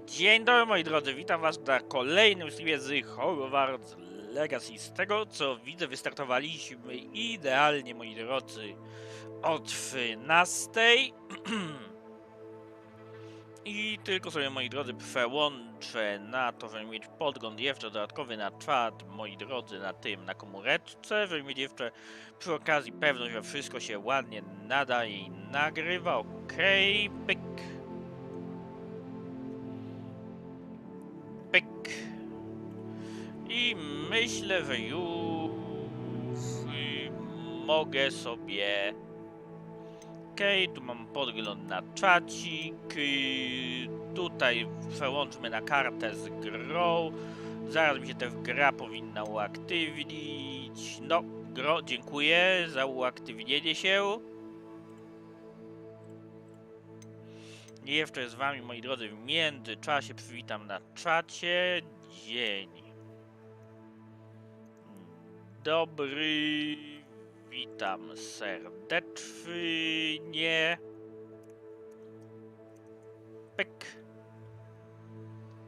Dzień dobry moi drodzy, witam was na kolejnym streamie z Hogwarts Legacy. Z tego co widzę wystartowaliśmy idealnie moi drodzy o 13. I tylko sobie moi drodzy przełączę na to, żeby mieć podgląd jeszcze dodatkowy na czat, moi drodzy, na komóreczce, żeby mieć jeszcze przy okazji pewność, że wszystko się ładnie nadaje i nagrywa. Okej, pyk. Pyk. I myślę, że już mogę sobie... Okej, tu mam podgląd na czacik. Tutaj przełączmy na kartę z grą. Zaraz mi się ta gra powinna uaktywnić. No, gro, dziękuję za uaktywnienie się. I jeszcze z wami, moi drodzy, w międzyczasie przywitam na czacie. Dzień dobry, witam serdecznie. Pyk.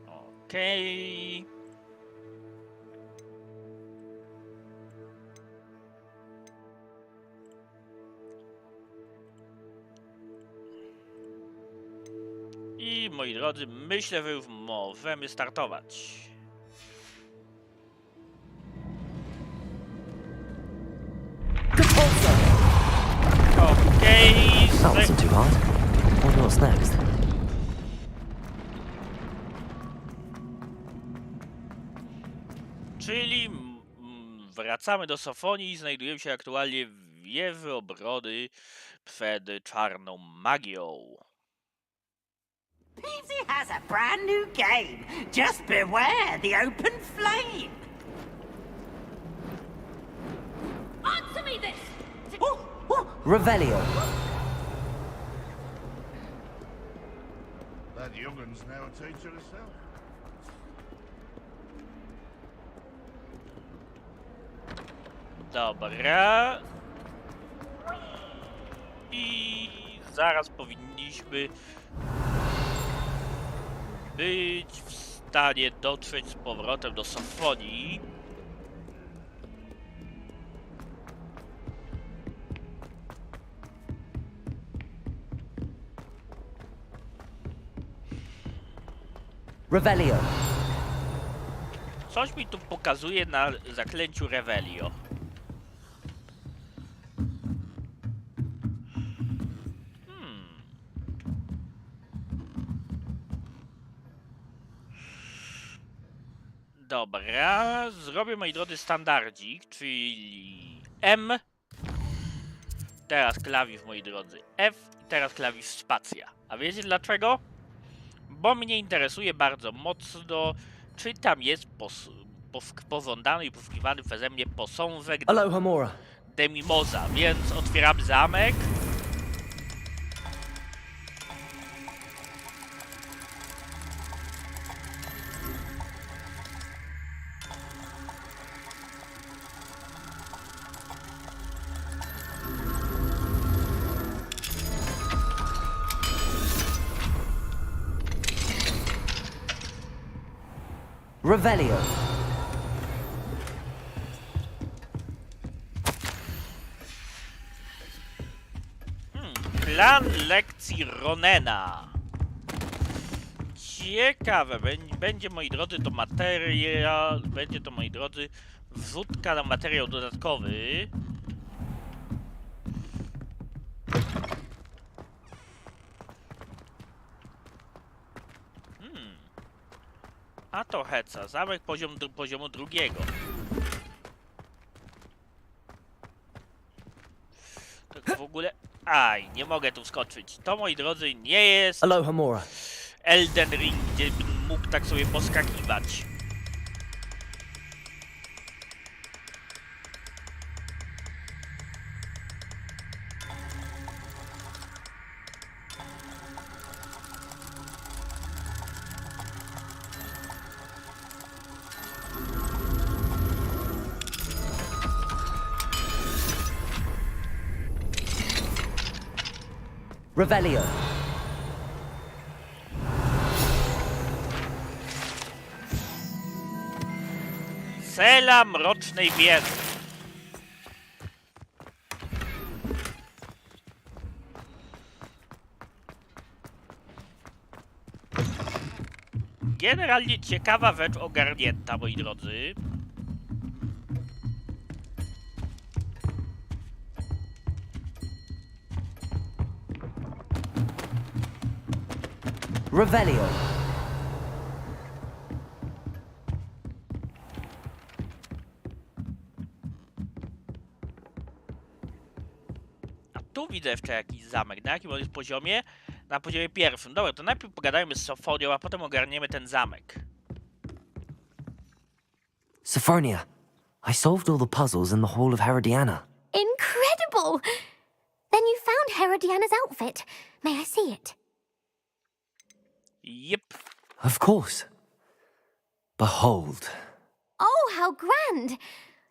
Okej. I moi drodzy, myślę, że już możemy startować. Okej, That wasn't too hard. Wonder what's next. czyli wracamy do Sofonii i znajdujemy się aktualnie w wieży obrody przed czarną magią. Peasy has a brand new game. Just beware the open flame. Answer me this! Revelio. That youngun's now a teacher herself. Dobra. I zaraz powinniśmy być w stanie dotrzeć z powrotem do Sofonii. Revelio. Coś mi tu pokazuje na zaklęciu Revelio. Dobra, zrobię moi drodzy standardzik, czyli M. Teraz klawisz moi drodzy F i teraz klawisz spacja. A wiecie dlaczego? Bo mnie interesuje bardzo mocno, czy tam jest pożądany i poszukiwany przeze mnie posążek Aloha Mora. Demimoza, więc otwieram zamek. Revelio. Plan lekcji Ronena. Ciekawe, będzie moi drodzy to materia, będzie to moi drodzy wrzutka na materiał dodatkowy. A to heca, zamek poziomu drugiego. Tak w ogóle... Aj, nie mogę tu wskoczyć. To moi drodzy nie jest Aloha Mora. Elden Ring, gdzie bym mógł tak sobie poskakiwać. Revelio. Cela mrocznej wieży. Generalnie ciekawa rzecz ogarnięta, moi drodzy. Revelio. A tu widzę jeszcze jakiś zamek. Na jakim on jest poziomie? Na poziomie pierwszym. Dobra, to najpierw pogadajmy z Sofonią, a potem ogarniemy ten zamek. Sophronia, I solved all the puzzles in the Hall of Herodiana. Incredible! Then you found Herodiana's outfit. May I see it? Yep. Of course. Behold. Oh, how grand!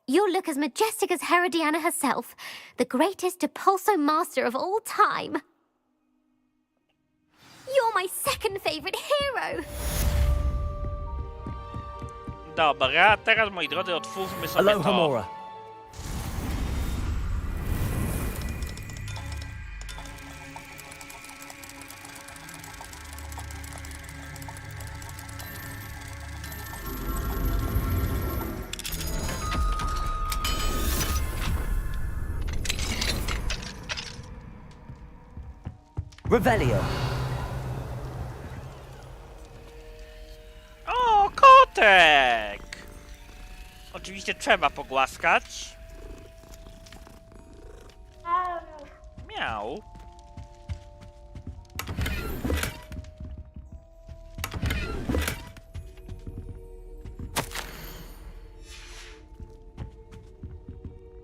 You'll look as majestic as Herodiana herself, the greatest Depulso master of all time. You're my second favorite hero! Dobra, teraz moi drodzy otwórzmy sobie Aloha to. Mora. Revelio. O, kotek! Oczywiście trzeba pogłaskać. Miał.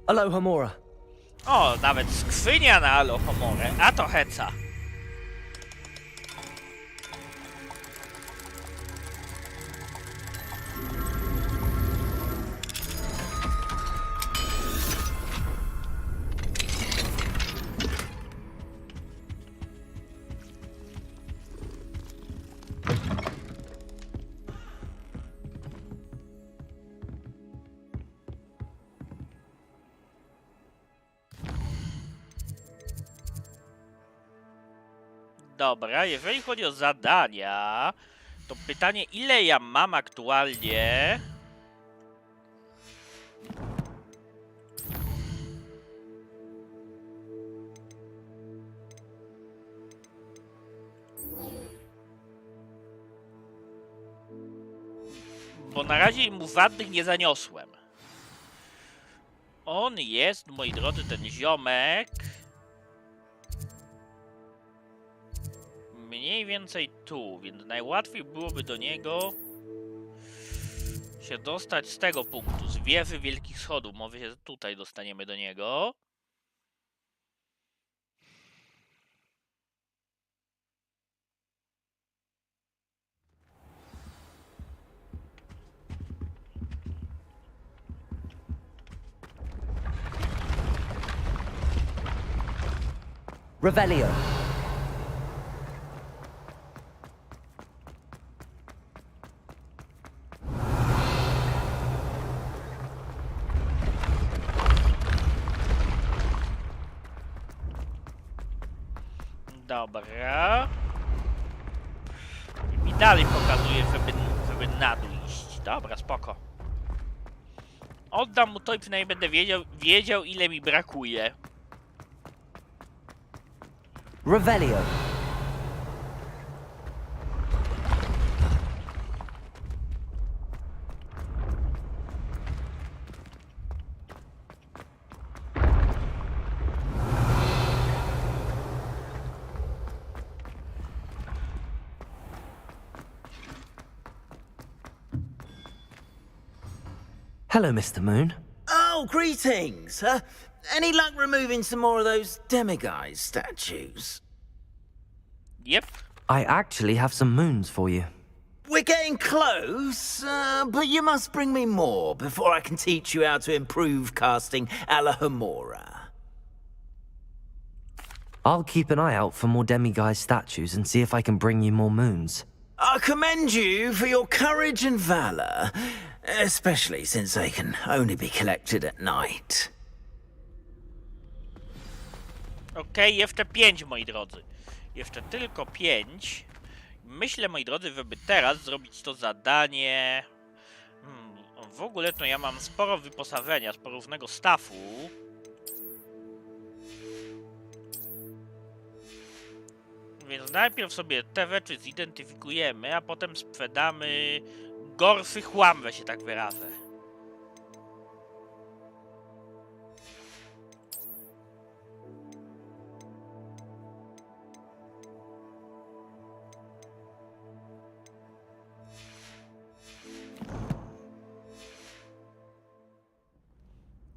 Aloha Mora. O, nawet skrzynia na Alohomorę, a to heca. Dobra, jeżeli chodzi o zadania, to pytanie, ile ja mam aktualnie? Bo na razie mu żadnych nie zaniosłem. On jest, moi drodzy, ten ziomek. Mniej więcej tu, więc najłatwiej byłoby do niego się dostać z tego punktu, z wieży Wielkich Schodów. Mówię, że tutaj dostaniemy do niego. Revelio. Dobra. I mi dalej pokazuje, żeby na dół iść. Dobra, spoko. Oddam mu to i przynajmniej będę wiedział ile mi brakuje. Revelio. Hello, Mr. Moon. Oh, greetings! Any luck removing some more of those demiguise statues? Yep. I actually have some moons for you. We're getting close, but you must bring me more before I can teach you how to improve casting Alohomora. I'll keep an eye out for more demiguise statues and see if I can bring you more moons. I commend you for your courage and valour. Especially since they can only be collected at night. Okej, jeszcze 5, moi drodzy. Jeszcze tylko 5. Myślę, moi drodzy, żeby teraz zrobić to zadanie... w ogóle to ja mam sporo wyposażenia, sporo różnego staffu. Więc najpierw sobie te rzeczy zidentyfikujemy, a potem sprzedamy gorszy chłam, że się tak wyrażę.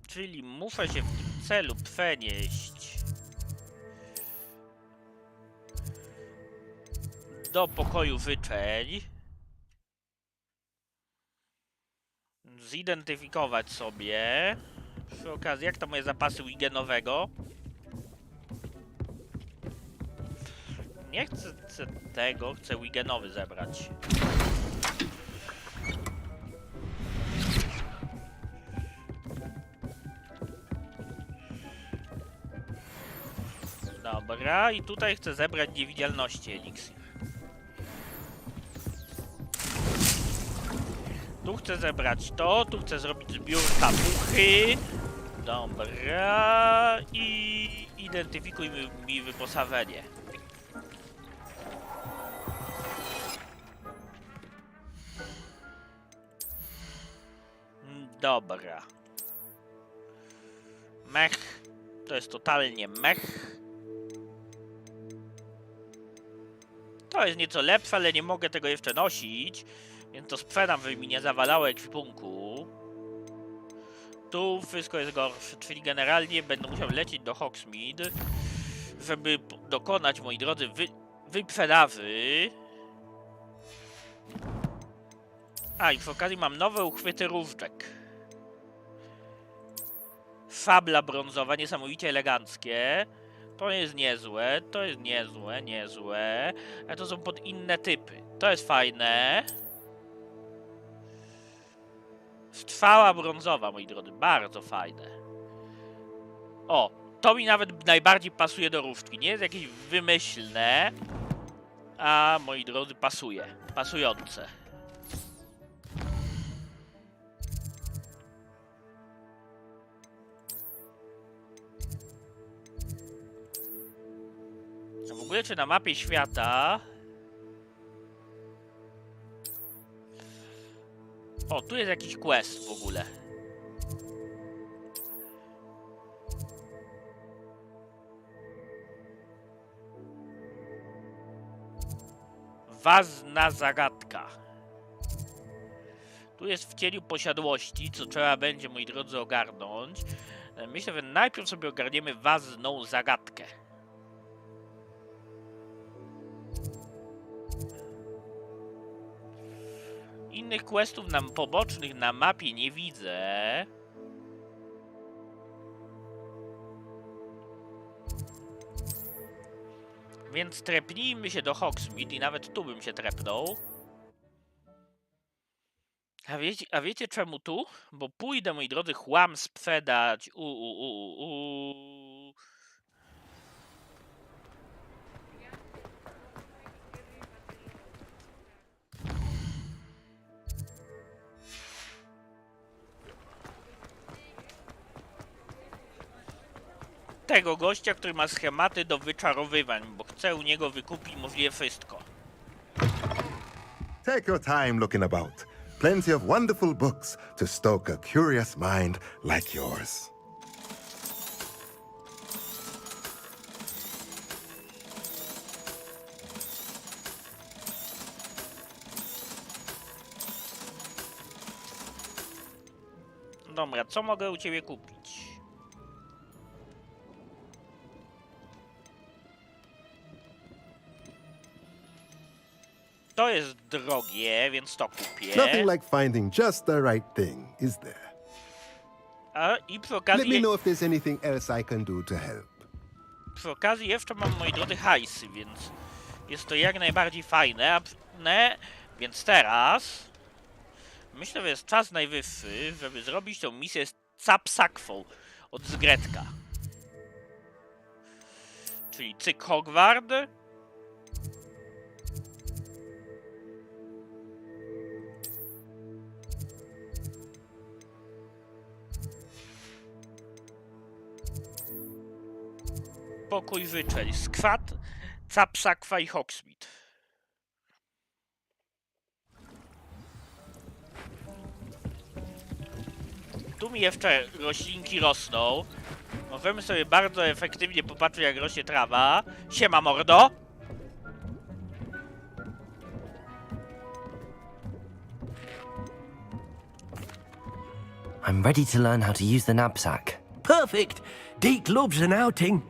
Czyli muszę się w tym celu przenieść do pokoju życzeń. Zidentyfikować sobie. Przy okazji, jak to moje zapasy weekenowego? Nie chcę tego, chcę weekenowy zebrać. Dobra, i tutaj chcę zebrać niewidzialności eliksir. Tu chcę zebrać to, tu chcę zrobić zbiór tabuchy. Dobra, i identyfikuj mi wyposażenie. Dobra. Mech. To jest totalnie mech. To jest nieco lepsze, ale nie mogę tego jeszcze nosić. Więc to sprzedam, żeby mi nie zawalało ekwipunku. Tu wszystko jest gorsze, czyli generalnie będę musiał lecieć do Hogsmeade, żeby dokonać, moi drodzy, wyprzedaży. A, i przy okazji mam nowe uchwyty różdżek. Szabla brązowa, niesamowicie eleganckie. To jest niezłe, to jest niezłe. Ale to są pod inne typy. To jest fajne. Strzała brązowa, moi drodzy, bardzo fajne. O, to mi nawet najbardziej pasuje do różdżki. Nie jest jakieś wymyślne, a, moi drodzy, pasuje. Pasujące. A w ogóle, czy na mapie świata... O, tu jest jakiś quest w ogóle. Ważna zagadka. Tu jest w cieniu posiadłości, co trzeba będzie, moi drodzy, ogarnąć. Myślę, że najpierw sobie ogarniemy ważną zagadkę. Innych questów pobocznych na mapie nie widzę. Więc trepnijmy się do Hogsmeade i nawet tu bym się trepnął. A wiecie czemu tu? Bo pójdę, moi drodzy, chłam sprzedać. Tego gościa, który ma schematy do wyczarowywań, bo chcę u niego wykupić możliwie wszystko. Take your time looking about. Plenty of wonderful books to stoke a curious mind like yours. Dobra, co mogę u ciebie kupić? To jest drogie, więc to kupię. Nothing like finding just the right thing, is there? A i przy Let me okazji, know if there's anything else I can do to help. przy okazji jeszcze mam, moi drodzy, hajsy, więc jest to jak najbardziej fajne. Więc teraz Myślę, że jest czas najwyższy, żeby zrobić tą misję z capsakwą od Zgretka. Czyli cyk Hogwart. Pokój wyczeń. Skwat, capsakwa i Hogsmeade. Tu mi jeszcze roślinki rosną. Możemy sobie bardzo efektywnie popatrzeć, jak rośnie trawa. Siema, mordo! I'm ready to learn how to use the knapsack. Perfect. Deke loves an outing.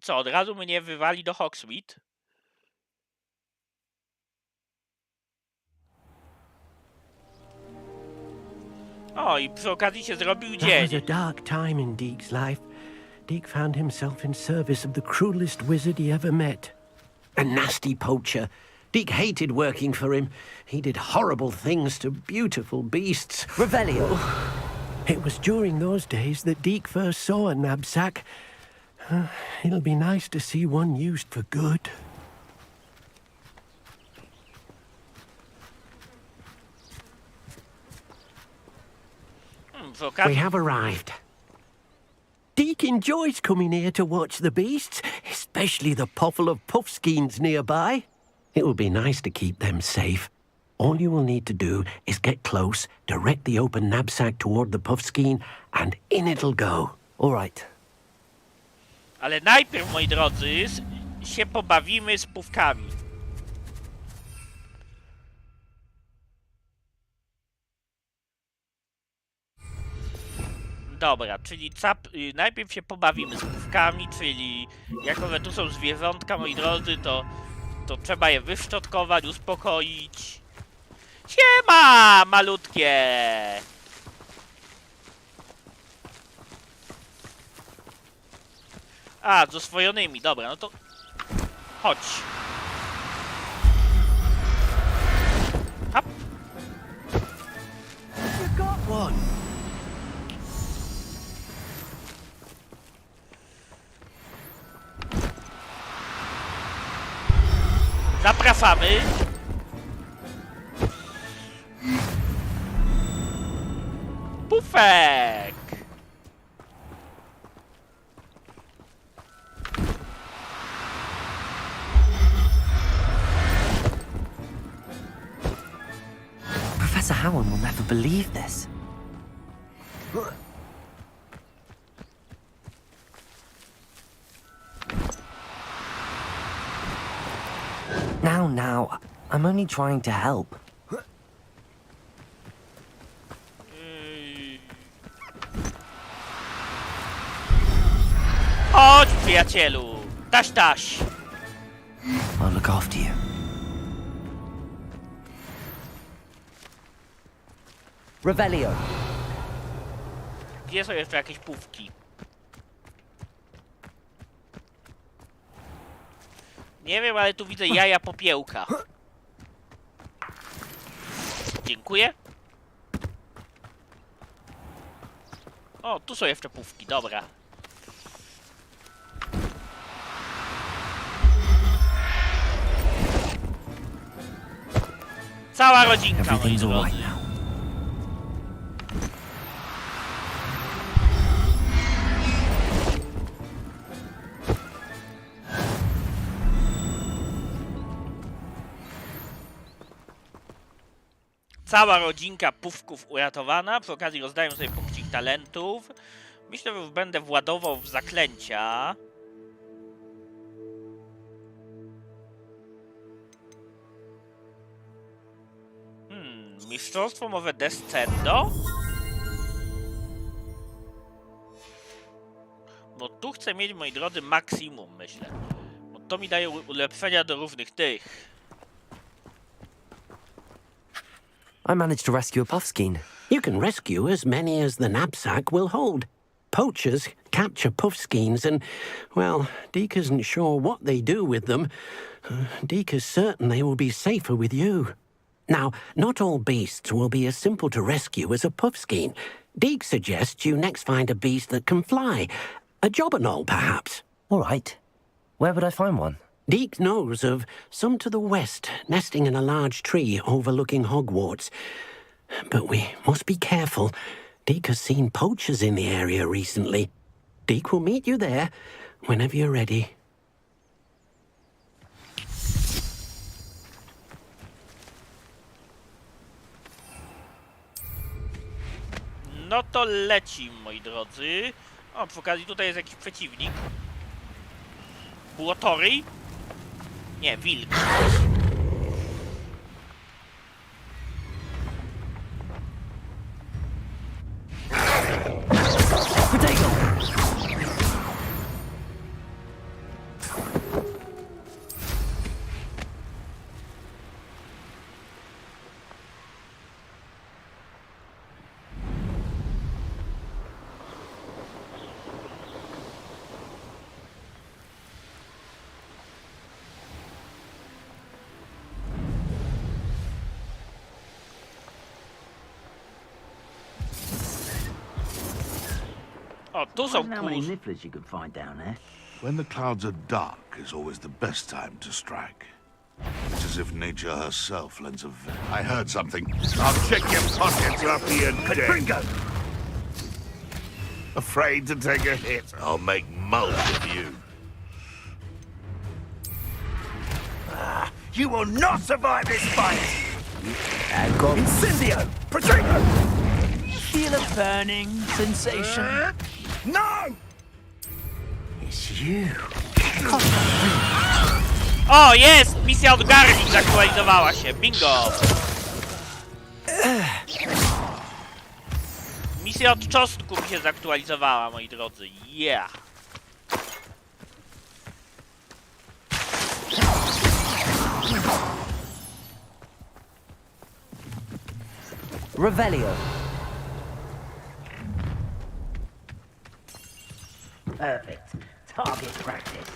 Co, od razu mnie wywali do Hogsmeade? O, i przy okazji się zrobił That was a dzień. dark time in Deke's life. Deke found himself in service of the cruelest wizard he ever met. A nasty poacher. Deke hated working for him. He did horrible things to beautiful beasts. Revelio! It was during those days that Deke first saw a knapsack. It'll be nice to see one used for good. Przy We okazji... have arrived. Deke enjoys coming here to watch the beasts, especially the puffle of puffskeins nearby. It will be nice to keep them safe. All you will need to do is get close, direct the open knapsack toward the puffskein, and in it'll go. All right. Ale najpierw, moi drodzy, się pobawimy z pówkami. Dobra, czyli najpierw się pobawimy z pówkami, czyli jako że tu są zwierzątka, moi drodzy, to trzeba je wyszczotkować, uspokoić. Siema, malutkie! A, z oswojonymi, dobra, no to chodź. Hop. Got one. Zapraszamy. Pufek! Professor Howard will never believe this. Now, I'm only trying to help. Chodź, przyjacielu! Taś! I'll look after you. Revelio. Gdzie są jeszcze jakieś pówki? Nie wiem, ale tu widzę jaja popiełka. Dziękuję. O, tu są jeszcze pówki, dobra. Cała rodzinka, moi Everything's all right drodzy. now. Cała rodzinka pówków uratowana. Przy okazji rozdają sobie punkcik talentów. Myślę, że już będę władował w zaklęcia. Mistrzostwo mowe descendo? No tu chcę mieć, moi drodzy, maksimum, myślę. Bo to mi daje ulepszenia do równych tych. I managed to rescue a puffskein. You can rescue as many as the knapsack will hold. poachers capture puffskeins and, well, Deke isn't sure what they do with them. Deke is certain they will be safer with you. Now, not all beasts will be as simple to rescue as a puffskein. Deke suggests you next find a beast that can fly. A jobberknoll, perhaps. All right. Where would I find one? Deke knows of some to the west, nesting in a large tree overlooking Hogwarts. But we must be careful. Deke has seen poachers in the area recently. Deke will meet you there whenever you're ready. No to leci, moi drodzy. O, przy okazji tutaj jest jakiś przeciwnik. Błotory? Nie, wilk. O, tu są kurze. you can find down there. When the clouds are dark is always the best time to strike. It's as if nature herself lends a vent. I heard something. I'll check your pockets after you're dead. Afraid to take a hit? I'll make most of you. You will not survive this fight! Incendio! Protego! Feel a burning sensation? No! It's you. O, jest! Misja od Garlic zaktualizowała się. Bingo! Misja od czosnku mi się zaktualizowała, moi drodzy. Yeah! Revelio. Perfect. Target practice.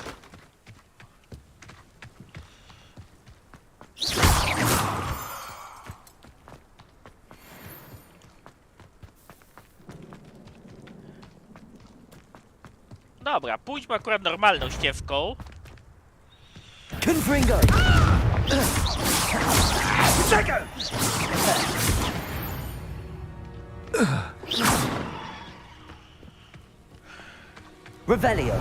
Dobra, pójdźmy akurat normalną ścieżką. Confringo. Revelio.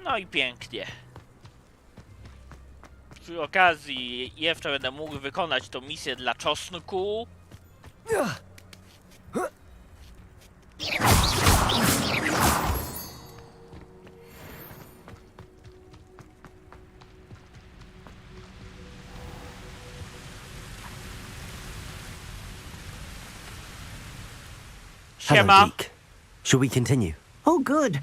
No i pięknie. Przy okazji jeszcze będę mógł wykonać tą misję dla czosnku. Hello, Siema. Deke. Shall we continue? Oh, good.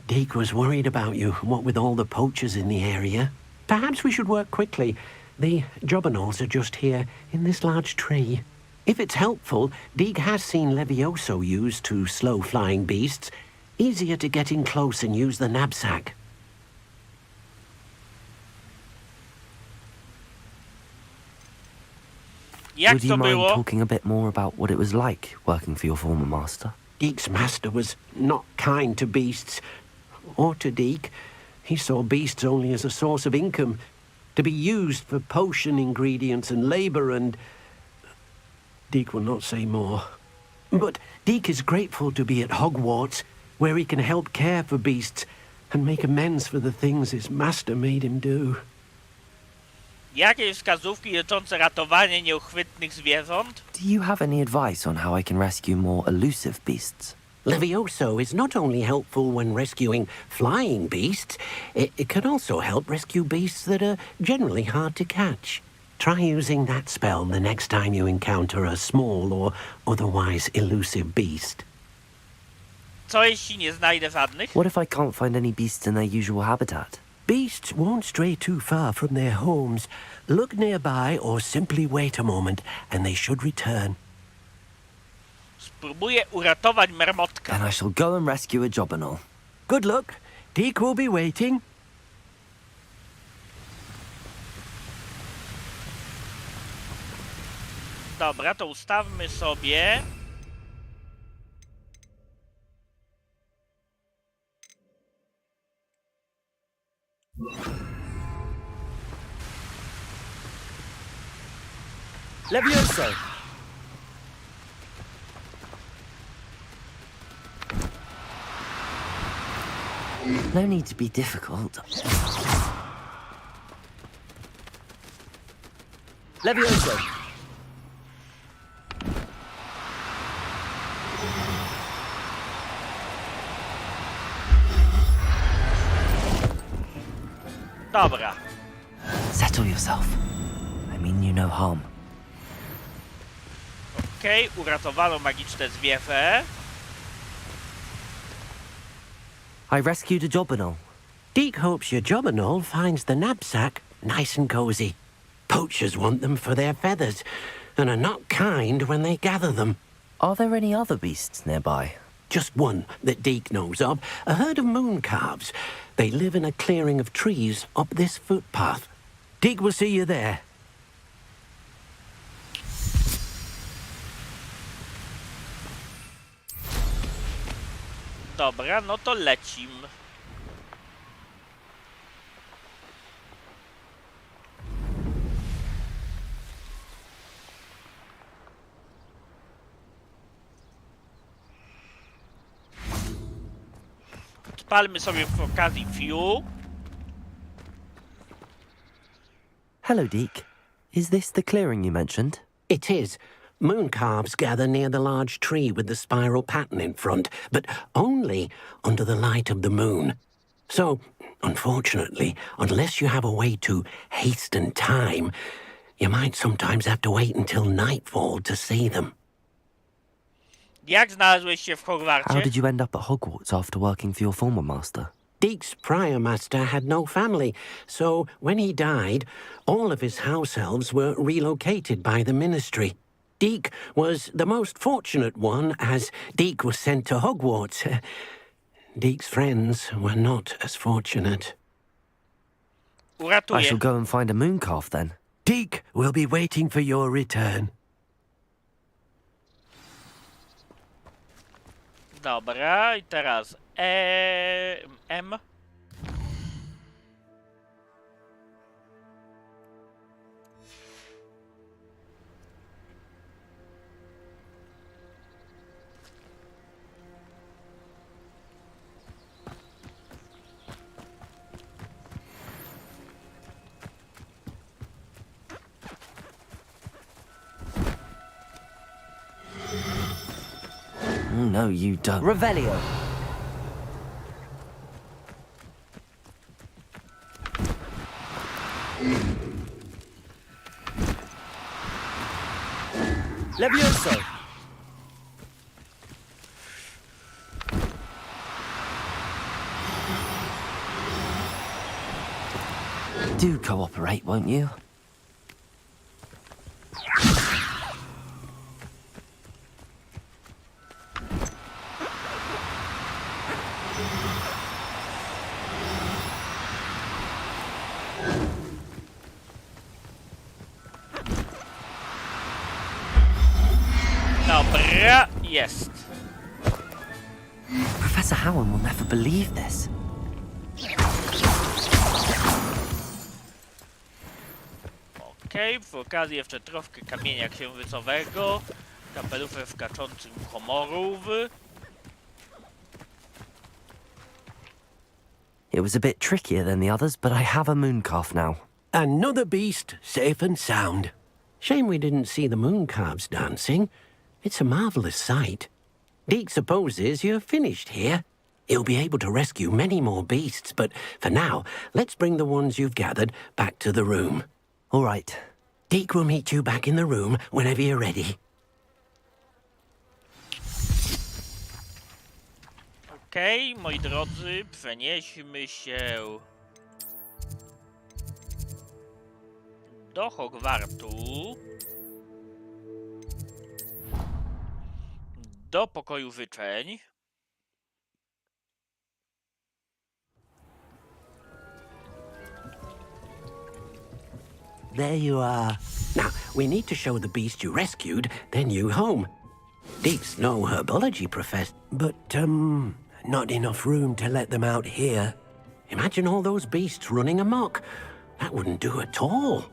Deke was worried about you, what with all the poachers in the area. Perhaps we should work quickly. The jobberknolls are just here, in this large tree. If it's helpful, Deke has seen Levioso used to slow flying beasts. Easier to get in close and use the knapsack. Jak Would you to mind było? talking a bit more about what it was like working for your former master? Deke's master was not kind to beasts, or to Deke. He saw beasts only as a source of income, to be used for potion ingredients and labor and... Deke will not say more. But Deke is grateful to be at Hogwarts, where he can help care for beasts and make amends for the things his master made him do. Jakieś wskazówki dotyczące ratowania nieuchwytnych zwierząt? Do you have any advice on how I can rescue more elusive beasts? Levioso is not only helpful when rescuing flying beasts, it can also help rescue beasts that are generally hard to catch. Try using that spell the next time you encounter a small or otherwise elusive beast. Co jeśli nie znajdę żadnych? What if I can't find any beasts in their usual habitat? Beasts won't stray too far from their homes. Look nearby or simply wait a moment and they should return. Spróbuję uratować mermotkę. Then I shall go and rescue a jobberknoll. Good luck. Deke will be waiting. Dobra, to ustawmy sobie. Levioso! No need to be difficult. Levioso! Dobra. Settle yourself. I mean you no harm. Okej, uratowano magiczne zwierzę. I rescued a jobberknoll. Deke hopes your jobberknoll finds the knapsack nice and cozy. Poachers want them for their feathers and are not kind when they gather them. Are there any other beasts nearby? Just one that Deke knows of, a herd of moon calves. They live in a clearing of trees up this footpath. Deke will see you there. Dobra, no to lecim. Odpalmy sobie w okazji Fiu. Hello, Deke. Is this the clearing you mentioned? It is. Moon calves gather near the large tree with the spiral pattern in front, but only under the light of the moon. So, unfortunately, unless you have a way to hasten time, you might sometimes have to wait until nightfall to see them. Jak znalazłeś się w How Hogwarcie? did you end up at Hogwarts after working for your former master? Deke's prior master had no family, so when he died, all of his house elves were relocated by the ministry. Deke was the most fortunate one, as Deke was sent to Hogwarts. Deke's friends were not as fortunate. I Uratuję. shall go and find a moon calf then. Deke will be waiting for your return. Dobra, i teraz M. Oh, no, you don't. Revelio! Levioso! Do cooperate, won't you? Dobra, jest. Professor Howard will never believe this. Okej, w okazji jeszcze troszkę kamienia księżycowego, kapeluszek skaczących komorów. It was a bit trickier than the others, but I have a moon calf now. Another beast, safe and sound. Shame we didn't see the moon calves dancing. It's a marvelous sight. Deke supposes you're finished here. He'll be able to rescue many more beasts, but for now, let's bring the ones you've gathered back to the room. All right. Deke will meet you back in the room whenever you're ready. Okej, moi drodzy, przenieśmy się Do Hogwartu. Do pokoju wyczeń. There you are. Now, we need to show the beast you rescued their new home. Deek's no herbology professor, but, not enough room to let them out here. Imagine all those beasts running amok. That wouldn't do at all.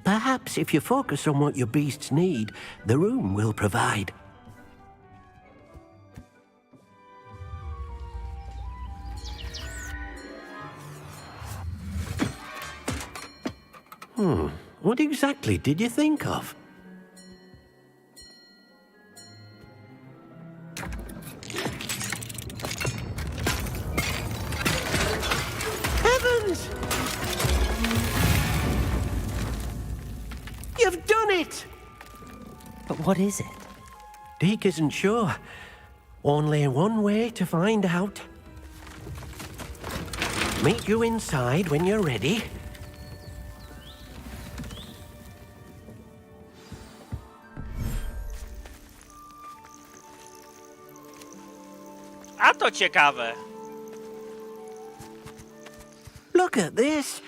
Perhaps if you focus on what your beasts need, the room will provide. What exactly did you think of? Heavens! You've done it! But what is it? Deek isn't sure. Only one way to find out. Meet you inside when you're ready. A to ciekawe. Look at this.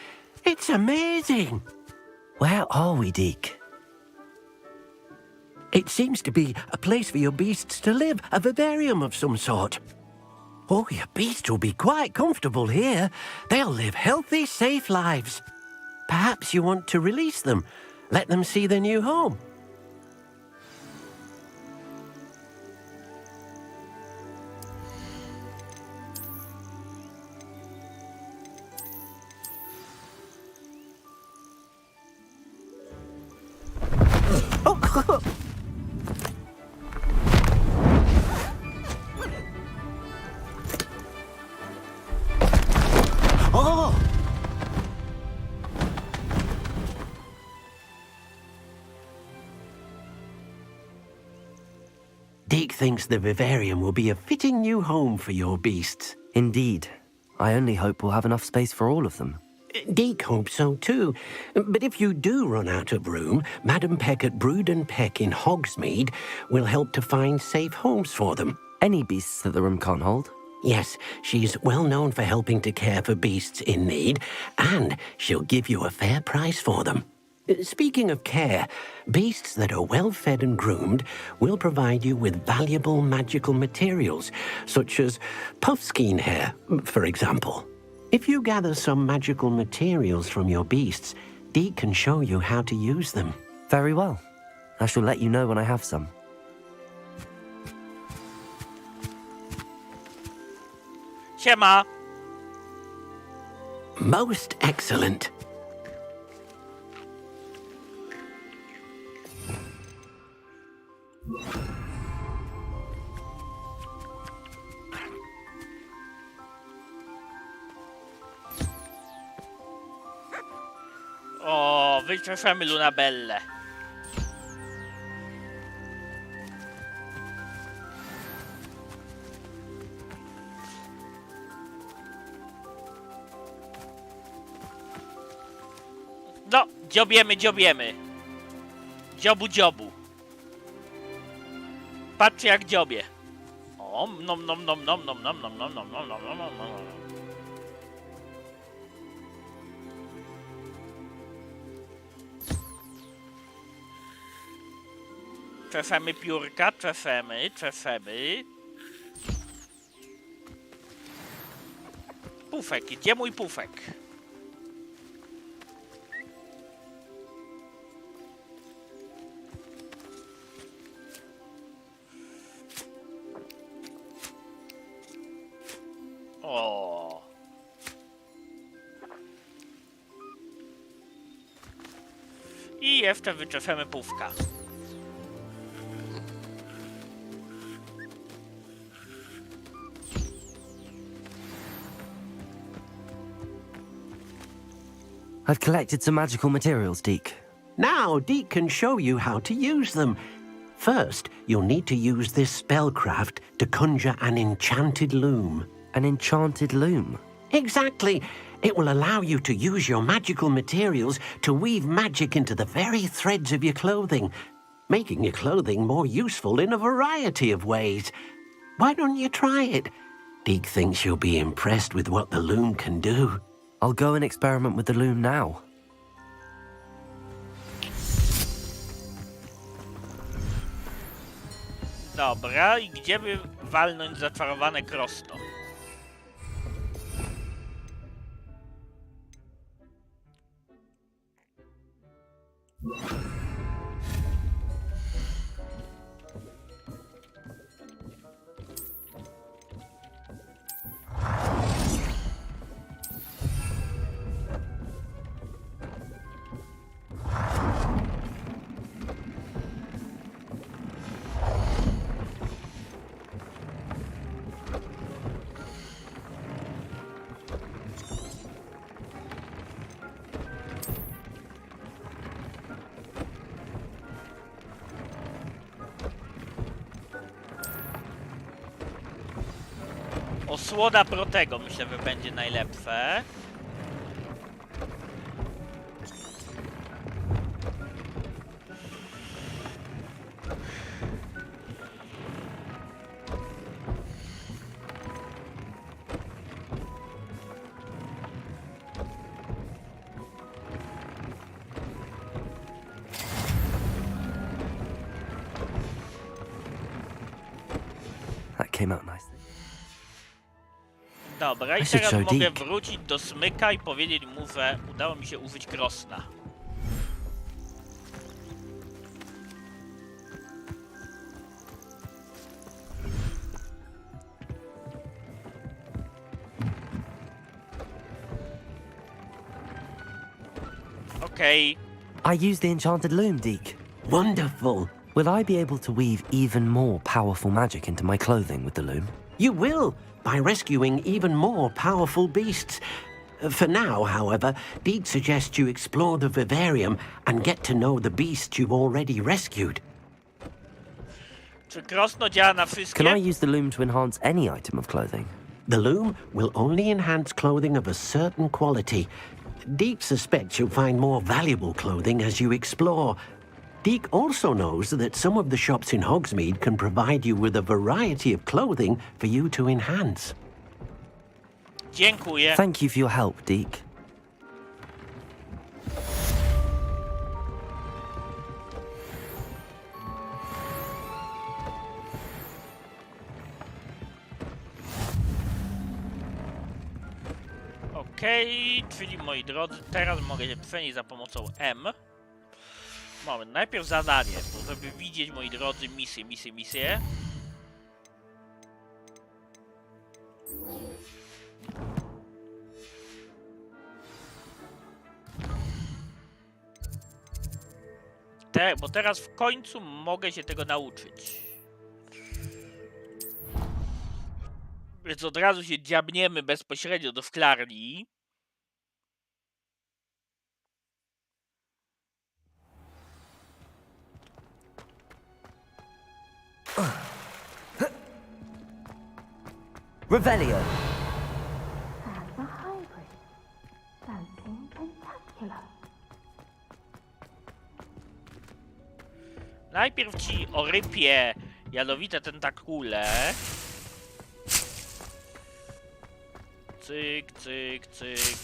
It's amazing. Where are we, Deke? It seems to be a place for your beasts to live, a vivarium of some sort. Oh, your beasts will be quite comfortable here. They'll live healthy, safe lives. Perhaps you want to release them, let them see their new home. Oh! Deke thinks the vivarium will be a fitting new home for your beasts. Indeed. I only hope we'll have enough space for all of them. Deke hopes so too. But if you do run out of room, Madam Peck at Brood and Peck in Hogsmeade will help to find safe homes for them. Any beasts that the room can't hold? Yes, she's well known for helping to care for beasts in need, and she'll give you a fair price for them. Speaking of care, beasts that are well fed and groomed will provide you with valuable magical materials, such as puffskein hair, for example. If you gather some magical materials from your beasts, Deke can show you how to use them. Very well. I shall let you know when I have some. Siema. Most excellent. O, wycieszamy Lunabellę. No, dziobiemy. Dziobu. Patrzcie jak dziobie. O, nom. Czesemy piórka, czesemy. Pufek, gdzie mój pufek? O. I jeszcze wyczesemy pufka. I've collected some magical materials, Deke. Now, Deke can show you how to use them. First, you'll need to use this spellcraft to conjure an enchanted loom. An enchanted loom? Exactly. It will allow you to use your magical materials to weave magic into the very threads of your clothing, making your clothing more useful in a variety of ways. Why don't you try it? Deek thinks you'll be impressed with what the loom can do. I'll go and experiment with the loom now. Dobra, i gdzie by walnąć zaczarowane krosno? Osłoda protego myślę, że będzie najlepsze. That came out nicely. Dobra, i should teraz show mogę Deke. wrócić do Smyka i powiedzieć mu, że udało mi się użyć krosna. Okej. I used the enchanted loom, Deke. Wonderful. Will I be able to weave even more powerful magic into my clothing with the loom? You will, by rescuing even more powerful beasts. For now, however, Deek suggests you explore the vivarium and get to know the beasts you've already rescued. Czy krosno działa na Can wszystkie? I use the loom to enhance any item of clothing? The loom will only enhance clothing of a certain quality. Deek suspects you'll find more valuable clothing as you explore. Deek also knows that some of the shops in Hogsmeade can provide you with a variety of clothing for you to enhance. Dziękuję. Thank you for your help, Deke. Okej, czyli moi drodzy, teraz mogę się przenieść za pomocą M. Moment, najpierw zadanie, bo żeby widzieć, moi drodzy, misję. Bo teraz w końcu mogę się tego nauczyć. Więc od razu się dziabniemy bezpośrednio do szklarni. Revelio. And the hybrid. Dancing Pentacular. Najpierw ci orypie jadowite tentakule. Cyk, cyk, cyk,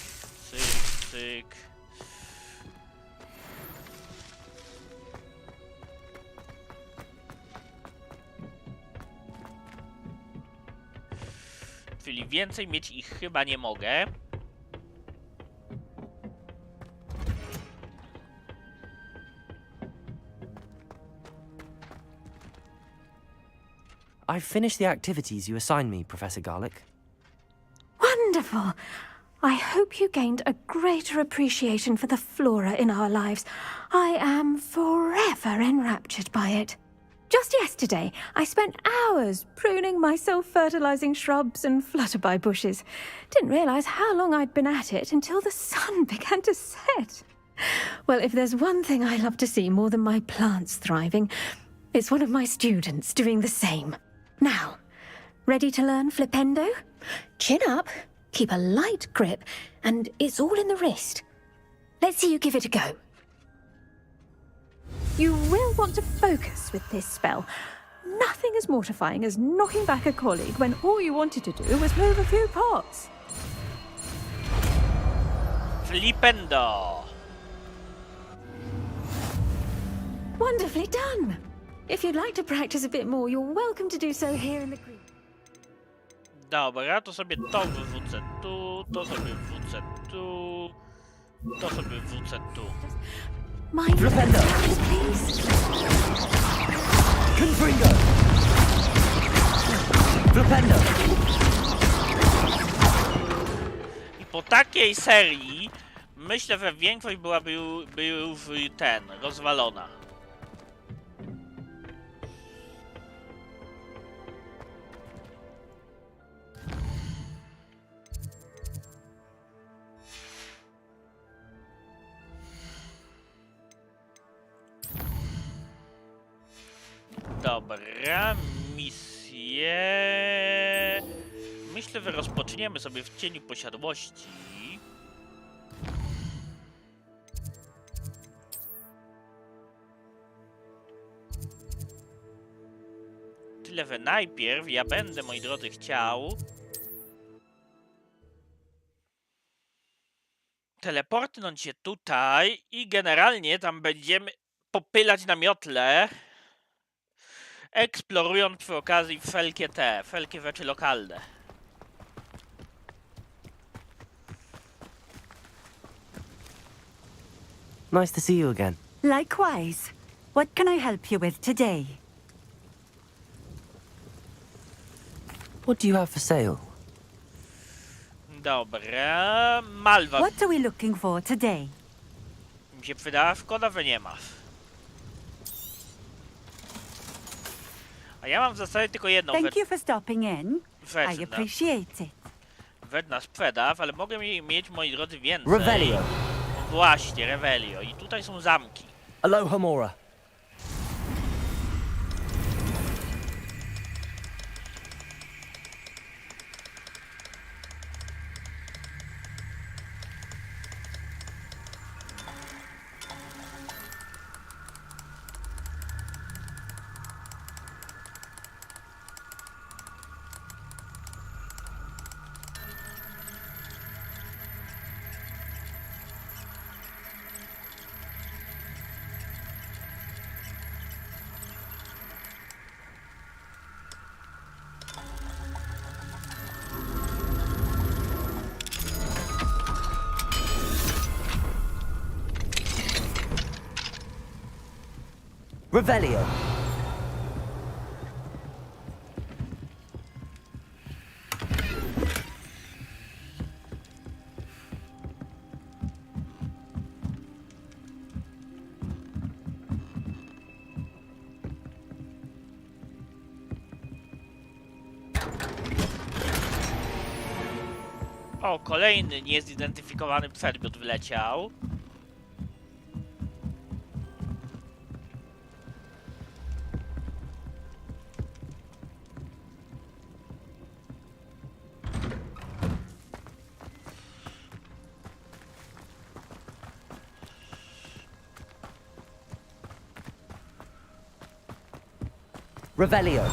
cyk, cyk. Czyli więcej mieć ich chyba nie mogę. I've finished the activities you assigned me, Professor Garlick. Wonderful! I hope you gained a greater appreciation for the flora in our lives. I am forever enraptured by it. Just yesterday, I spent hours pruning my self-fertilizing shrubs and flutterby bushes. Didn't realize how long I'd been at it until the sun began to set. Well, if there's one thing I love to see more than my plants thriving, it's one of my students doing the same. Now, ready to learn flipendo? Chin up, Keep a light grip, and it's all in the wrist. Let's see you give it a go. You will want to focus with this spell. Nothing as mortifying as knocking back a colleague when all you wanted to do was move a few pots. Flipendo! Wonderfully done! If you'd like to practice a bit more, you're welcome to do so here in the green. Dobra, to sobie to wywrócę tu, to sobie wrzucę tu, to sobie wrzucę tu. Mind please? Confringo! Flipendo! I po takiej serii myślę, że większość byłaby już rozwalona. Dobra, misję... Myślę, że rozpoczniemy sobie w cieniu posiadłości. Tyle, że najpierw ja będę, moi drodzy, chciał teleportnąć się tutaj i generalnie tam będziemy popylać na miotle, eksplorując przy okazji wszelkie rzeczy lokalne. Nice to see you again. Likewise. What can I help you with today? What do you have for sale? Dobra, Malwa What are we looking for today? mi się przydała, szkoda, że nie ma. A ja mam w zasadzie tylko jedną Thank you for stopping in. rzecz I appreciate it. na sprzedaż, ale mogę mieć, moi drodzy, więcej. Revelio. Właśnie, Revelio. I tutaj są zamki. Aloha Mora. Revelio. O, kolejny niezidentyfikowany przedmiot wleciał. Revelio.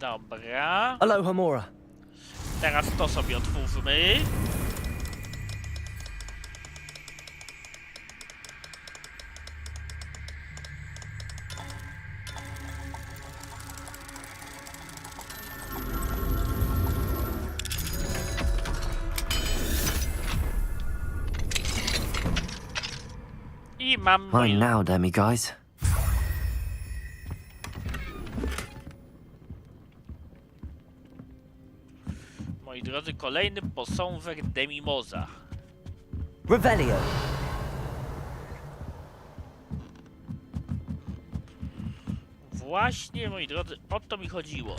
Dobra. Aloha Mora. Teraz to sobie otwórzmy. I mam... Mine now, demi guys. Moi drodzy, kolejny posąwek Demimoza. Revelio. Właśnie, moi drodzy, o to mi chodziło.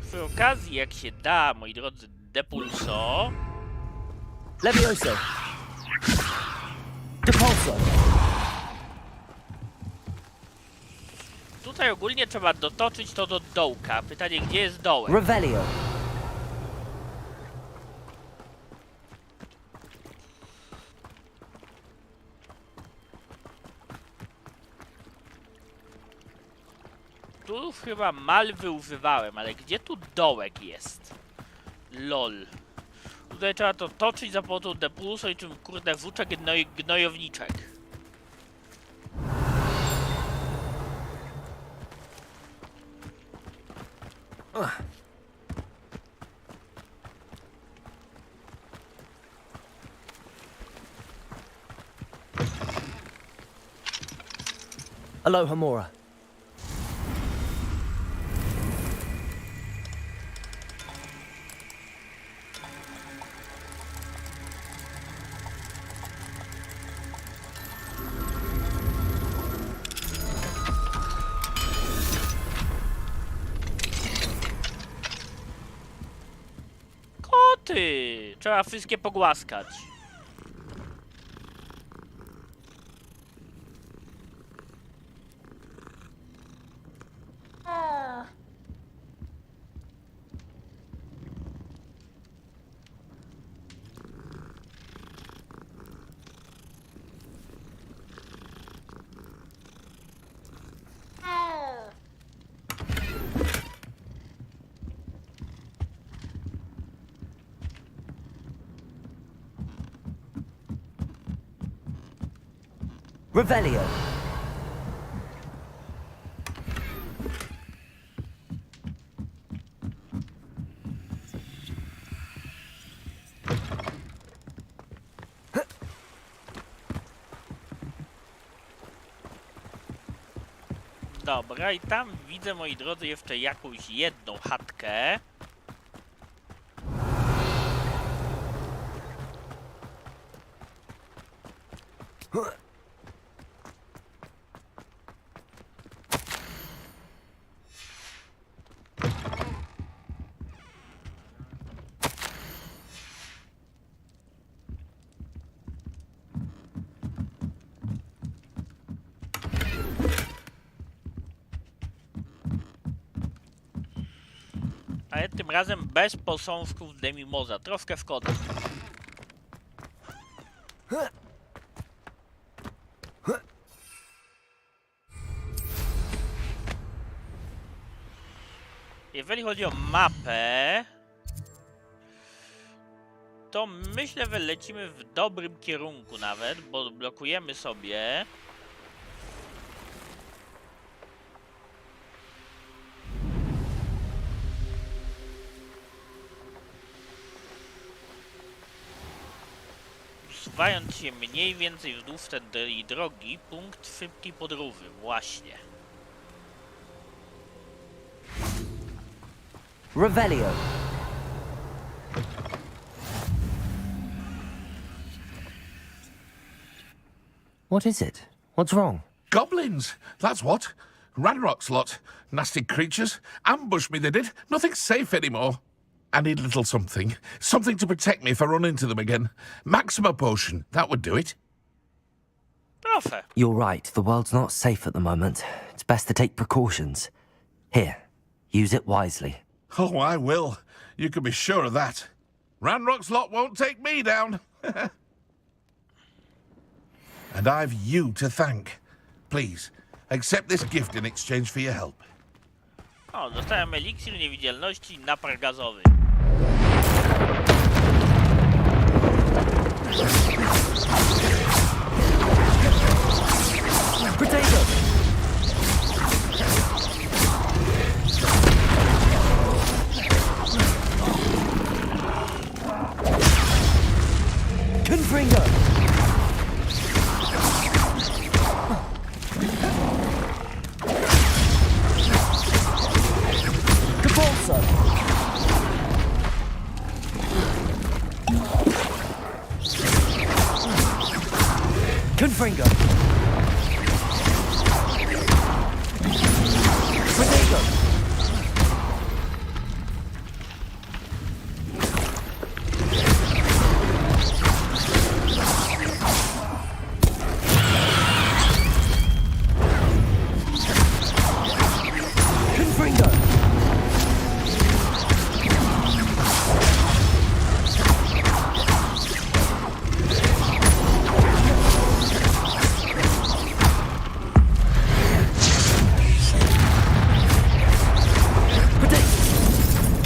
Przy okazji, jak się da, moi drodzy, depulso. Levioso. Depulso. Tutaj ogólnie trzeba dotoczyć to do dołka. Pytanie, gdzie jest dołek? Revelio. Tu chyba malwy używałem, ale gdzie tu dołek jest? Lol. Tutaj trzeba to toczyć za pomocą depulso i czym kurde włóczę gnojowniczek. Aloha Mora. Koty! Trzeba wszystkie pogłaskać. Revelio. Dobra, i tam widzę, moi drodzy, jeszcze jakąś jedną chatkę. Ale tym razem bez posążków Demimoza. Troszkę szkoda. Jeżeli chodzi o mapę, to myślę, że lecimy w dobrym kierunku nawet, bo blokujemy sobie. Usuwając się mniej więcej wzdłuż tej drogi, punkt szybkiej podróży, właśnie. Revelio. What is it? What's wrong? Goblins, that's what. Ranrock's lot. Nasty creatures. Ambushed me, they did. Nothing's safe anymore. I need a little something. Something to protect me if I run into them again. Maxima potion, that would do it. Proszę. You're right, the world's not safe at the moment. It's best to take precautions. Here, use it wisely. Oh, I will. You can be sure of that. Ranrock's lot won't take me down. And I've you to thank. Please, accept this gift in exchange for your help. O, dostałem eliksir niewidzialności, napar gazowy. Potato! Confringo! Confringo. Protego. Confringo.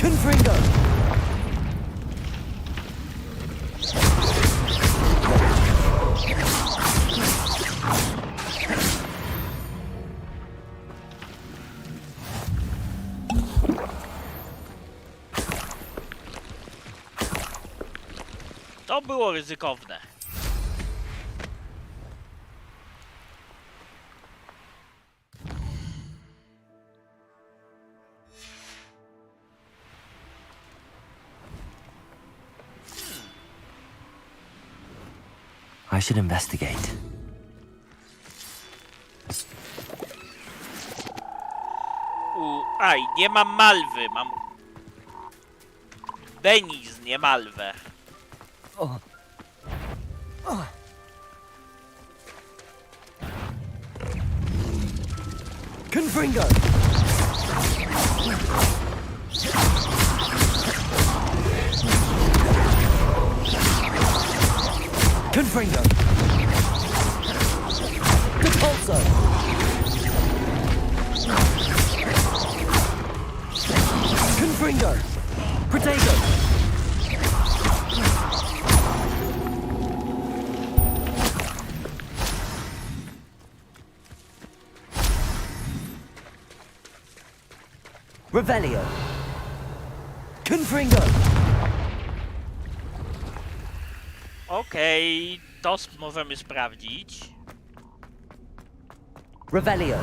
Confringo. To było ryzykowne. I should investigate. Aj, nie mam malwy, mam... Beniz, nie malwę. Confringo. Confringo. Repulso. Confringo. Protego. Revelio. Confringo. Okej, to możemy sprawdzić. Revelio.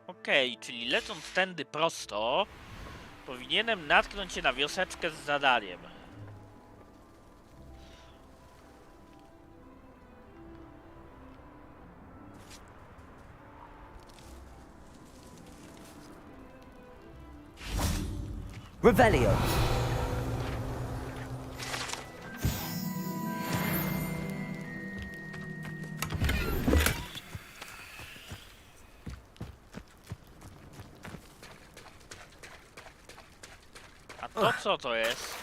Okej, czyli lecąc tędy prosto, powinienem natknąć się na wioseczkę z zadaniem. Revelio. A to co to jest?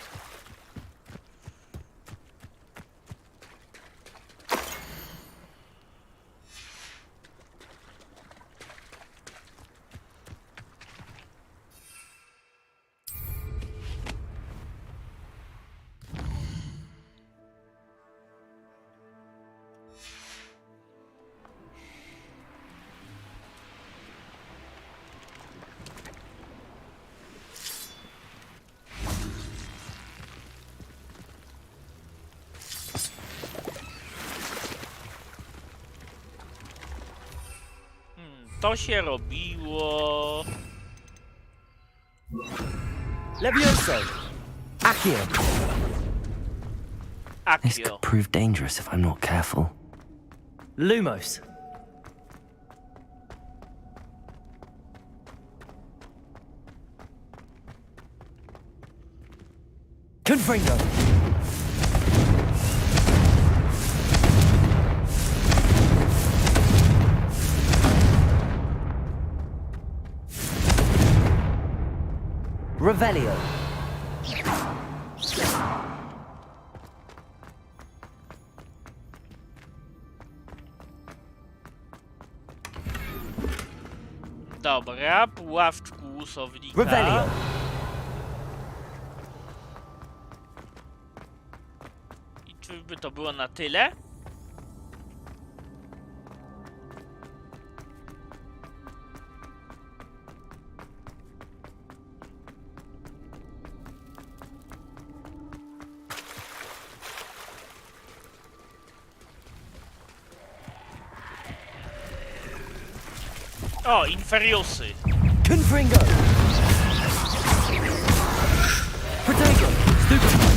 To się robiło... Levioso. Accio. This Akio. could prove dangerous if I'm not careful. Lumos. Confringo. Revelio. Dobra, puławczku łusownika. Revelio. I czy by to było na tyle? O, inferiusy. Confringo! Protego! Stupefy!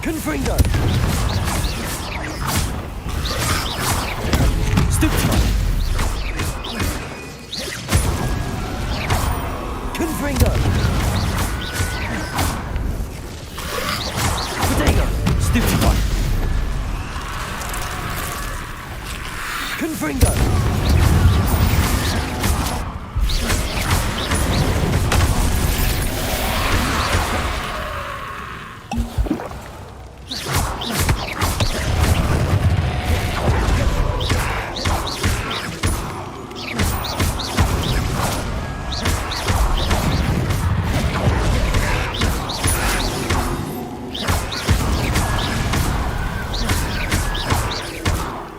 Confringo! Stupefy! Confringo! Protego! Stupefy! Confringo!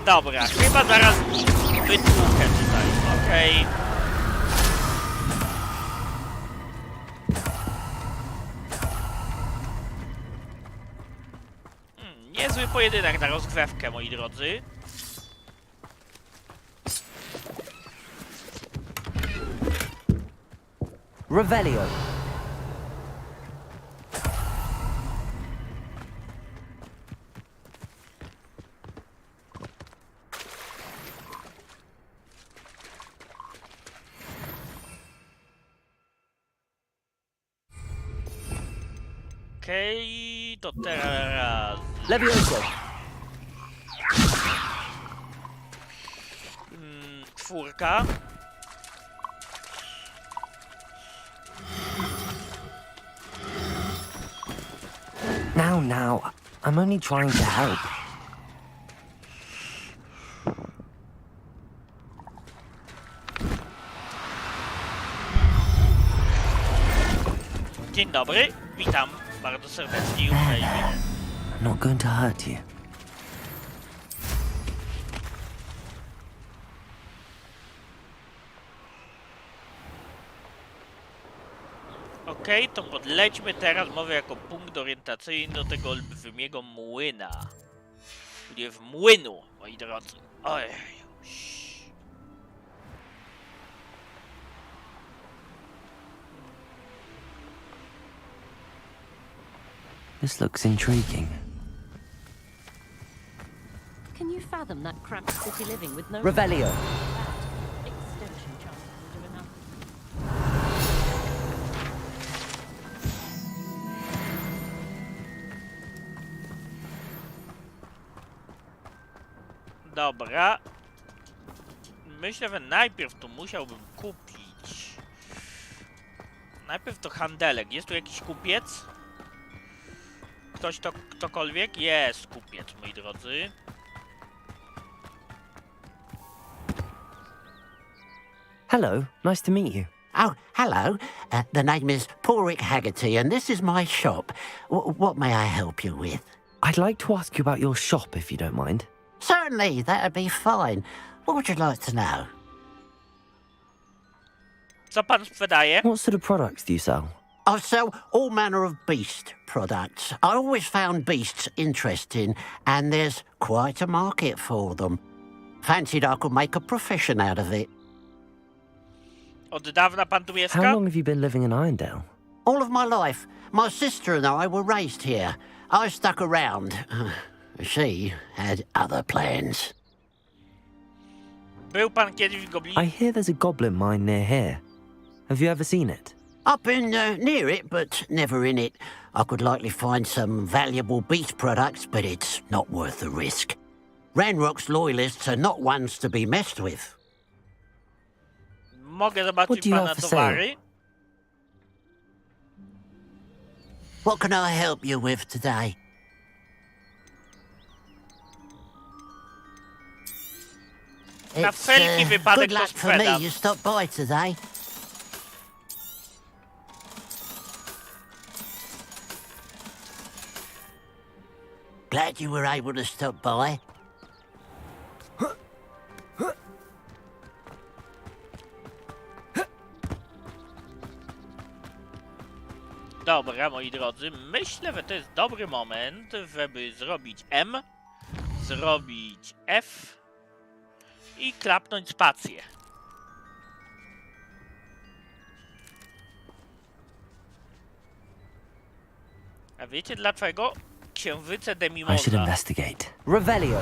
Dobra, chyba zaraz wytłukę tutaj, okej. Niezły pojedynek na rozgrzewkę, moi drodzy. Revelio. Okej, to teraz... Levioso. Czwórka. Now, I'm only trying to help. Dzień dobry, witam bardzo serdecznie i uprzejmie. I'm not going to hurt you. Okej, to podlećmy teraz może jako punkt orientacyjny do tego olbrzymiego młyna. Nie w młynu, moi drodzy. Oj. This looks intriguing. Can you fathom that cramped city living with no Revelio. extension chances would do enough? Dobra. Myślę, że najpierw to musiałbym kupić. Najpierw to handelek. Jest tu jakiś kupiec? Ktoś to, ktokolwiek? Jest kupiec, moi drodzy. Hello, nice to meet you. Oh, hello. The name is Porrick Haggerty, and this is my shop. What may I help you with? I'd like to ask you about your shop, if you don't mind. Certainly, that'd be fine. What would you like to know? Co pan sprzedaje? What sort of products do you sell? I sell all manner of beast products. I always found beasts interesting, and there's quite a market for them. Fancied I could make a profession out of it. Od dawna pan tu How mieszka? long have you been living in Irondale? All of my life, my sister and I were raised here. I stuck around. She had other plans. Był pan kiedyś w Goblinie? I hear there's a goblin mine near here. Have you ever seen it? I've been near it, but never in it. I could likely find some valuable beast products, but it's not worth the risk. Ranrock's loyalists are not ones to be messed with. Mogę What zobaczyć do you pana have for towary? What can I help you with today? Na wszelki wypadek good to luck for me sprzedam. you stopped by today. Glad you were able to stop by. Dobra, moi drodzy, myślę, że to jest dobry moment, żeby zrobić M, zrobić F i klapnąć spację. A wiecie dlaczego? Księżyce I should Demimorza. investigate. Revelio.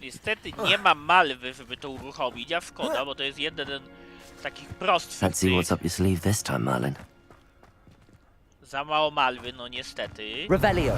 Niestety nie mam malwy, żeby to uruchomić, a szkoda, bo to jest jeden z takich prostszych. Let's see what's up your sleeve this time, Merlin. Za mało malwy, no niestety. Revelio.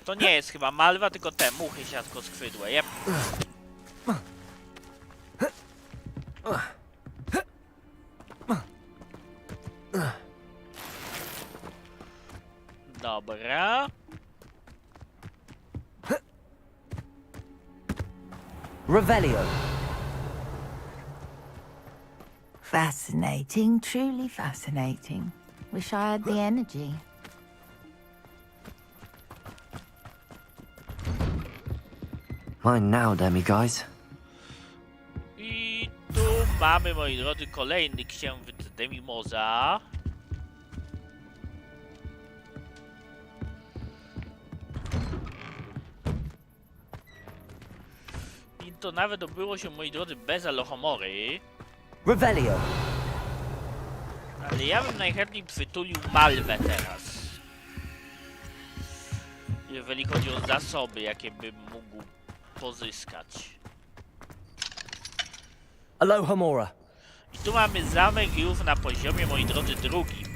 To nie jest chyba malwa, tylko te muchy siatkoskrzydłe. Jep. Dobra. Revelio. Fascinating, truly fascinating. Wish I had the energy. Mine now, guys. I tu mamy, moi drodzy, kolejny księżyc Demimorza. I to nawet obyło się, moi drodzy, bez Alohomory. Revelio. Ale ja bym najchętniej przytulił malwę teraz. Jeżeli chodzi o zasoby, jakie bym mógł pozyskać. Alohomora. I tu mamy zamek już na poziomie, moi drodzy, drugim.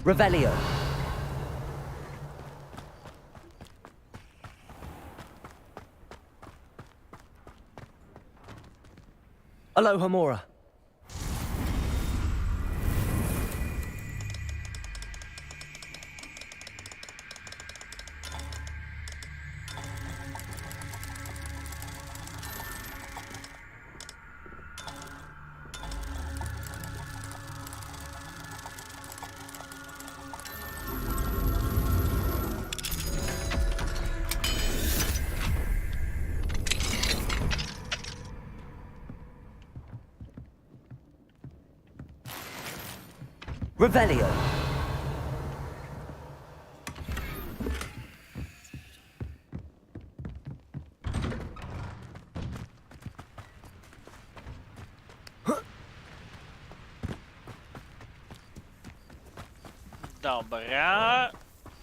Revelio. Alohomora. Revelio. Dobra.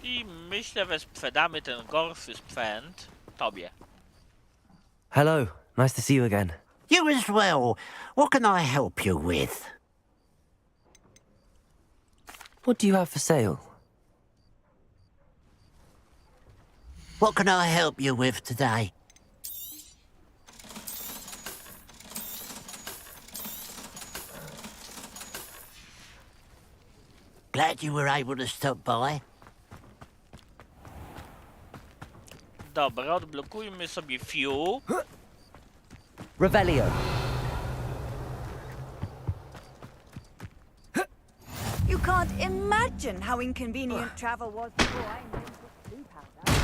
I myślę, że sprzedamy ten gorszy sprzęt tobie. Hello. Nice to see you again. You as well. What can I help you with? What do you have for sale? What can I help you with today? Glad you were able to stop by. Dobra, odblokujmy sobie Few. Revelio. You can't imagine how inconvenient travel was before I invented blue powder.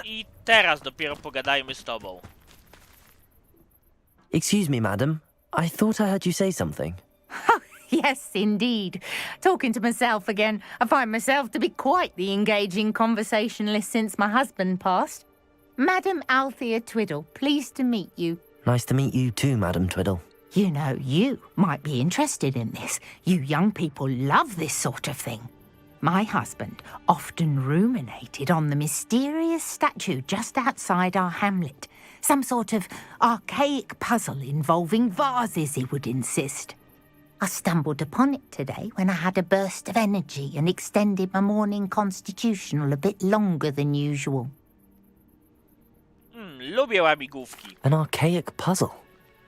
I teraz dopiero pogadajmy z tobą. Excuse me, madam. I thought I heard you say something. Yes, indeed. Talking to myself again. I find myself to be quite the engaging conversationalist since my husband passed. Madam Althea Twiddle, pleased to meet you. Nice to meet you too, Madam Twiddle. You know, you might be interested in this. You young people love this sort of thing. My husband often ruminated on the mysterious statue just outside our hamlet. Some sort of archaic puzzle involving vases, he would insist. I stumbled upon it today when I had a burst of energy and extended my morning constitutional a bit longer than usual. Lubię łamigłówki. An archaic puzzle.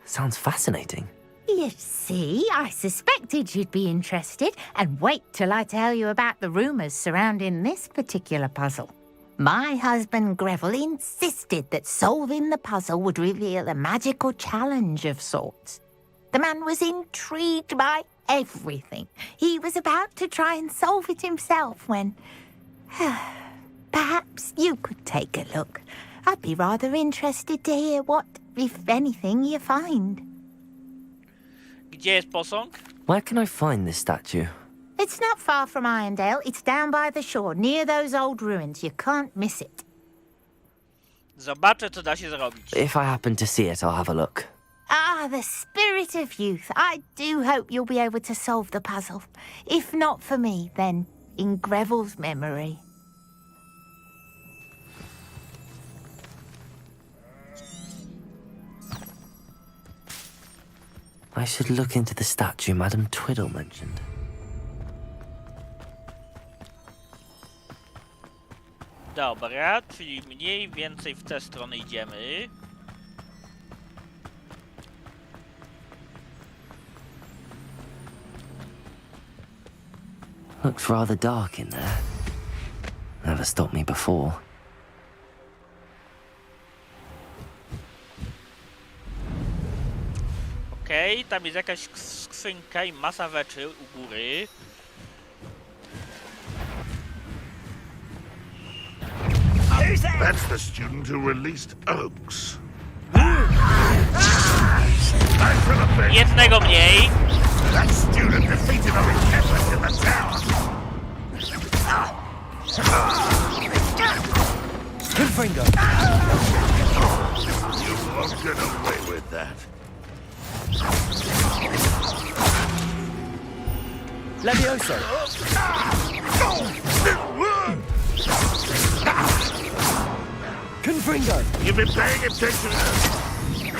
Sounds fascinating. You see, I suspected you'd be interested, and wait till I tell you about the rumours surrounding this particular puzzle. My husband Greville insisted that solving the puzzle would reveal a magical challenge of sorts. The man was intrigued by everything. He was about to try and solve it himself when... Perhaps you could take a look. I'd be rather interested to hear what, if anything, you find. Gdzie jest posąg? Where can I find this statue? It's not far from Irondale. It's down by the shore, near those old ruins. You can't miss it. Zobaczę, co da się zrobić. If I happen to see it, I'll have a look. Ah, the spirit of youth. I do hope you'll be able to solve the puzzle. If not for me, then in Greville's memory. I should look into the statue Madam Twiddle mentioned. Dobra, czyli mniej więcej w tę stronę idziemy. Looks rather dark in there. Never stopped me before. Okej, tam jest jakaś skrzynka i masa rzeczy u góry. That's the student who released Oaks. Jednego mniej. That student defeated our encampment in the tower. Good finger. You won't get away with that. Levioso. Confringo. You've been paying attention.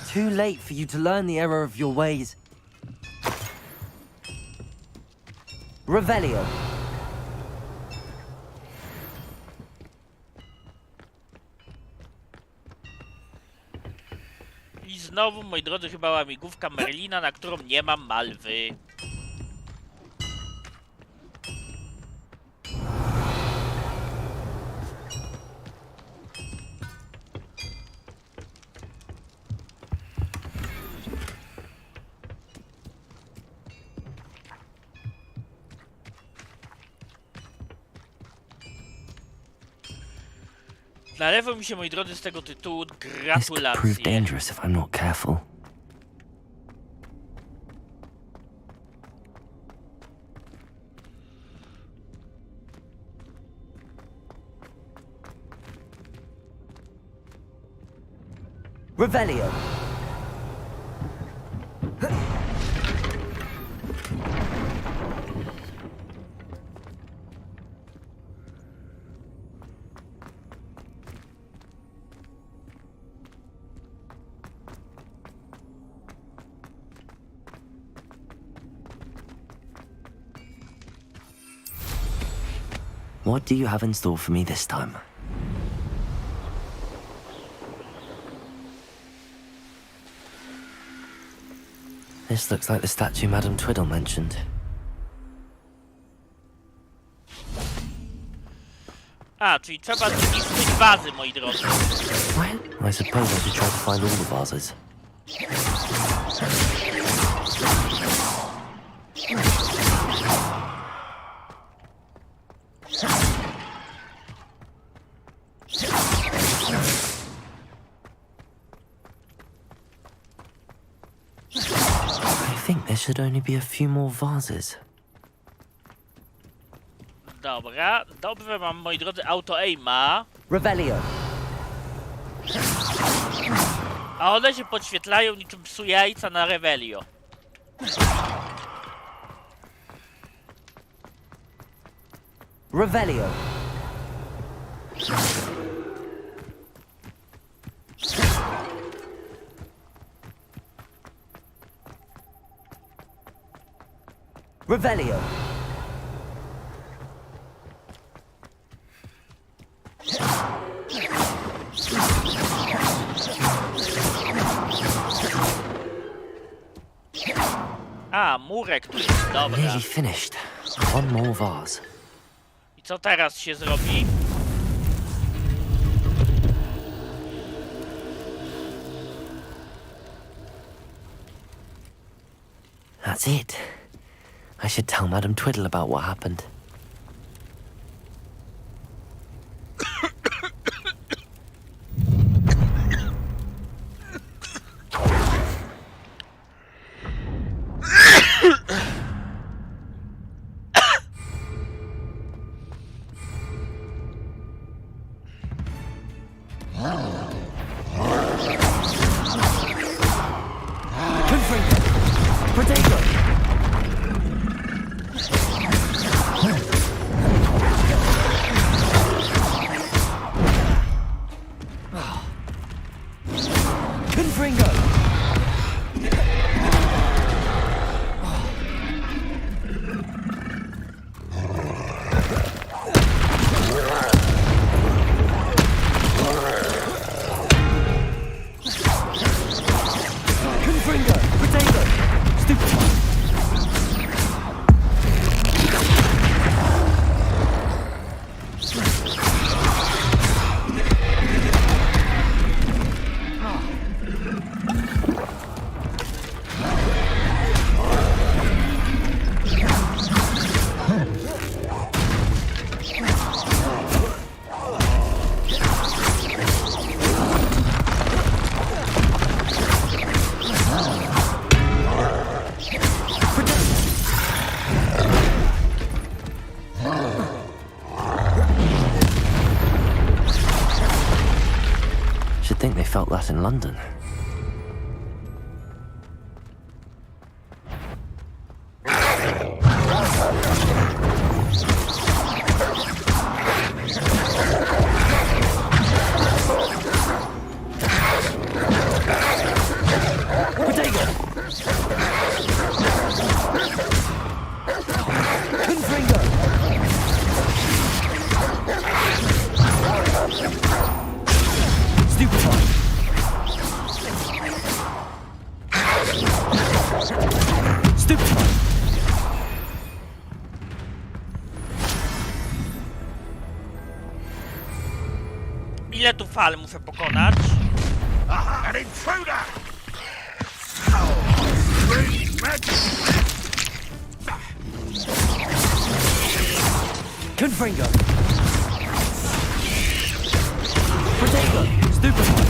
Too late for you to learn the error of your ways. Revelio. I znowu, moi drodzy, chyba łamigłówka Merlina, na którą nie mam malwy. Nalewał mi się, moi drodzy, z tego tytułu This could prove gratulacje. dangerous if I'm not careful. Revelio. What do you have in store for me this time? This looks like the statue Madam Twiddle mentioned. A, czyli trzeba zniszczyć wazy, moi drodzy. Well, I suppose I should try to find all the vases. There should only be a few more vases. Dobra, dobrze, mam, moi drodzy, auto-aima. Revelio. A one się podświetlają niczym psu jajca na Revelio. Revelio. Revelio. A, murek tu jest, dobra. Nearly finished. One more vase. I co teraz się zrobi? That's it. I should tell Madam Twiddle about what happened. Should think they felt that in London. Ile tu fal muszę pokonać? An intruder! Confringo! Protego! Stupefy!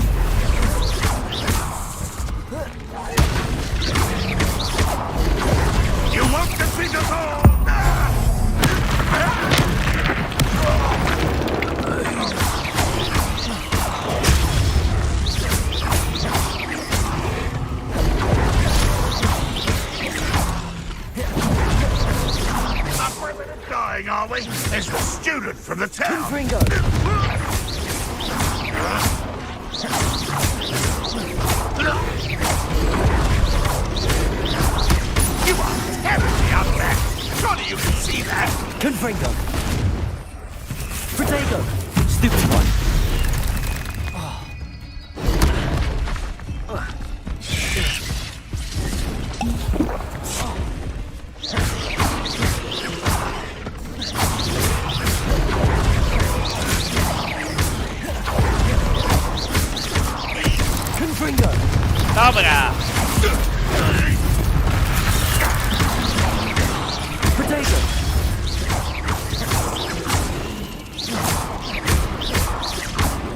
You want to beat us all! Are we? There's a student from the town. Confringo! You are terribly unleft. Surely you can see that. Confringo! Protego! Stupid one! Dobra! Protego!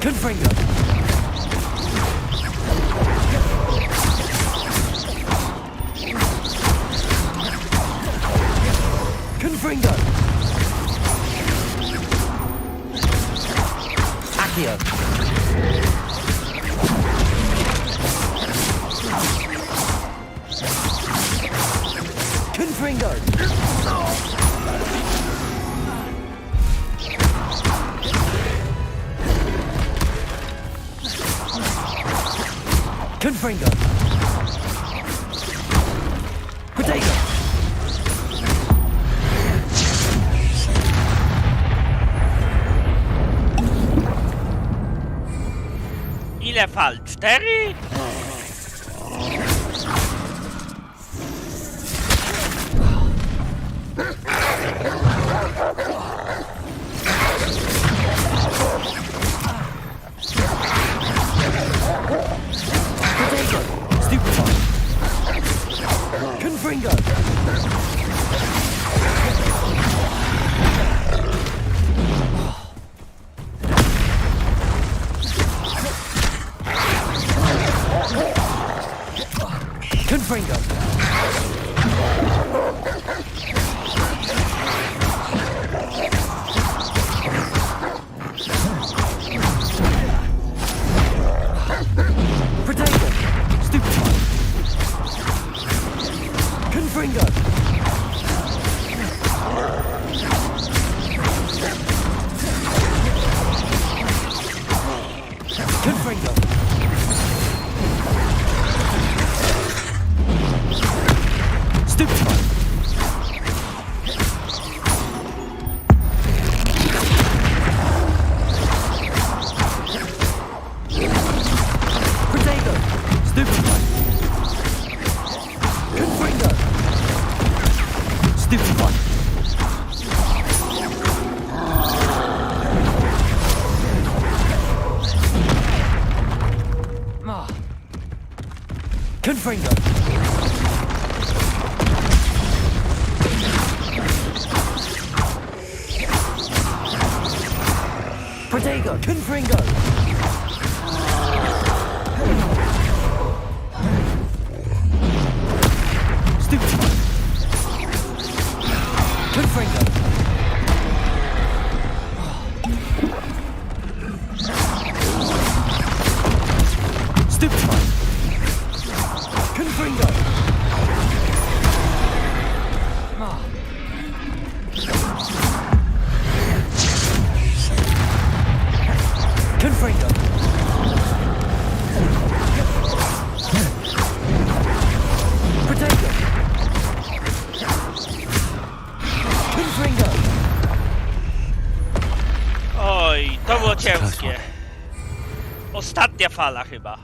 Confringo! Confringo! Confringo! Potato! Ile fal? 4? Confringo! Confringo! Potato! Stupefy! Confringo! Confringo! Stupefy! Potato! Stupefy! Confringo! Stupefy! Confringo! Potato! Confringo! Stupefy! Confringo! Stupefy! Confringo! Confringo! Potato! Confringo! Oj, to było ciężkie. Ostatnia fala chyba.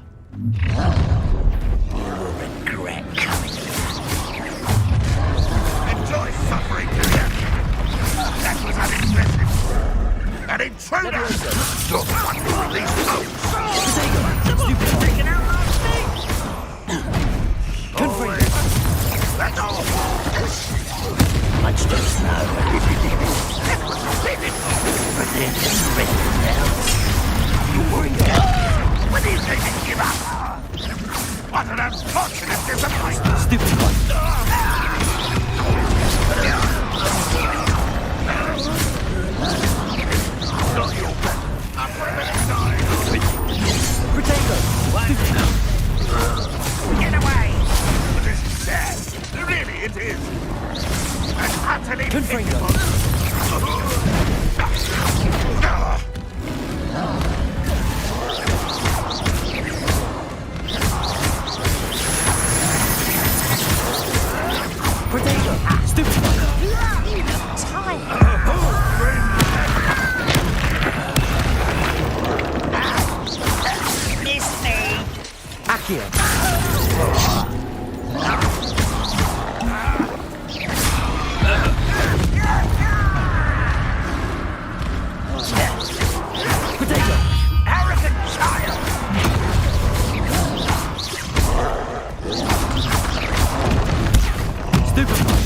Enjoy suffering, do you? That was unimpressive. An intruder! You're one of these folks! Taking out my feet! Confringo! That's all! Much just now. But they're just ready now. When do you think they give up? What an unfortunate disappointment! Stupid one! Not your bet. I'm ready to die. Potato! Get away! This is sad. Really, it is. And utterly Confringo! Potato! Stupid one! Miss me! Accio! Potato! Arrogant child! Stupid one!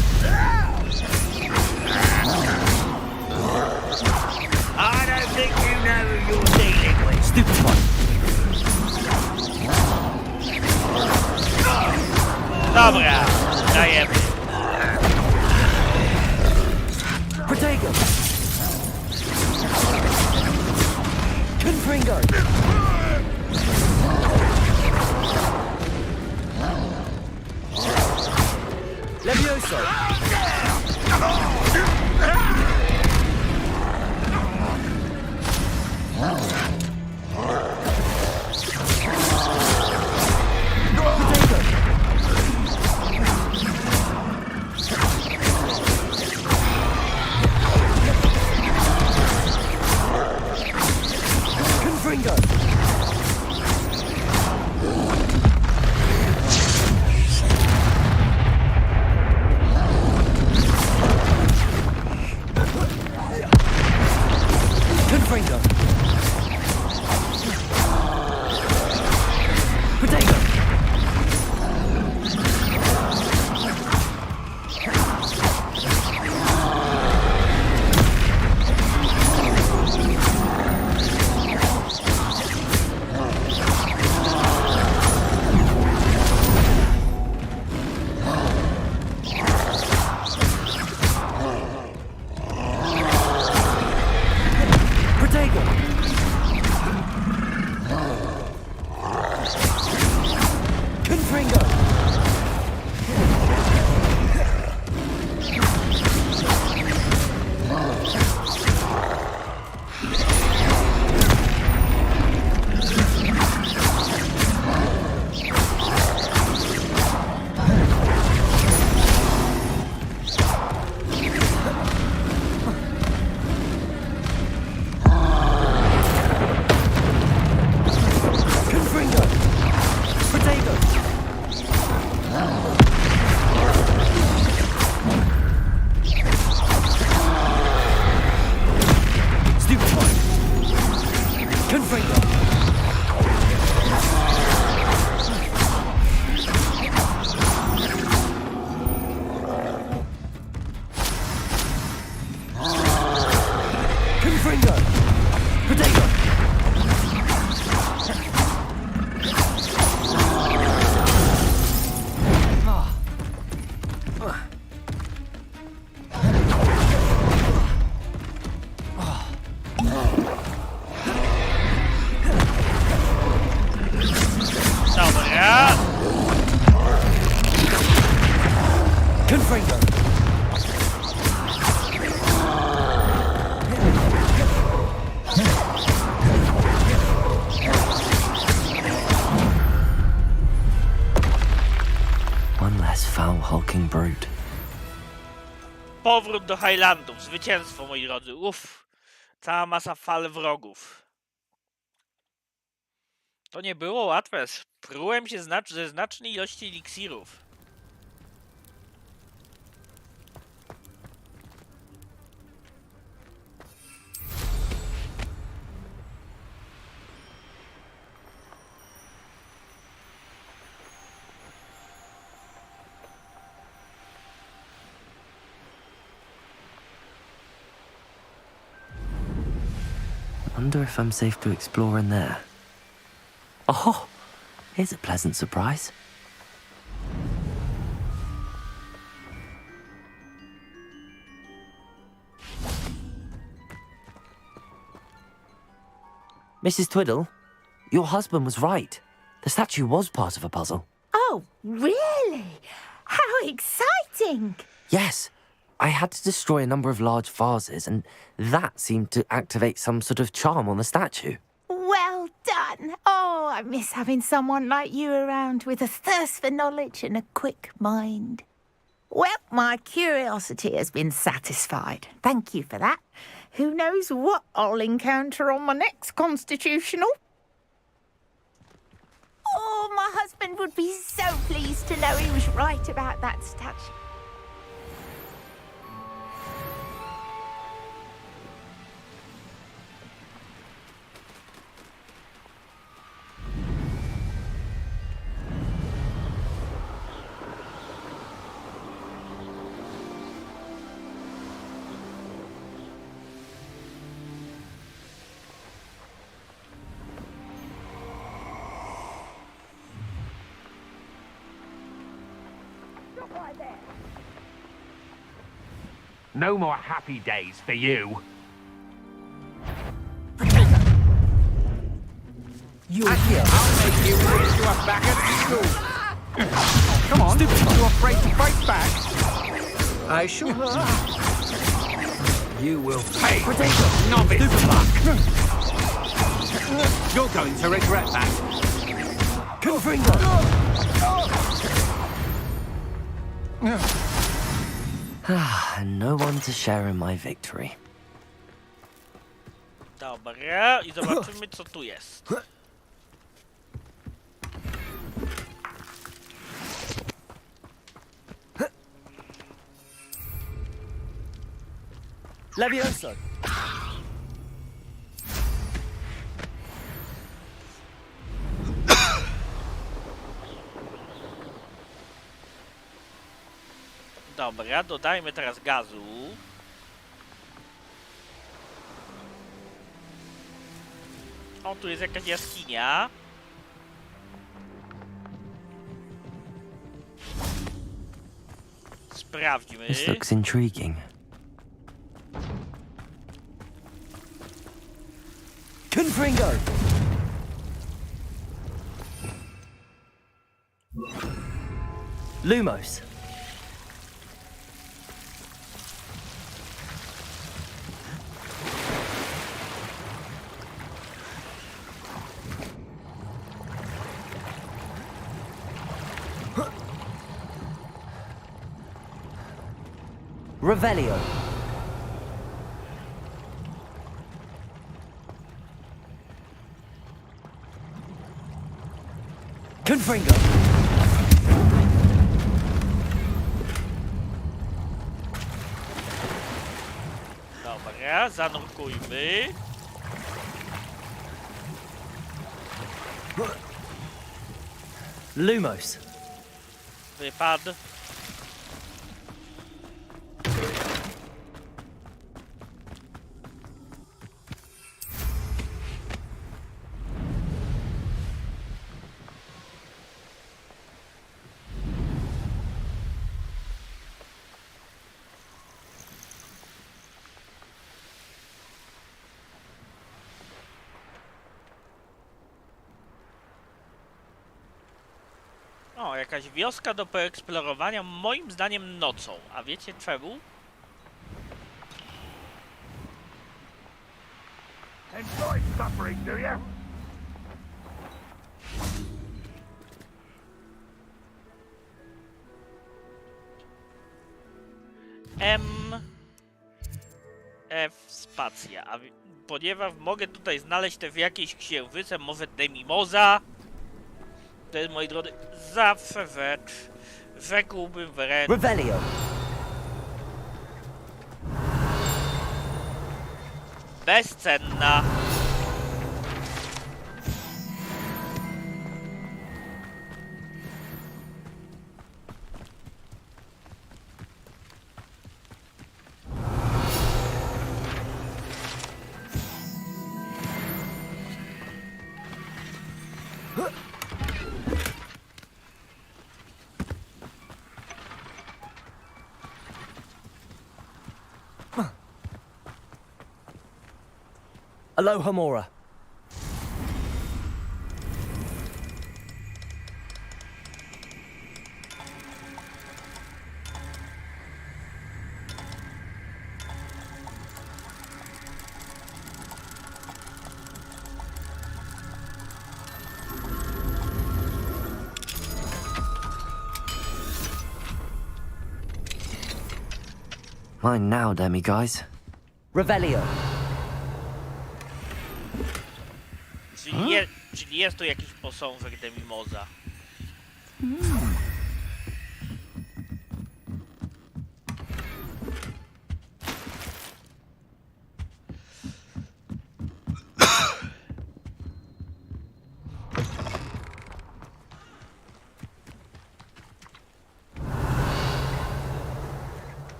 I don't think you know who you're dealing with. Stupid one! Dobra, dajemy. Potato! Confringo! Levioso! Confringo! Powrót do Highlandów, zwycięstwo, moi drodzy. Uff, cała masa fal wrogów. To nie było łatwe. Sprułem się ze znacznej ilości eliksirów. Wonder if I'm safe to explore in there. Oh, here's a pleasant surprise. Mrs. Twiddle, your husband was right. The statue was part of a puzzle. Oh, really? How exciting! Yes, I had to destroy a number of large vases, and that seemed to activate some sort of charm on the statue. Well done. Oh, I miss having someone like you around with a thirst for knowledge and a quick mind. Well, my curiosity has been satisfied. Thank you for that. Who knows what I'll encounter on my next constitutional? Oh, my husband would be so pleased to know he was right about that statue. No more happy days for you. You're here. I'll make you wish you were back at school. Come on, you afraid to fight back? I sure You will pay. Novice luck. You're going to regret that. Confringo! And no one to share in my victory. Dobra, i zobaczymy, co tu jest. Levioso! Dobra, dodajmy teraz gazu. O, tu jest jakaś jaskinia. Sprawdźmy. This looks intriguing. Confringo! Lumos. Revelio. Confringo. Dobra, zanurkujmy. Lumos. Wypad. O, jakaś wioska do poeksplorowania, moim zdaniem nocą. A wiecie czemu? Enjoy suffering, do you? F spacja. Ponieważ mogę tutaj znaleźć te w jakiejś księżyce, może Demimoza. To jest, moi drodzy, zawsze rzecz. Rzekłbym wręcz. Revelio. Bezcenna. Aloha Mora. Mine now, demiguise. Revelio. Czyli jest tu jakiś posążek Demimoza.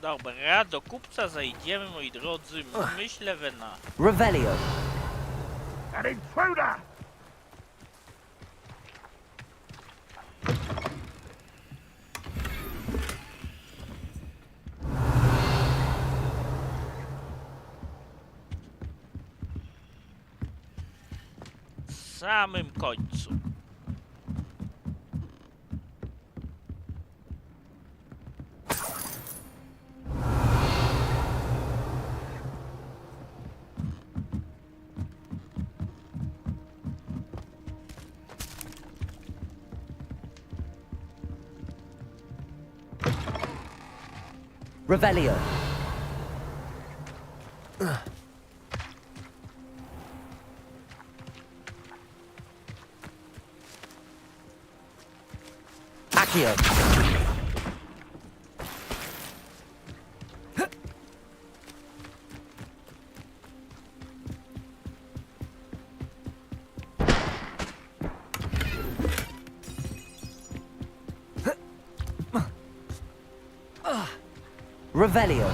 Dobra, do kupca zajdziemy, moi drodzy, myślę, że na... Revelio. An intruder! W samym końcu. Revelio. Accio! Revelio.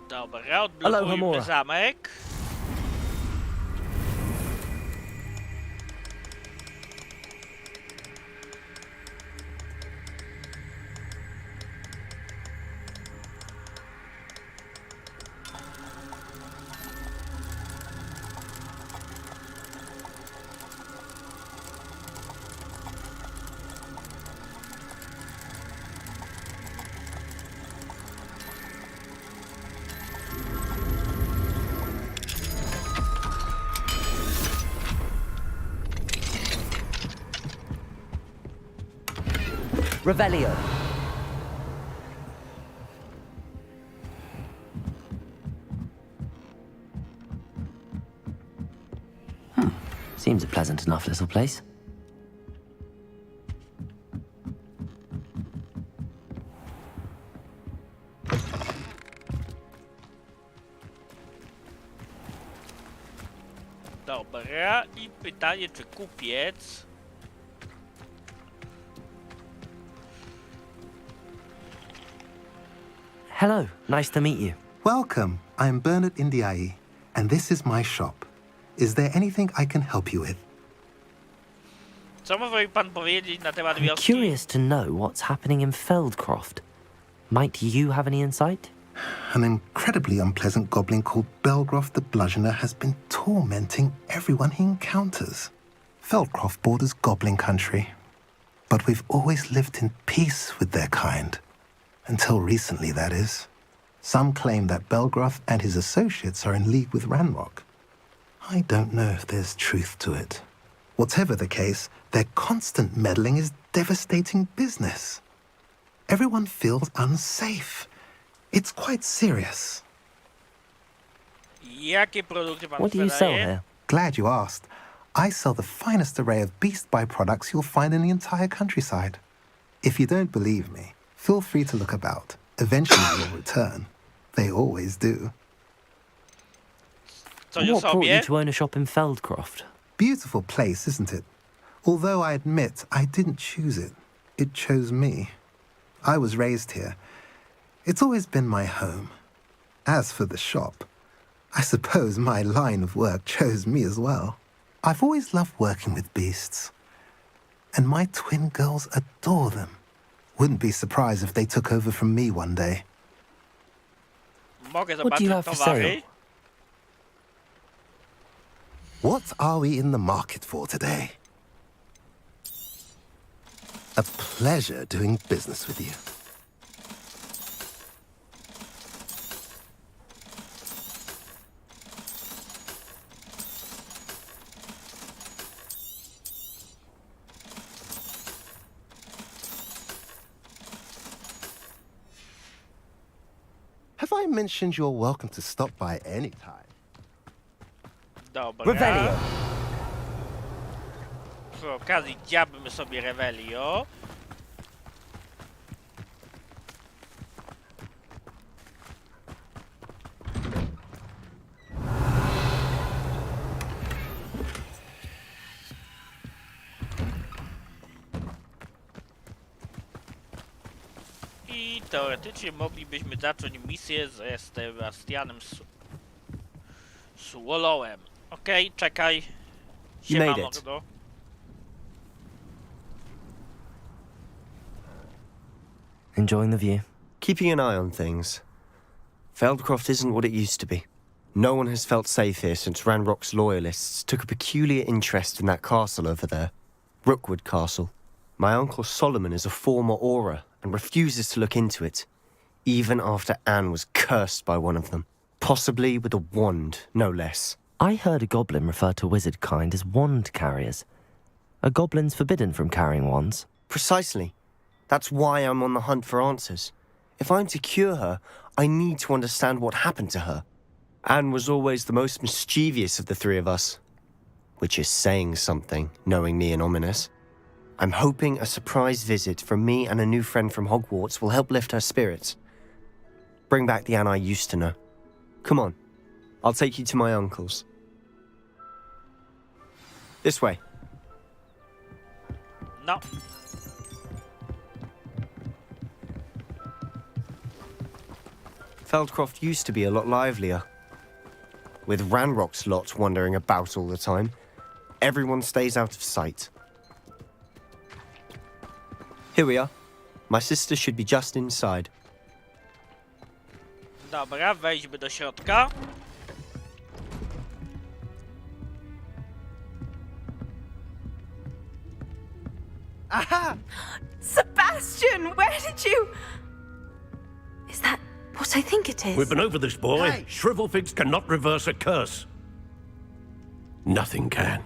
Dobra, odblokujmy zamek. Revelio. Seems a pleasant enough little place. Dobra, i pytanie, czy kupiec... Hello, nice to meet you. Welcome. I'm Bernard Indiai, and this is my shop. Is there anything I can help you with? Co może pan powiedzieć na temat I'm wioski? curious to know what's happening in Feldcroft. Might you have any insight? An incredibly unpleasant goblin called Belgroth the Bludgeoner has been tormenting everyone he encounters. Feldcroft borders goblin country, but we've always lived in peace with their kind. Until recently, that is. Some claim that Belgroth and his associates are in league with Ranrock. I don't know if there's truth to it. Whatever the case, their constant meddling is devastating business. Everyone feels unsafe. It's quite serious. Jakie produkty pan What do you sell sprzedaje? here? Glad you asked. I sell the finest array of beast byproducts you'll find in the entire countryside. If you don't believe me, feel free to look about. Eventually you'll return. They always do. What brought you to own a shop in Feldcroft? Beautiful place, isn't it? Although I admit I didn't choose it. It chose me. I was raised here. It's always been my home. As for the shop, I suppose my line of work chose me as well. I've always loved working with beasts. And my twin girls adore them. Wouldn't be surprised if they took over from me one day. Mogę What do you have for zobaczyć sale? towary? What are we in the market for today? A pleasure doing business with you. Have I mentioned you're welcome to stop by any time? Dobra. Revelio. Przy okazji dziabmy sobie Revelio. I teoretycznie moglibyśmy zacząć misję ze Sebastianem Swallowem. Okej, czekaj. Siema, made it. mordo. Enjoying the view? Keeping an eye on things. Feldcroft isn't what it used to be. No one has felt safe here since Ranrock's loyalists took a peculiar interest in that castle over there. Rookwood Castle. My uncle Solomon is a former Auror and refuses to look into it, even after Anne was cursed by one of them. Possibly with a wand, no less. I heard a goblin refer to wizard kind as wand carriers. Are goblins forbidden from carrying wands? Precisely. That's why I'm on the hunt for answers. If I'm to cure her, I need to understand what happened to her. Anne was always the most mischievous of the three of us. Which is saying something, knowing me and ominous. I'm hoping a surprise visit from me and a new friend from Hogwarts will help lift her spirits. Bring back the Anne I used to know. Come on, I'll take you to my uncle's. This way. No. Feldcroft used to be a lot livelier. With Ranrock's lot wandering about all the time, everyone stays out of sight. Here we are. My sister should be just inside. Dobra, wejdźmy do środka. Aha! Sebastian, where did you... Is that what I think it is? We've been over this, boy. Hey. Shrivelfigs cannot reverse a curse. Nothing can.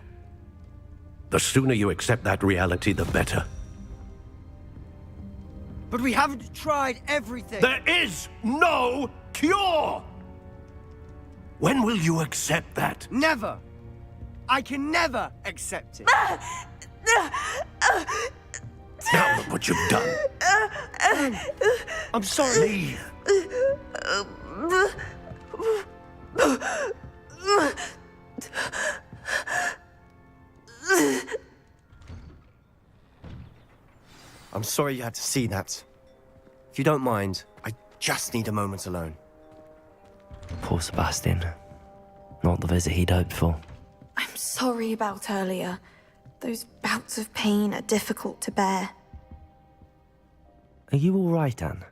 The sooner you accept that reality, the better. But we haven't tried everything. There is no cure! When will you accept that? Never. I can never accept it. Now look what you've done. I'm sorry. Leave. I'm sorry you had to see that. If you don't mind, I just need a moment alone. Poor Sebastian. Not the visit he'd hoped for. I'm sorry about earlier. Those bouts of pain are difficult to bear. Are you all right, Anne?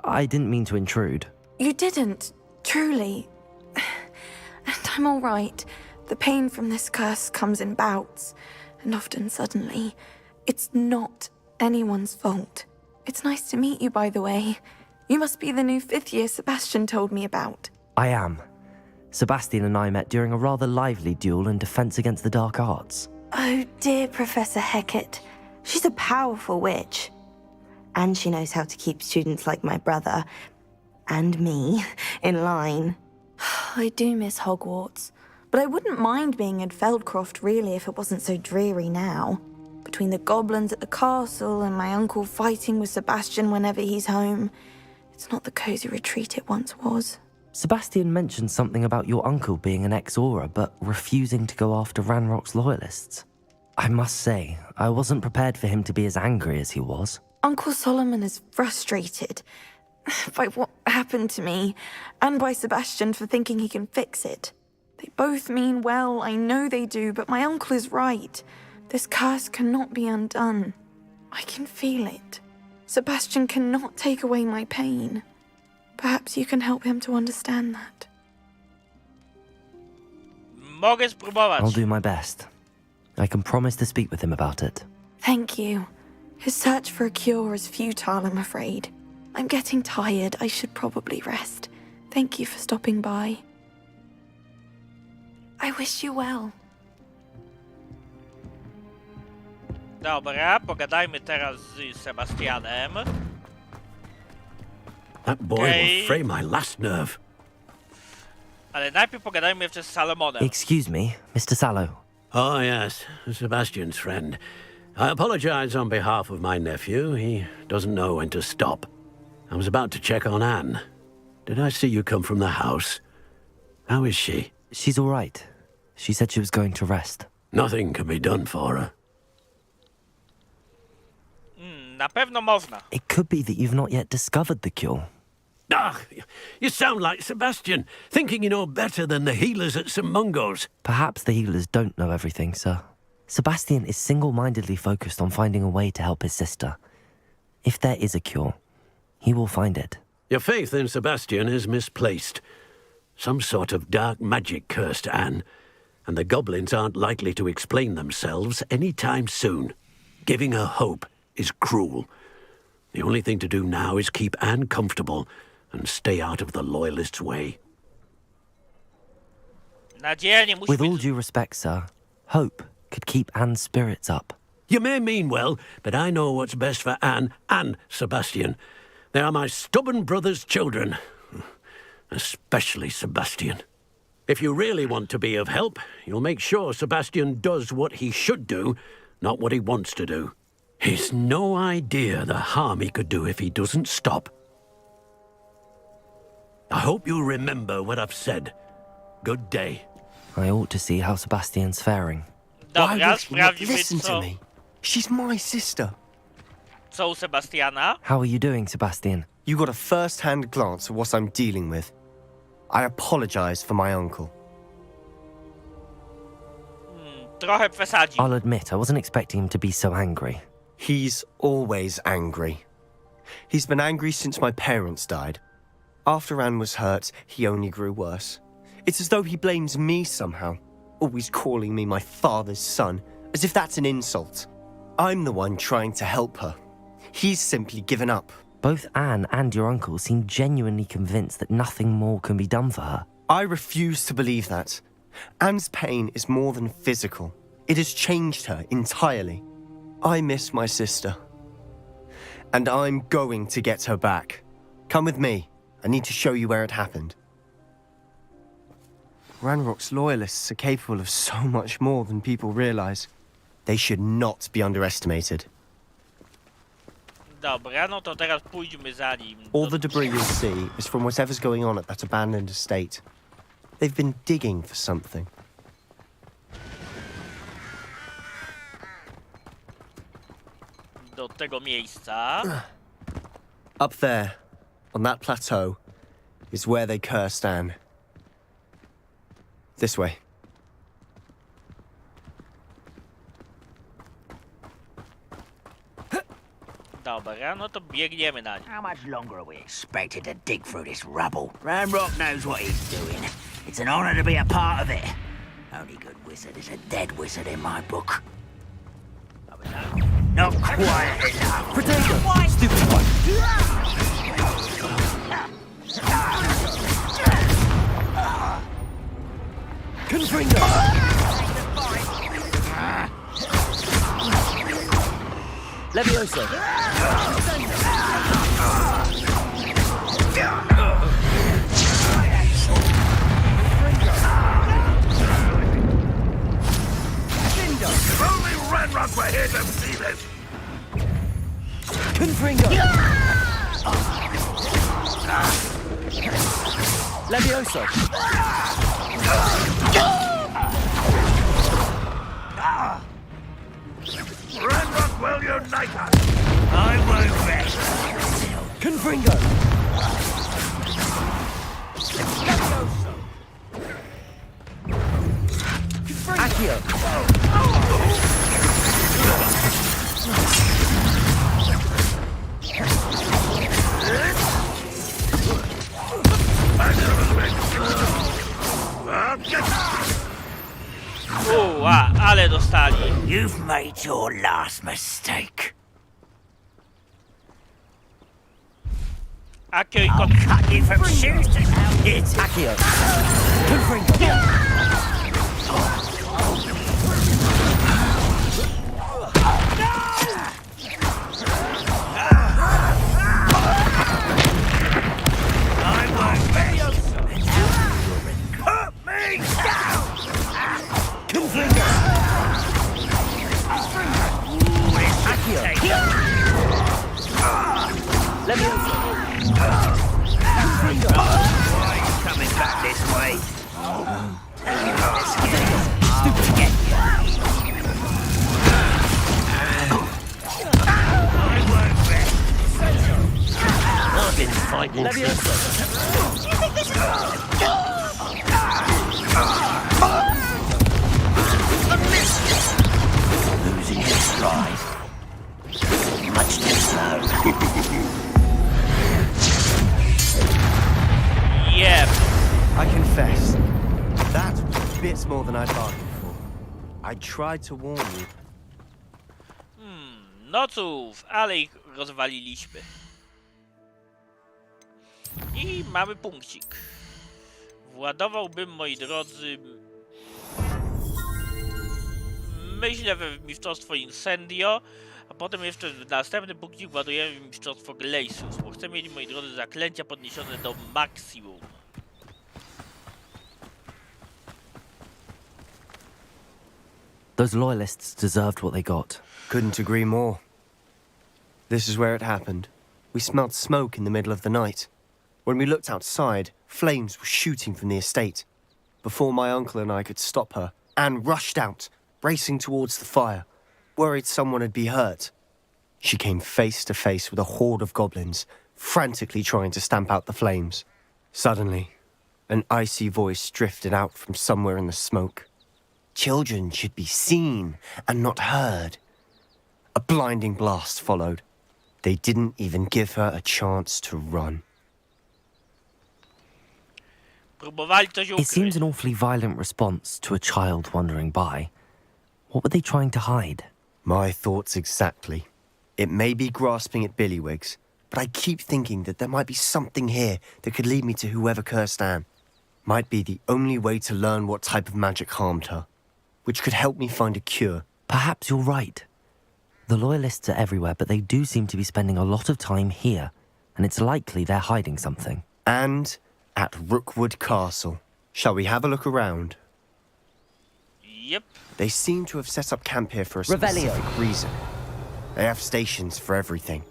I didn't mean to intrude. You didn't, truly. And I'm all right. The pain from this curse comes in bouts, and often suddenly. It's not anyone's fault. It's nice to meet you, by the way. You must be the new 5th year Sebastian told me about. I am. Sebastian and I met during a rather lively duel in defense against the dark arts. Oh, dear Professor Hecat. She's a powerful witch. And she knows how to keep students like my brother, and me, in line. I do miss Hogwarts, but I wouldn't mind being in Feldcroft, really, if it wasn't so dreary now. Between the goblins at the castle and my uncle fighting with Sebastian whenever he's home, it's not the cozy retreat it once was. Sebastian mentioned something about your uncle being an ex-Auror, but refusing to go after Ranrock's loyalists. I must say, I wasn't prepared for him to be as angry as he was. Uncle Solomon is frustrated by what happened to me, and by Sebastian for thinking he can fix it. They both mean well, I know they do, but my uncle is right. This curse cannot be undone. I can feel it. Sebastian cannot take away my pain. Perhaps you can help him to understand that. Mogę spróbować. I'll do my best. I can promise to speak with him about it. Thank you. His search for a cure is futile, I'm afraid. I'm getting tired. I should probably rest. Thank you for stopping by. I wish you well. Dobra, pogadajmy teraz z Sebastianem. That boy will fray my last nerve. Ale najpierw pogadajmy jeszcze z Salomonem. Excuse me, Mr. Sallow. Oh, yes, Sebastian's friend. I apologize on behalf of my nephew. He doesn't know when to stop. I was about to check on Anne. Did I see you come from the house? How is she? She's all right. She said she was going to rest. Nothing can be done for her. Na pewno można. It could be that you've not yet discovered the cure. Ah, you sound like Sebastian, thinking you know better than the healers at St. Mungo's. Perhaps the healers don't know everything, sir. Sebastian is single-mindedly focused on finding a way to help his sister. If there is a cure, he will find it. Your faith in Sebastian is misplaced. Some sort of dark magic cursed Anne, and the goblins aren't likely to explain themselves any time soon. Giving her hope is cruel. The only thing to do now is keep Anne comfortable and stay out of the Loyalists' way. Nadzieja nie musi With być... all due respect, sir, hope could keep Anne's spirits up. You may mean well, but I know what's best for Anne and Sebastian. They are my stubborn brother's children. Especially Sebastian. If you really want to be of help, you'll make sure Sebastian does what he should do, not what he wants to do. He's no idea the harm he could do if he doesn't stop. I hope you'll remember what I've said. Good day. I ought to see how Sebastian's faring. Why Dobra, would she not sprawdźmy listen to co, me? She's my sister. co u Sebastiana. How are you doing, Sebastian? You got a first-hand glance at what I'm dealing with. I apologize for my uncle. Trochę przesadził. I'll admit, I wasn't expecting him to be so angry. He's always angry. He's been angry since my parents died. After Anne was hurt, he only grew worse. It's as though he blames me somehow, always calling me my father's son, as if that's an insult. I'm the one trying to help her. He's simply given up. Both Anne and your uncle seem genuinely convinced that nothing more can be done for her. I refuse to believe that. Anne's pain is more than physical. It has changed her entirely. I miss my sister. And I'm going to get her back. Come with me. I need to show you where it happened. Ranrock's loyalists are capable of so much more than people realize. They should not be underestimated. Dobra, no to teraz pójdźmy za nim. All the debris you'll see is from whatever's going on at that abandoned estate. They've been digging for something. Do tego miejsca. Up there, on that plateau, is where they cursed Anne. This way. Dobra, no to biegniemy na nim. How much longer are we expected to dig through this rubble? Ranrock knows what he's doing. It's an honor to be a part of it. Only good wizard is a dead wizard in my book. Not quiet enough. Potato! Stupid one! Confringo! Levioso! If only Ranrock were here to see this! Confringo! Levioso! Ranrock will unite us! I won't rest. Confringo! Accio! Ale dostali. You've made your last mistake. Akio i I'll cut you from shoes to hit. Accio! I won't rest. Put me down. Why are you coming back this way? I'll get you. I won't rest. I've been fighting since. Do you think this is... Losing his stride. Much too slow. Yep. I confess, that was bits more than I bargained for. I tried to warn you. No cóż, ale ich rozwaliliśmy. I mamy punkcik. Władowałbym, moi drodzy, myślę we mistrzostwo Incendio, a potem jeszcze w następny punkcik ładujemy w mistrzostwo Glacius, bo chcę mieć, moi drodzy, zaklęcia podniesione do maksimum. Those loyalists deserved what they got. Couldn't agree more. This is where it happened. We smelled smoke in the middle of the night. When we looked outside, flames were shooting from the estate. Before my uncle and I could stop her, Anne rushed out, racing towards the fire, worried someone had been hurt. She came face to face with a horde of goblins, frantically trying to stamp out the flames. Suddenly, an icy voice drifted out from somewhere in the smoke. Children should be seen and not heard. A blinding blast followed. They didn't even give her a chance to run. Próbowali coś ukryć. It seems an awfully violent response to a child wandering by. What were they trying to hide? My thoughts exactly. It may be grasping at Billywigs, but I keep thinking that there might be something here that could lead me to whoever cursed Anne. Might be the only way to learn what type of magic harmed her, which could help me find a cure. Perhaps you're right. The loyalists are everywhere, but they do seem to be spending a lot of time here, and it's likely they're hiding something. And at Rookwood Castle. Shall we have a look around? Yep. They seem to have set up camp here for a Revelio. specific reason. They have stations for everything.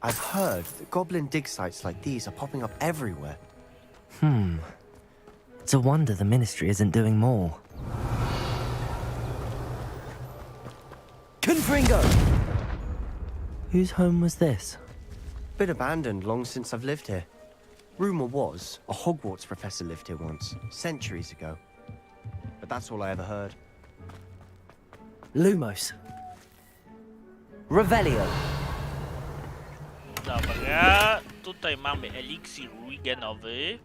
I've heard that goblin dig sites like these are popping up everywhere. It's a wonder the ministry isn't doing more. Confringo! Whose home was this? Been abandoned long since I've lived here. Rumour was a Hogwarts professor lived here once, centuries ago. But that's all I ever heard. Lumos. Revelio. Dobra, tutaj mamy eliksir Wigenowy.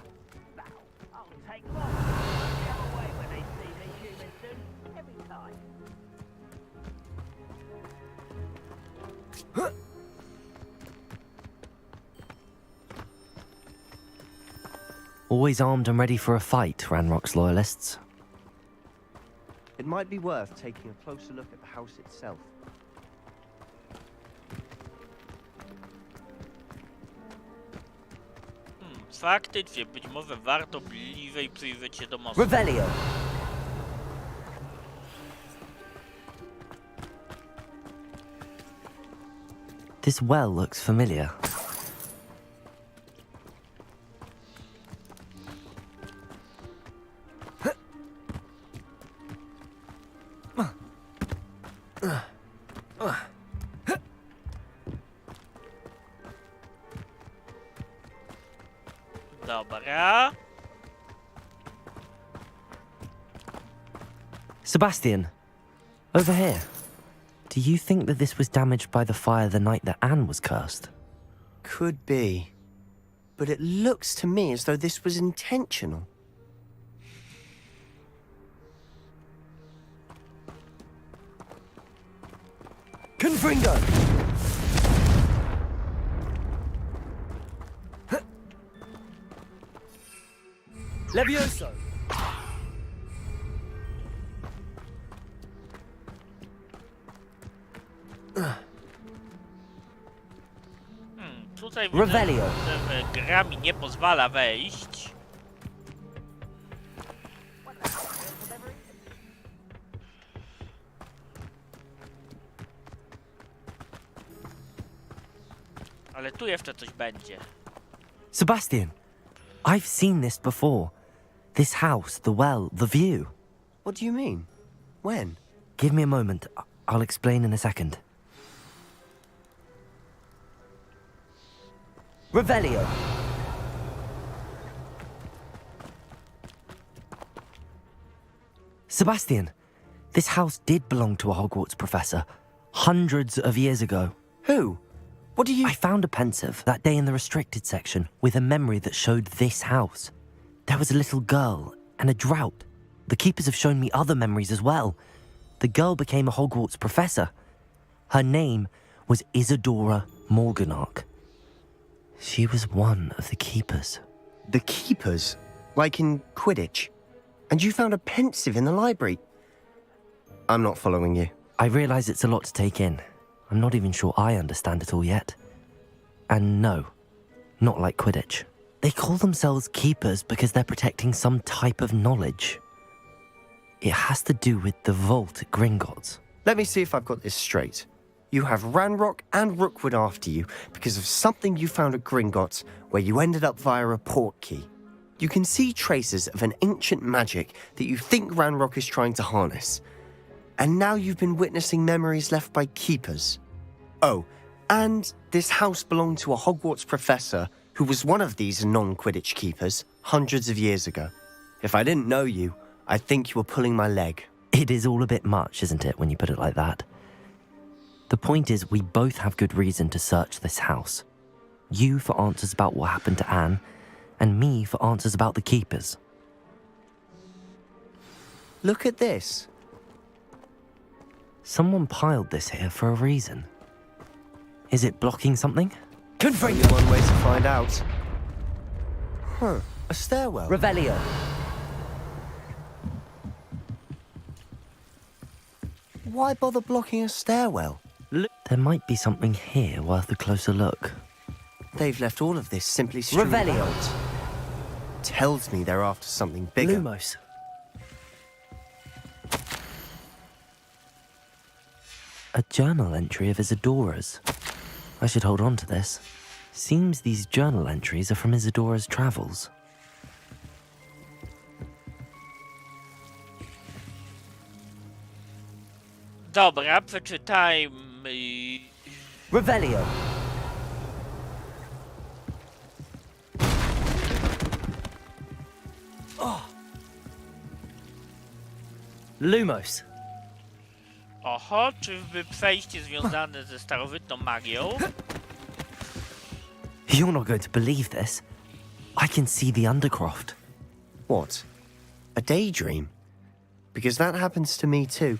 Always armed and ready for a fight, Ranrock's loyalists. It might be worth taking a closer look at the house itself. Faktycznie, być może warto bliżej przyjrzeć się domowi. Revelio. This well looks familiar. Dobra. Sebastian, over here. Do you think that this was damaged by the fire the night that Anne was cursed? Could be. But it looks to me as though this was intentional. Confringo! Levioso! Tutaj Revelio. widzę, że gra mi nie pozwala wejść. Ale tu jeszcze coś będzie. Sebastian, I've seen this before. This house, the well, the view. What do you mean? When? Give me a moment. I'll explain in a second. Revelio. Sebastian, this house did belong to a Hogwarts professor hundreds of years ago. Who? What do you... I found a pensive that day in the restricted section with a memory that showed this house. There was a little girl and a drought. The keepers have shown me other memories as well. The girl became a Hogwarts professor. Her name was Isadora Morganach. She was one of the keepers. The keepers? Like in Quidditch? And you found a pensive in the library? I'm not following you. I realize it's a lot to take in. I'm not even sure I understand it all yet. And no, not like Quidditch. They call themselves keepers because they're protecting some type of knowledge. It has to do with the vault at Gringotts. Let me see if I've got this straight. You have Ranrock and Rookwood after you because of something you found at Gringotts where you ended up via a port key. You can see traces of an ancient magic that you think Ranrock is trying to harness. And now you've been witnessing memories left by keepers. Oh, and this house belonged to a Hogwarts professor who was one of these non-Quidditch keepers hundreds of years ago. If I didn't know you, I'd think you were pulling my leg. It is all a bit much, isn't it, when you put it like that? The point is, we both have good reason to search this house. You for answers about what happened to Anne, and me for answers about the keepers. Look at this. Someone piled this here for a reason. Is it blocking something? Only one way to find out. Huh, a stairwell. Revelio. Why bother blocking a stairwell? There might be something here worth a closer look. They've left all of this simply strewn Revelio. about. Tells me they're after something bigger. Lumos. A journal entry of Isadora's. I should hold on to this. Seems these journal entries are from Isadora's travels. Dobra, przeczytajmy. Revelio. Lumos. Oho, czyżby przejście związane ze starożytną magią? You're not going to believe this. I can see the Undercroft. What? A daydream? Because that happens to me too.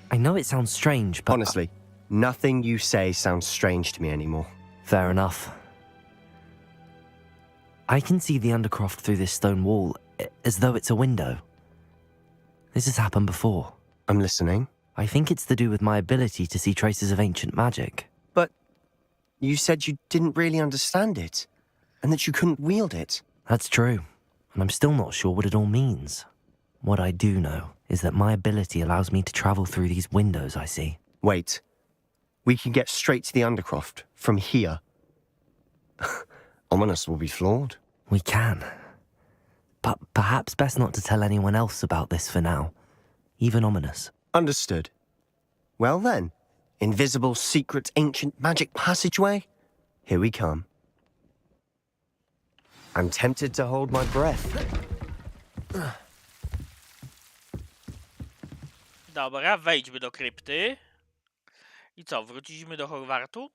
I know it sounds strange, but... Honestly, nothing you say sounds strange to me anymore. Fair enough. I can see the Undercroft through this stone wall, as though it's a window. This has happened before. I'm listening. I think it's to do with my ability to see traces of ancient magic. But you said you didn't really understand it, and that you couldn't wield it. That's true, and I'm still not sure what it all means. What I do know is that my ability allows me to travel through these windows I see. Wait. We can get straight to the Undercroft from here. Ominous will be flawed. We can. But perhaps best not to tell anyone else about this for now. Even Ominous. Understood. Well then, invisible, secret, ancient magic passageway? Here we come. I'm tempted to hold my breath. Dobra, wejdźmy do krypty. I co, wróciliśmy do Hogwartu?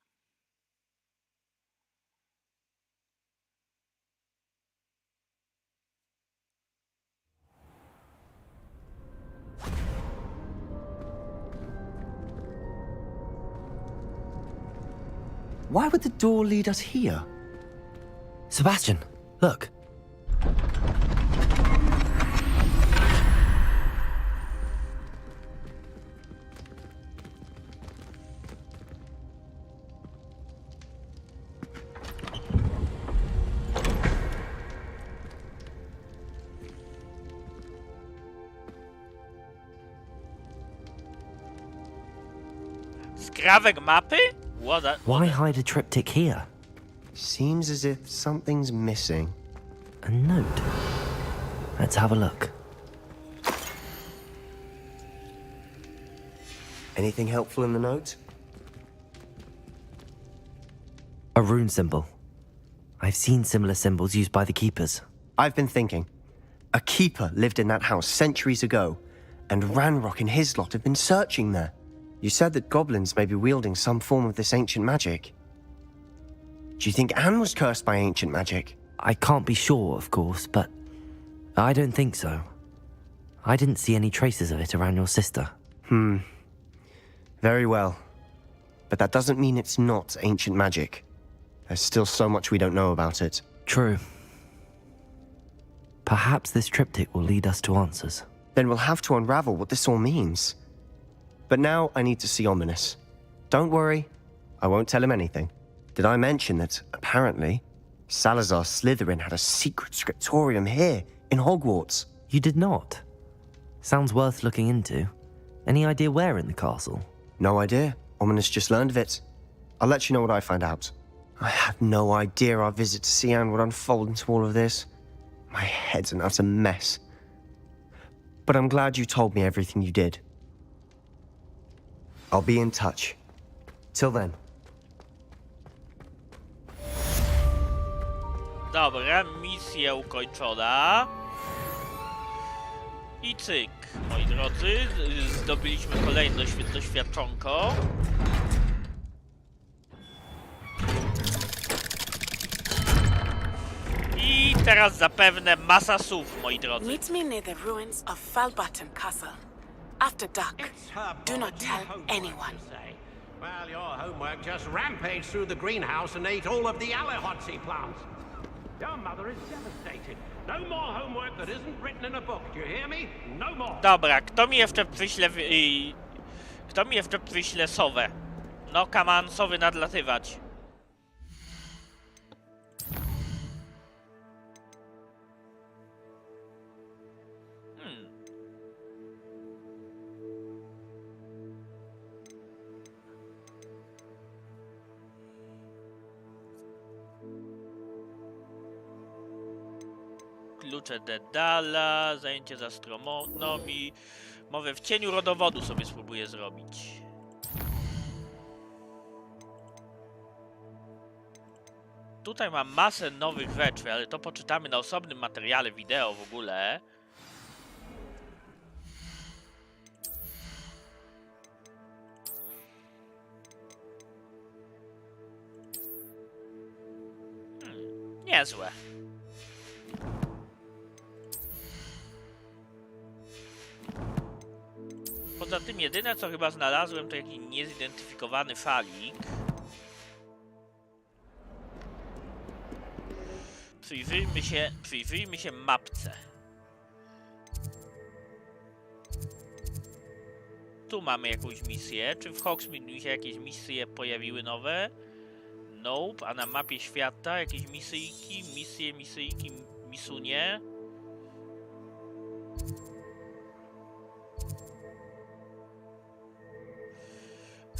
Why would the door lead us here? Sebastian, look. Skrawek mapy? Why hide a triptych here? Seems as if something's missing. A note. Let's have a look. Anything helpful in the note? A rune symbol. I've seen similar symbols used by the keepers. I've been thinking. A keeper lived in that house centuries ago, and Ranrock and his lot have been searching there. You said that goblins may be wielding some form of this ancient magic. Do you think Anne was cursed by ancient magic? I can't be sure, of course, but I don't think so. I didn't see any traces of it around your sister. Very well. But that doesn't mean it's not ancient magic. There's still so much we don't know about it. True. Perhaps this triptych will lead us to answers. Then we'll have to unravel what this all means. But now I need to see Ominous. Don't worry, I won't tell him anything. Did I mention that, apparently, Salazar Slytherin had a secret scriptorium here, in Hogwarts? You did not? Sounds worth looking into. Any idea where in the castle? No idea. Ominous just learned of it. I'll let you know what I find out. I had no idea our visit to Cian would unfold into all of this. My head's an utter mess. But I'm glad you told me everything you did. I'll be in touch. Till then. Dobra, misja ukończona. I cyk, moi drodzy, zdobyliśmy kolejne doświadczonko. I teraz zapewne masa słów, moi drodzy. Meet me near the ruins of Falbatum Castle. After dark. Do not tell anyone. Well, your homework just rampaged through the greenhouse and ate all of the Alehotzi plants. Your mother is devastated. No more homework that isn't written in a book. Do you hear me? No more. Dobra, kto mi jeszcze wyśle sowę? No, kaman, sowy nadlatywać. Klucze Dedala, zajęcie z astronomii. Mowę w cieniu rodowodu sobie spróbuję zrobić. Tutaj mam masę nowych rzeczy, ale to poczytamy na osobnym materiale wideo w ogóle. Niezłe. Poza tym jedyne co chyba znalazłem to jakiś niezidentyfikowany falik. Przyjrzyjmy się mapce. Tu mamy jakąś misję. Czy w Hogsmeade mi się jakieś misje pojawiły nowe? Nope. A na mapie świata jakieś misyjki, misyjki, misunie.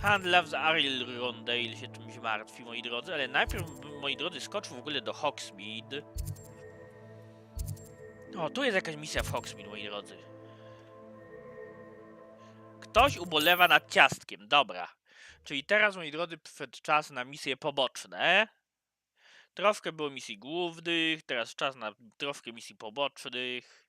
Handlarz z Arildondale się czymś martwi, moi drodzy, ale najpierw, moi drodzy, skoczę w ogóle do Hogsmeade. O, tu jest jakaś misja w Hogsmeade, moi drodzy. Ktoś ubolewa nad ciastkiem, dobra. Czyli teraz, moi drodzy, przyszedł czas na misje poboczne. Troszkę było misji głównych, teraz czas na troszkę misji pobocznych.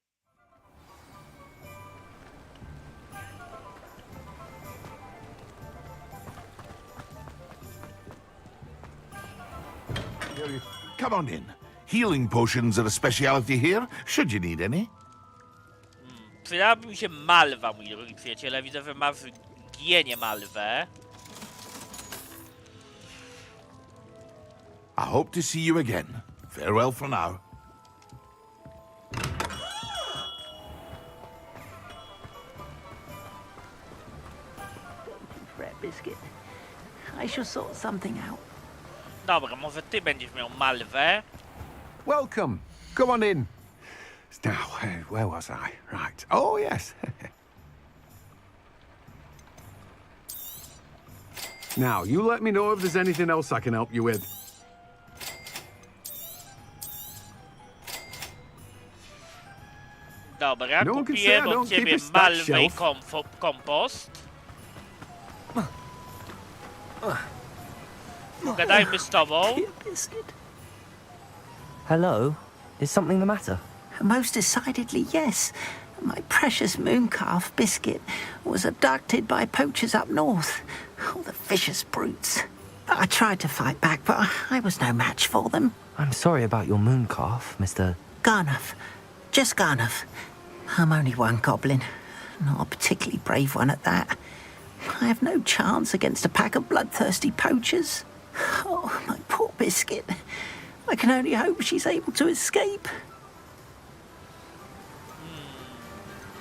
Come on in. Healing potions are a speciality here, should you need any. Przydałaby mi się malwa, mój drogi przyjaciele. Widzę, że ma w gienie malwę. I hope to see you again. Farewell for now. Fret, Biscuit. I shall sort something out. Dobra, może ty będziesz miał malwę. Welcome. Come on in. Now, where was I? Right. Oh, yes. Now, you let me know if there's anything else I can help you with. Dobra, kupiłem od ciebie malwę i kompost. Pogadajmy z tobą. Hello? Is something the matter? Most decidedly, yes. My precious mooncalf, Biscuit, was abducted by poachers up north. Oh, the vicious brutes. I tried to fight back, but I was no match for them. I'm sorry about your mooncalf, Mr. Garnuff. Just Garnuff. I'm only one goblin. Not a particularly brave one at that. I have no chance against a pack of bloodthirsty poachers. Oh, my poor Biscuit. I can only hope she's able to escape.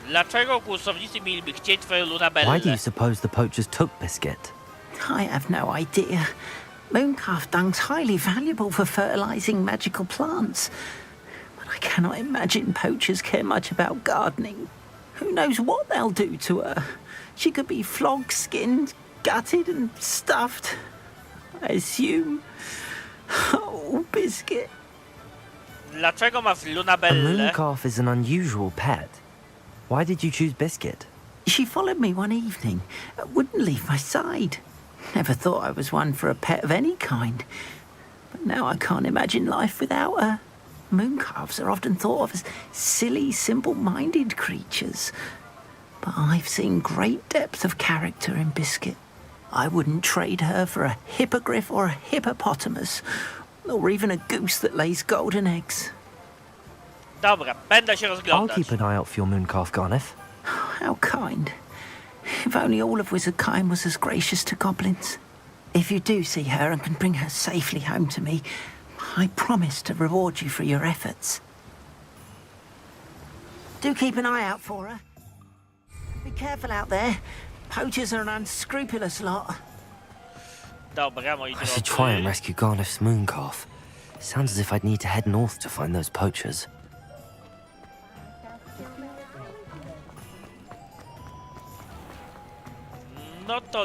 Dlaczego kłusownicy mieliby chcieć twoją Lunabellę? Why do you suppose the poachers took Biscuit? I have no idea. Mooncalf dung's highly valuable for fertilizing magical plants. But I cannot imagine poachers care much about gardening. Who knows what they'll do to her? She could be flogged, skinned, gutted and stuffed. I assume. Oh, Biscuit. Dlaczego masz A Lunabellę? mooncalf is an unusual pet. Why did you choose Biscuit? She followed me one evening, wouldn't leave my side. Never thought I was one for a pet of any kind. But now I can't imagine life without her. Mooncalves are often thought of as silly, simple-minded creatures. But I've seen great depth of character in Biscuit. I wouldn't trade her for a hippogriff or a hippopotamus, or even a goose that lays golden eggs. Dobra, będę się I'll rozglądać. keep an eye out for your mooncalf, Garneth. How kind. If only all of Wizardkind was as gracious to goblins. If you do see her and can bring her safely home to me, I promise to reward you for your efforts. Do keep an eye out for her. Be careful out there. Poachers are an unscrupulous lot. Dobra, moi I should try and drodzy. rescue Garneth's mooncalf. Sounds as if I'd need to head north to find those poachers. No to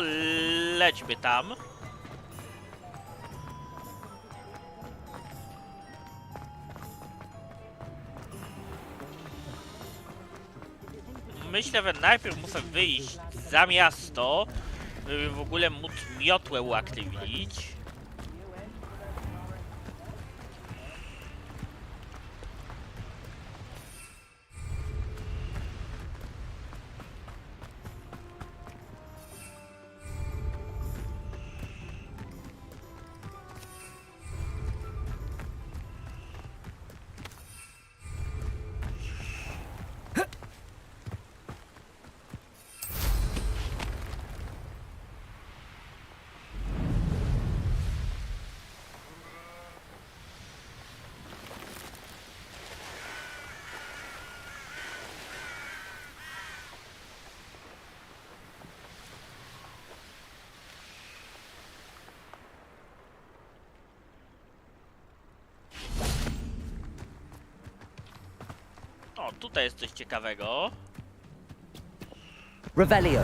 lećmy tam. Myślę, że najpierw muszę wyjść za miasto, żeby w ogóle móc miotłę uaktywnić. O, tutaj jest coś ciekawego. Revelio.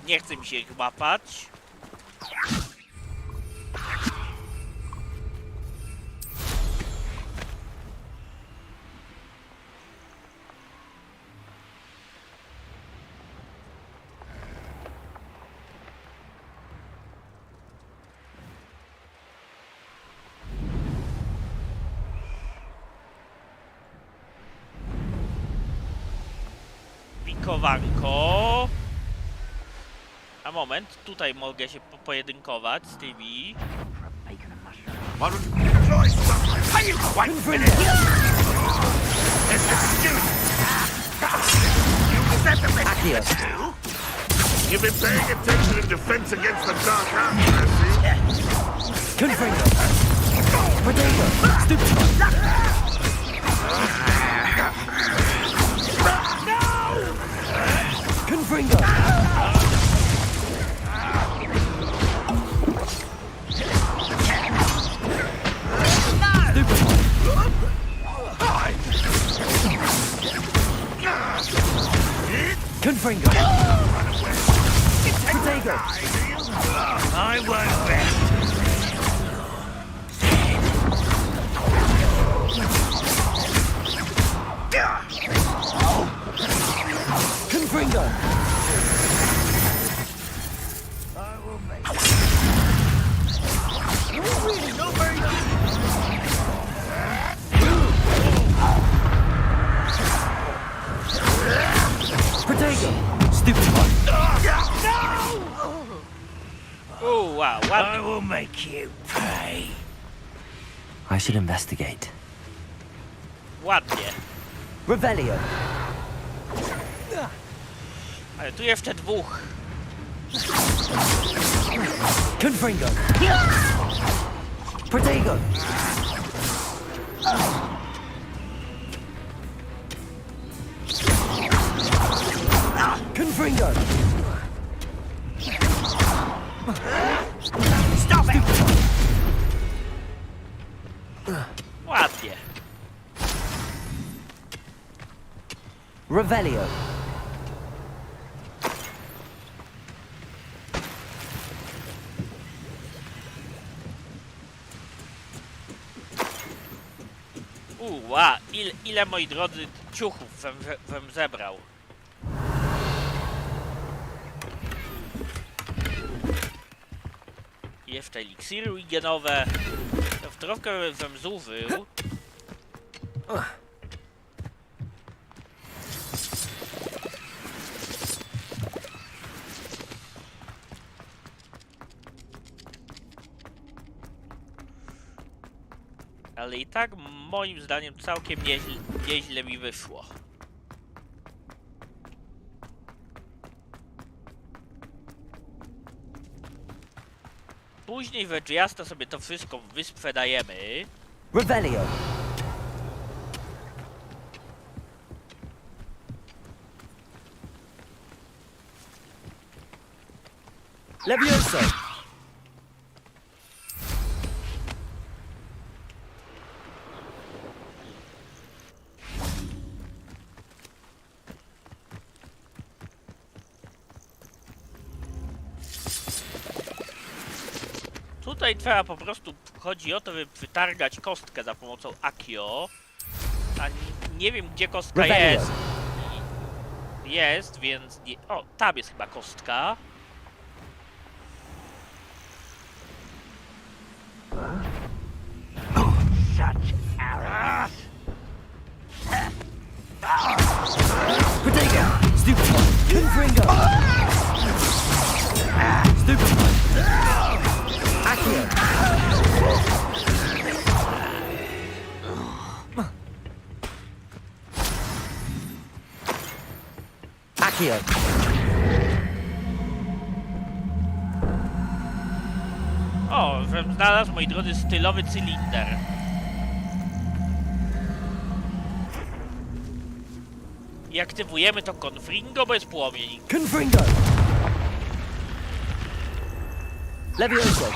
Nie chce mi się ich łapać. Pikowanko. A moment, tutaj mogę się pojedynkować z tymi. You've been paying attention in defense against the dark arts, I see. Confringo. Potato. Stupid. Confringo. Confringo. Potato. I won't rest. Confringo. Really not very good. Potato. Stupid one. Oh, wow, I will make you pay. I should investigate. ładnie. Revelio. Ale tu jeszcze dwóch. Confringo. Protego. Confringo. Stop it! Ładnie. Revelio. Ile moi drodzy ciuchów wem zebrał. Jeszcze eliksiry wigienowe. W trochę wem zużył. Ale i tak moim zdaniem całkiem nieźle mi wyszło. Później we Dziedzictwie sobie to wszystko wysprzedajemy. Revelio. Levioso. Tutaj trzeba po prostu, chodzi o to, by wytargać kostkę za pomocą Akio. A nie wiem, gdzie kostka jest. Jest, więc nie... O, tam jest chyba kostka. Such arrogance! Protego. Stupid. Confringo. Stupid. Akio. Akio. O, żebym znalazł, moi drodzy, stylowy cylinder. I aktywujemy to Confringo bez płomieni. Confringo. Levioso.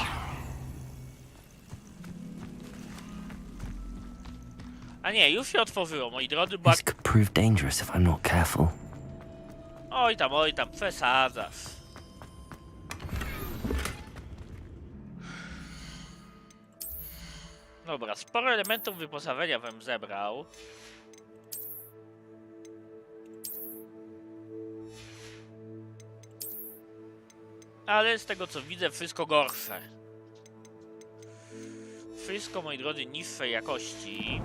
A nie, już się otworzyło, moi drodzy, bo... This could prove dangerous if I'm not careful. Oj tam, przesadzasz. Dobra, sporo elementów wyposażenia bym zebrał. Ale z tego co widzę, wszystko gorsze. Wszystko, moi drodzy, niższej jakości.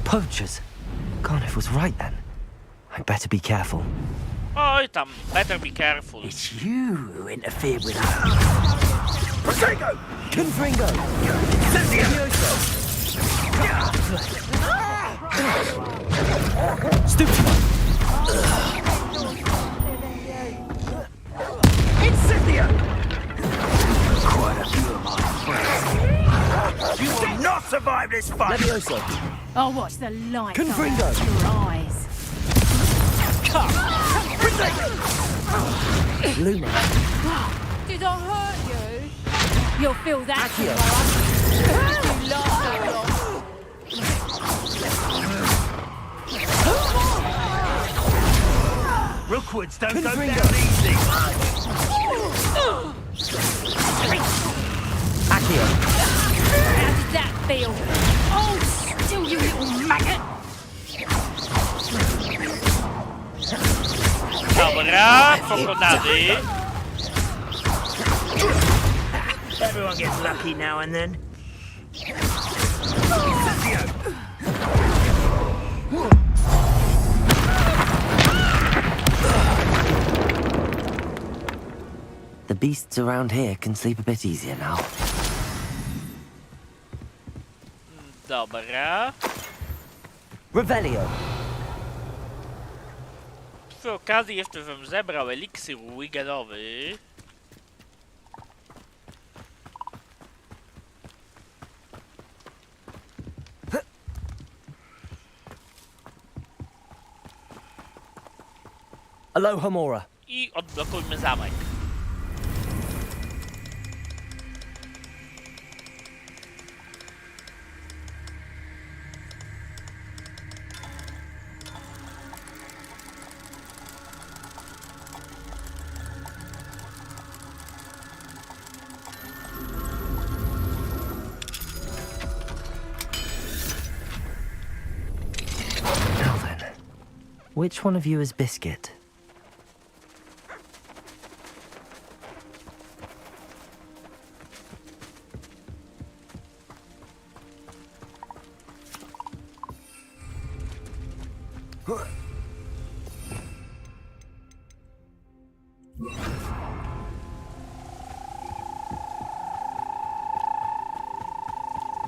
Poachers. Cardiff was right then. I'd better be careful. Oj tam, better be careful. It's you who interfered with us. Protego! Confringo! Stupid! Incendio! Quite a few of my friends. You will not survive this fight! Levioso! I'll watch the light go Confringo! out your eyes. Luma! Did I hurt you? You'll feel that Akio. tomorrow. You last so long. Rookwoods don't go down Confringo. easy! Akio! How did that feel? Oh, still, you little maggot! Dobra, pokonany. Everyone gets lucky now and then. The beasts around here can sleep a bit easier now. Dobra. Revelio. Przy okazji jeszcze bym zebrał eliksir Wigenowy. Alohomora. I odblokujmy zamek. Now then, which one of you is Biscuit?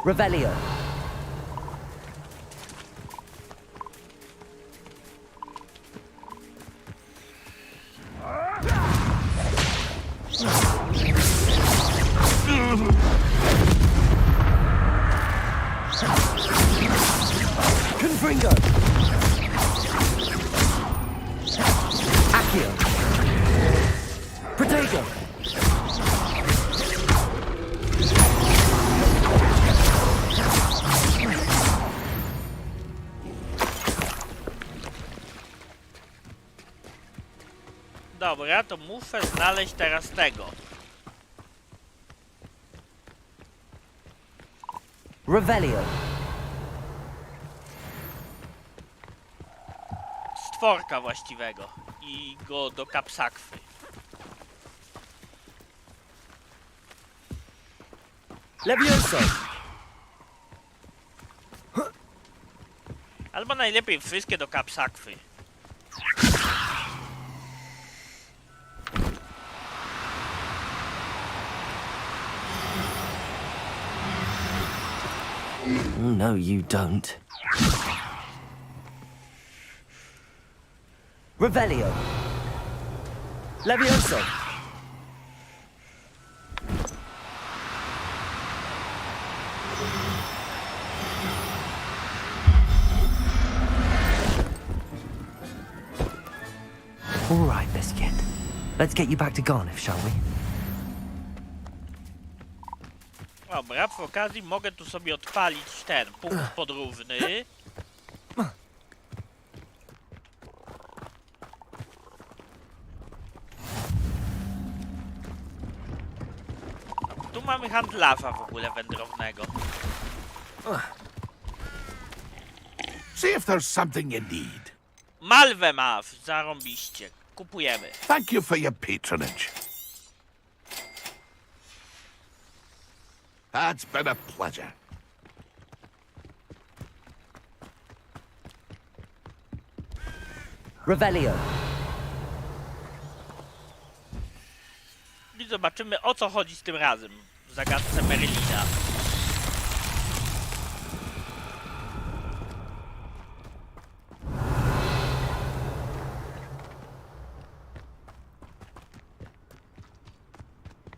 Revelio. Confringo. Accio. Protego. Dobra, to muszę znaleźć teraz tego. Revelio. Stworka właściwego. I go do kapsakwy. Levioso. Albo najlepiej wszystkie do kapsakwy. No, you don't. Revelio. Levioso. All right, Biscuit. Let's get you back to Garniff, shall we? Dobra, przy okazji mogę tu sobie odpalić ten punkt podróżny. Tu mamy handlarza w ogóle wędrownego. See if there's something you need. Malwę masz, zarąbiście. Kupujemy. Thank you for your patronage. It's been a pleasure. Revelio. I zobaczymy, o co chodzi z tym razem w zagadce Merlina.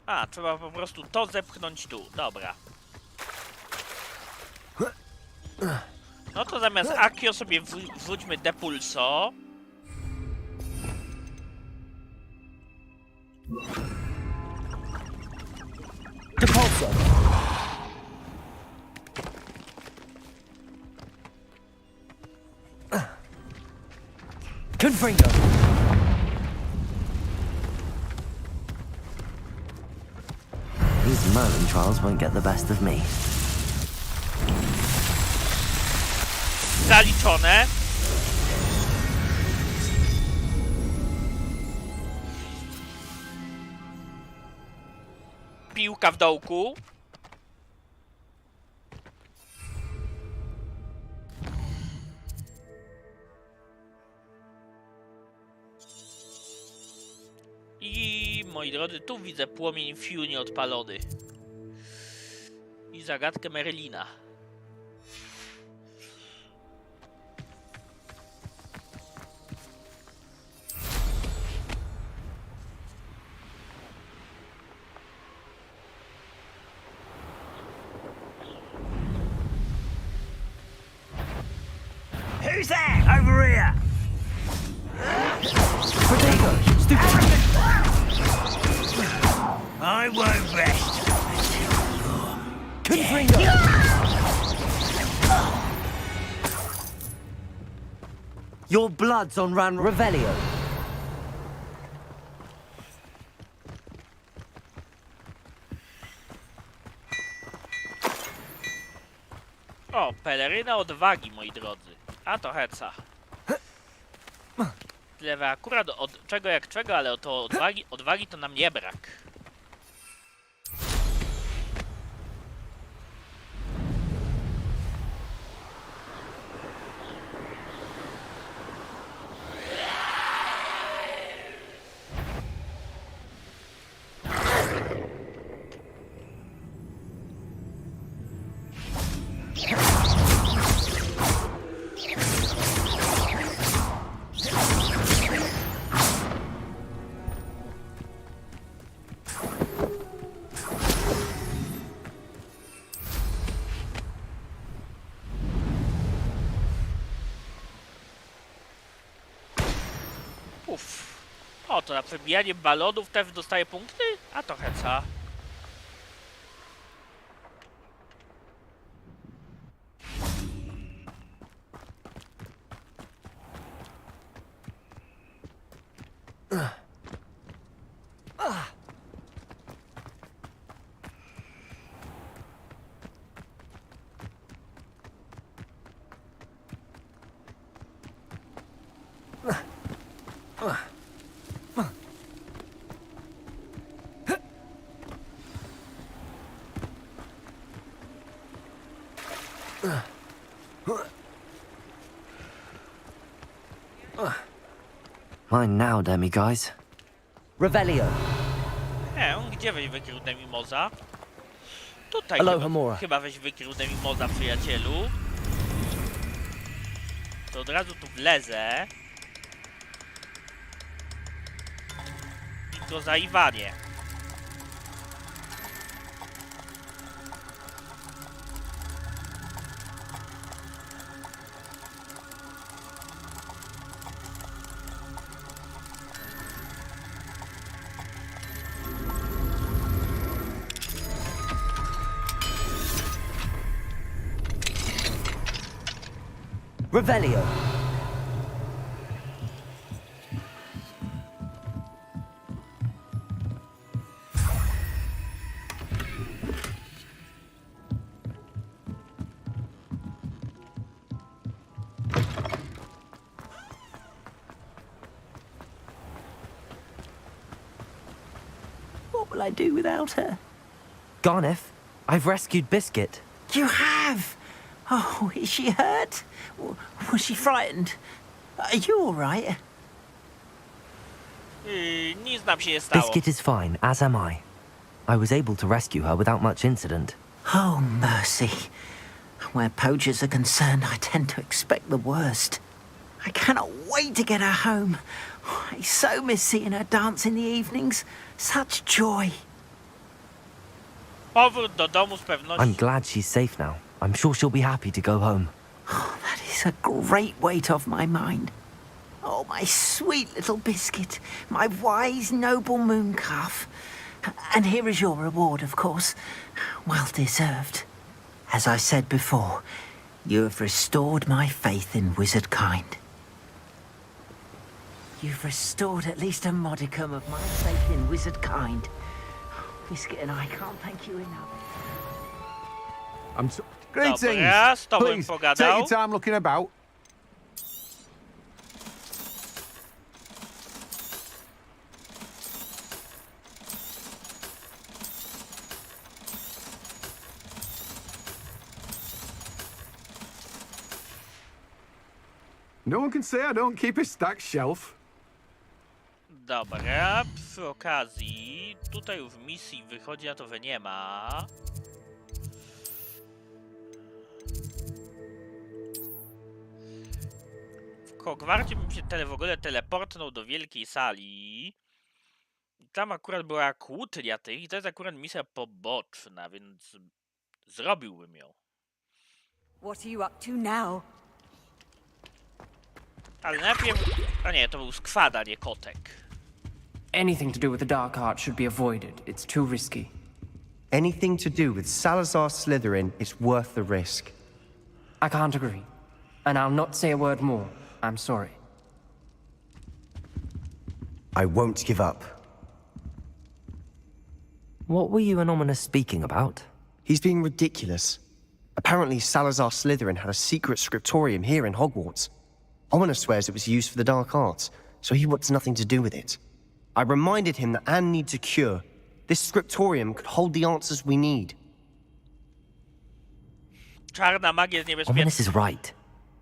A, trzeba po prostu to zepchnąć tu. Dobra. No to zamiast Akio sobie wrzućmy Depulso. Depulso. Confringo. These Merlin trials won't get the best of me. Zaliczone. Piłka w dołku. moi drodzy, tu widzę płomień Fiuni odpalony. I zagadkę Merlina. Who's that over here? I won't rest. Your blood's on Revelio. O, peleryna odwagi, moi drodzy. A to heca. Tyle akurat od czego jak czego, ale to odwagi to nam nie brak. Uff. O, to na przebijanie balonów też dostaje punkty? A to heca. Mine now, demiguise. Revelio. Gdzie weź wykrył Demimoza? Tutaj chyba weź wykrył Demimoza, przyjacielu. To od razu tu wlezę. I go zaiwanie. Revelio. What will I do without her? Garneth, I've rescued Biscuit. You have? Oh, is she hurt? Was she frightened? Are you all right? Nic nam się nie stało. Biscuit is fine, as am I. I was able to rescue her without much incident. Oh, mercy. Where poachers are concerned, I tend to expect the worst. I cannot wait to get her home. I so miss seeing her dance in the evenings. Such joy. Powrót do domu z pewnością. I'm glad she's safe now. I'm sure she'll be happy to go home. Oh, that is a great weight off my mind. Oh, my sweet little Biscuit, my wise, noble moon calf. And here is your reward, of course. Well deserved. As I said before, you have restored my faith in wizard kind. You've restored at least a modicum of my faith in wizard kind. Biscuit and I can't thank you enough. Greetings. Dobra, z tobą Please, pogadał. take your time looking about. No one can say I don't keep a stacked shelf. Dobra, przy okazji, tutaj w misji wychodzi na to, że nie ma. W Hogwarcie bym się w ogóle teleportnął do wielkiej sali. I tam akurat była kłótnia tych i to jest akurat misja poboczna, więc zrobiłbym ją. What are you up to now? Ale najpierw... A nie, to był skwada, nie kotek. Anything to do with the dark art should be avoided. It's too risky. Anything to do with Salazar Slytherin is worth the risk. I can't agree. And I'll not say a word more. I'm sorry. I won't give up. What were you and Ominous speaking about? He's being ridiculous. Apparently Salazar Slytherin had a secret scriptorium here in Hogwarts. Ominous swears it was used for the dark arts, so he wants nothing to do with it. I reminded him that Anne needs a cure. This scriptorium could hold the answers we need. Czarna magia jest niebezpieczna. Ominous is right.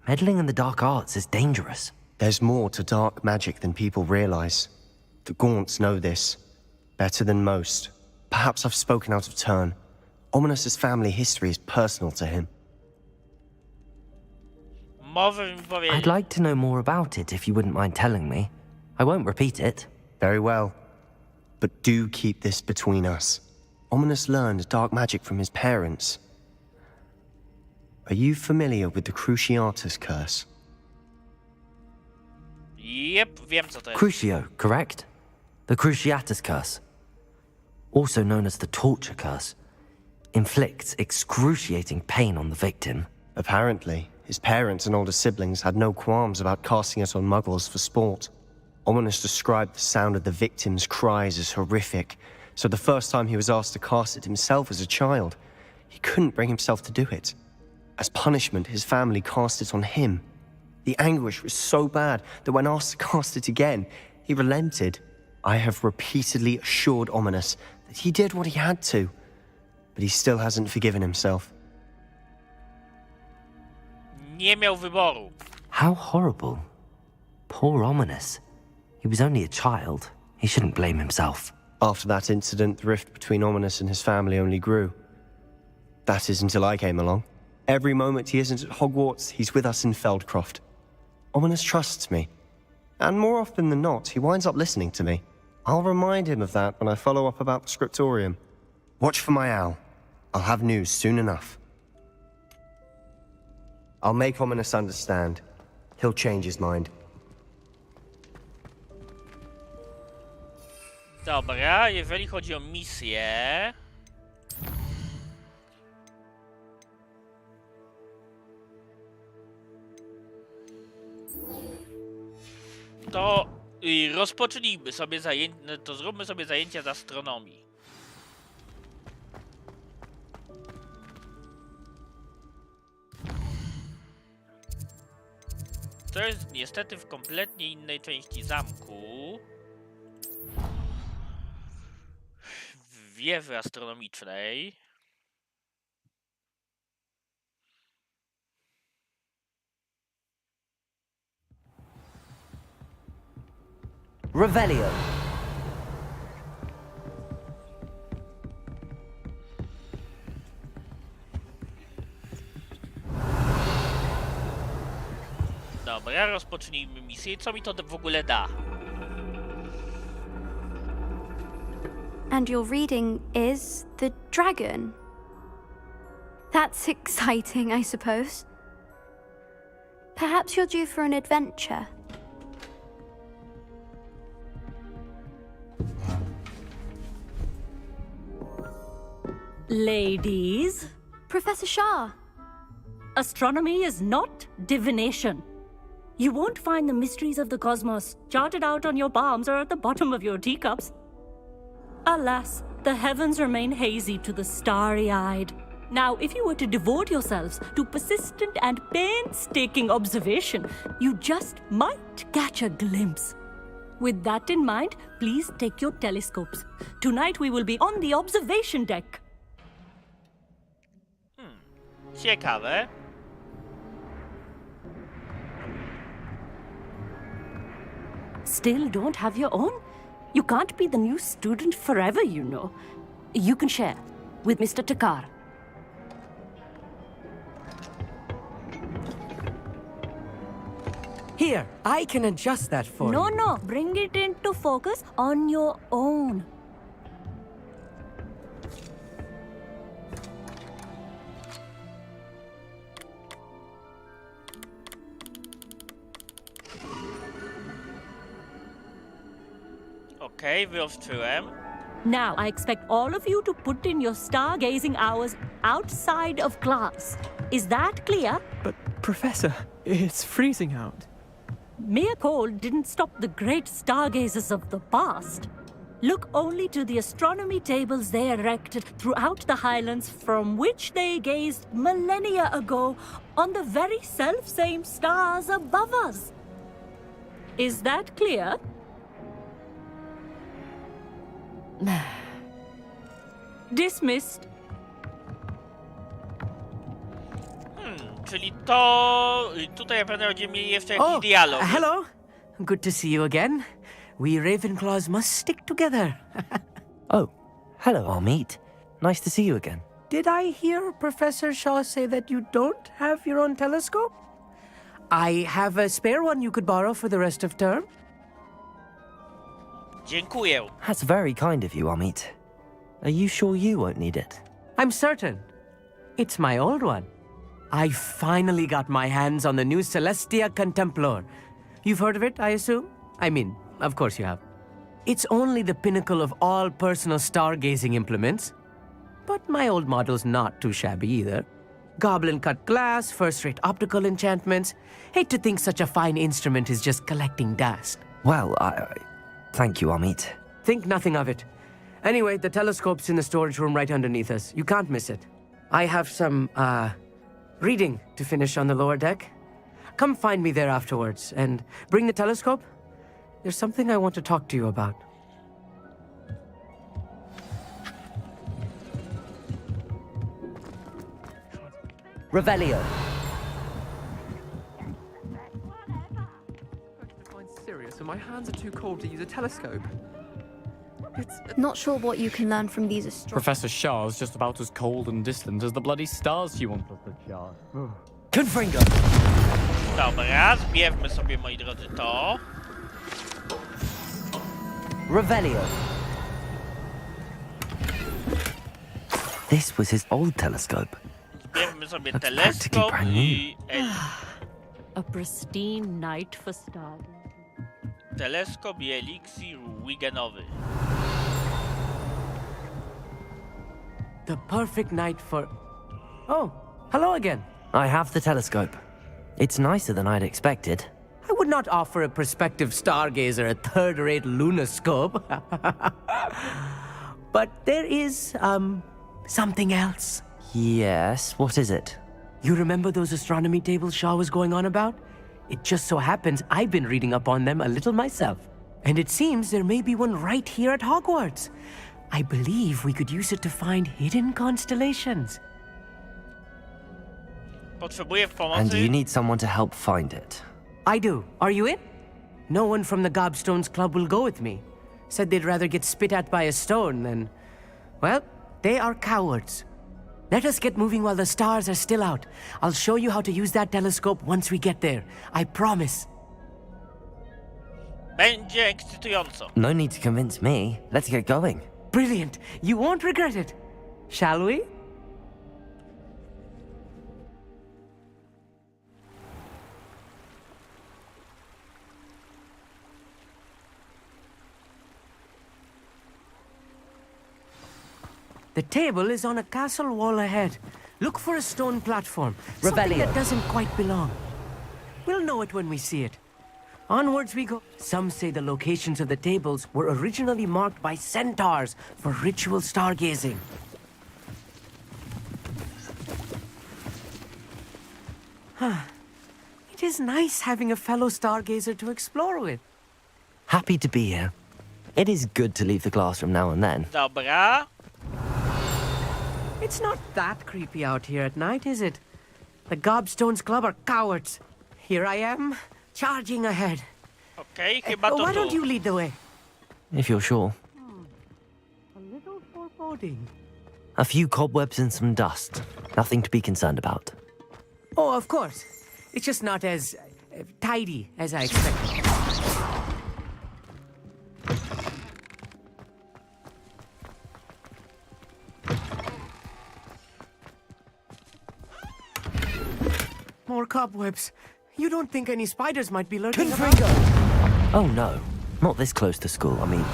Meddling in the dark arts is dangerous. There's more to dark magic than people realize. The Gaunts know this better than most. Perhaps I've spoken out of turn. Ominous's family history is personal to him. I'd like to know more about it if you wouldn't mind telling me. I won't repeat it. Very well. But do keep this between us. Ominous learned dark magic from his parents. Are you familiar with the Cruciatus curse? Yep, wiem co to jest. Crucio, correct? The Cruciatus curse. Also known as the torture curse. Inflicts excruciating pain on the victim. Apparently, his parents and older siblings had no qualms about casting it on muggles for sport. Ominous described the sound of the victim's cries as horrific, so the first time he was asked to cast it himself as a child, he couldn't bring himself to do it. As punishment, his family cast it on him. The anguish was so bad that when asked to cast it again, he relented. I have repeatedly assured Ominous that he did what he had to, but he still hasn't forgiven himself. Nie miał wyboru. How horrible. Poor Ominous. He was only a child. He shouldn't blame himself. After that incident, the rift between Ominous and his family only grew. That is until I came along. Every moment he isn't at Hogwarts, he's with us in Feldcroft. Ominous trusts me. And more often than not, he winds up listening to me. I'll remind him of that when I follow up about the scriptorium. Watch for my owl. I'll have news soon enough. I'll make Ominous understand. He'll change his mind. Dobra, jeżeli chodzi o misję... To rozpocznijmy sobie zajęcia, to zróbmy sobie zajęcia z astronomii. To jest niestety w kompletnie innej części zamku. W wieży astronomicznej. Revelio. Dobra, rozpocznijmy misję. Co mi to w ogóle da? And your reading is The Dragon. That's exciting, I suppose. Perhaps you're due for an adventure. Ladies. Professor Shah. Astronomy is not divination. You won't find the mysteries of the cosmos charted out on your palms or at the bottom of your teacups. Alas, the heavens remain hazy to the starry-eyed. Now, if you were to devote yourselves to persistent and painstaking observation, you just might catch a glimpse. With that in mind, please take your telescopes. Tonight we will be on the observation deck. Ciekawe. Still don't have your own? You can't be the new student forever, you know. You can share with Mr. Takar. Here, I can adjust that for you. No, bring it into focus on your own. Okej, wyostrzyłem. Now, I expect all of you to put in your stargazing hours outside of class. Is that clear? But, Professor, it's freezing out. Mere cold didn't stop the great stargazers of the past. Look only to the astronomy tables they erected throughout the Highlands, from which they gazed millennia ago on the very self-same stars above us. Is that clear? Dismissed. Czyli to... Tutaj pewnie będziemy mieli jeszcze jakiś dialog. Hello. Good to see you again. We Ravenclaws must stick together. Oh, hello, Amit. Nice to see you again. Did I hear Professor Shaw say that you don't have your own telescope? I have a spare one you could borrow for the rest of term. Dziękuję. That's very kind of you, Amit. Are you sure you won't need it? I'm certain. It's my old one. I finally got my hands on the new Celestia Contemplar. You've heard of it, I assume? I mean, of course you have. It's only the pinnacle of all personal stargazing implements. But my old model's not too shabby either. Goblin-cut glass, first-rate optical enchantments. Hate to think such a fine instrument is just collecting dust. Well, thank you, Amit. Think nothing of it. Anyway, the telescope's in the storage room right underneath us. You can't miss it. I have some, reading to finish on the lower deck. Come find me there afterwards, and bring the telescope. There's something I want to talk to you about. Revelio. I'm serious, and my hands are too cold to use a telescope. Not sure what you can learn from these astronomers. Professor Shah's just about as cold and distant as the bloody stars she wants us to chart. Confringo. Dobra, zbierzmy sobie, moi drodzy, to. Revelio. This was his old telescope. Zbierzmy sobie That's teleskop practically brand new. i... A pristine night for stars. Teleskop i eliksir weekendowy. The perfect night for... Oh, hello again. I have the telescope. It's nicer than I'd expected. I would not offer a prospective stargazer a third-rate lunoscope. But there is, something else. Yes, what is it? You remember those astronomy tables Shaw was going on about? It just so happens I've been reading up on them a little myself. And it seems there may be one right here at Hogwarts. I believe we could use it to find hidden constellations. Potrzebuję pomocy. And you need someone to help find it. I do. Are you in? No one from the Gobstones Club will go with me. Said they'd rather get spit at by a stone than... Well, they are cowards. Let us get moving while the stars are still out. I'll show you how to use that telescope once we get there. I promise. Będzie ekscytująco. No need to convince me. Let's get going. Brilliant. You won't regret it. Shall we? The table is on a castle wall ahead. Look for a stone platform. Something Revelio. that doesn't quite belong. We'll know it when we see it. Onwards we go. Some say the locations of the tables were originally marked by centaurs for ritual stargazing. It is nice having a fellow stargazer to explore with. Happy to be here. It is good to leave the classroom now and then. Dobra. It's not that creepy out here at night, is it? The Gobstones Club are cowards. Here I am, charging ahead. Okej, chyba to Why don't tu. you lead the way? if you're sure. A little foreboding. A few cobwebs and some dust. Nothing to be concerned about. Oh, of course. It's just not as tidy as I expected. More cobwebs. You don't think any spiders might be lurking around? Oh no, not this close to school, I mean.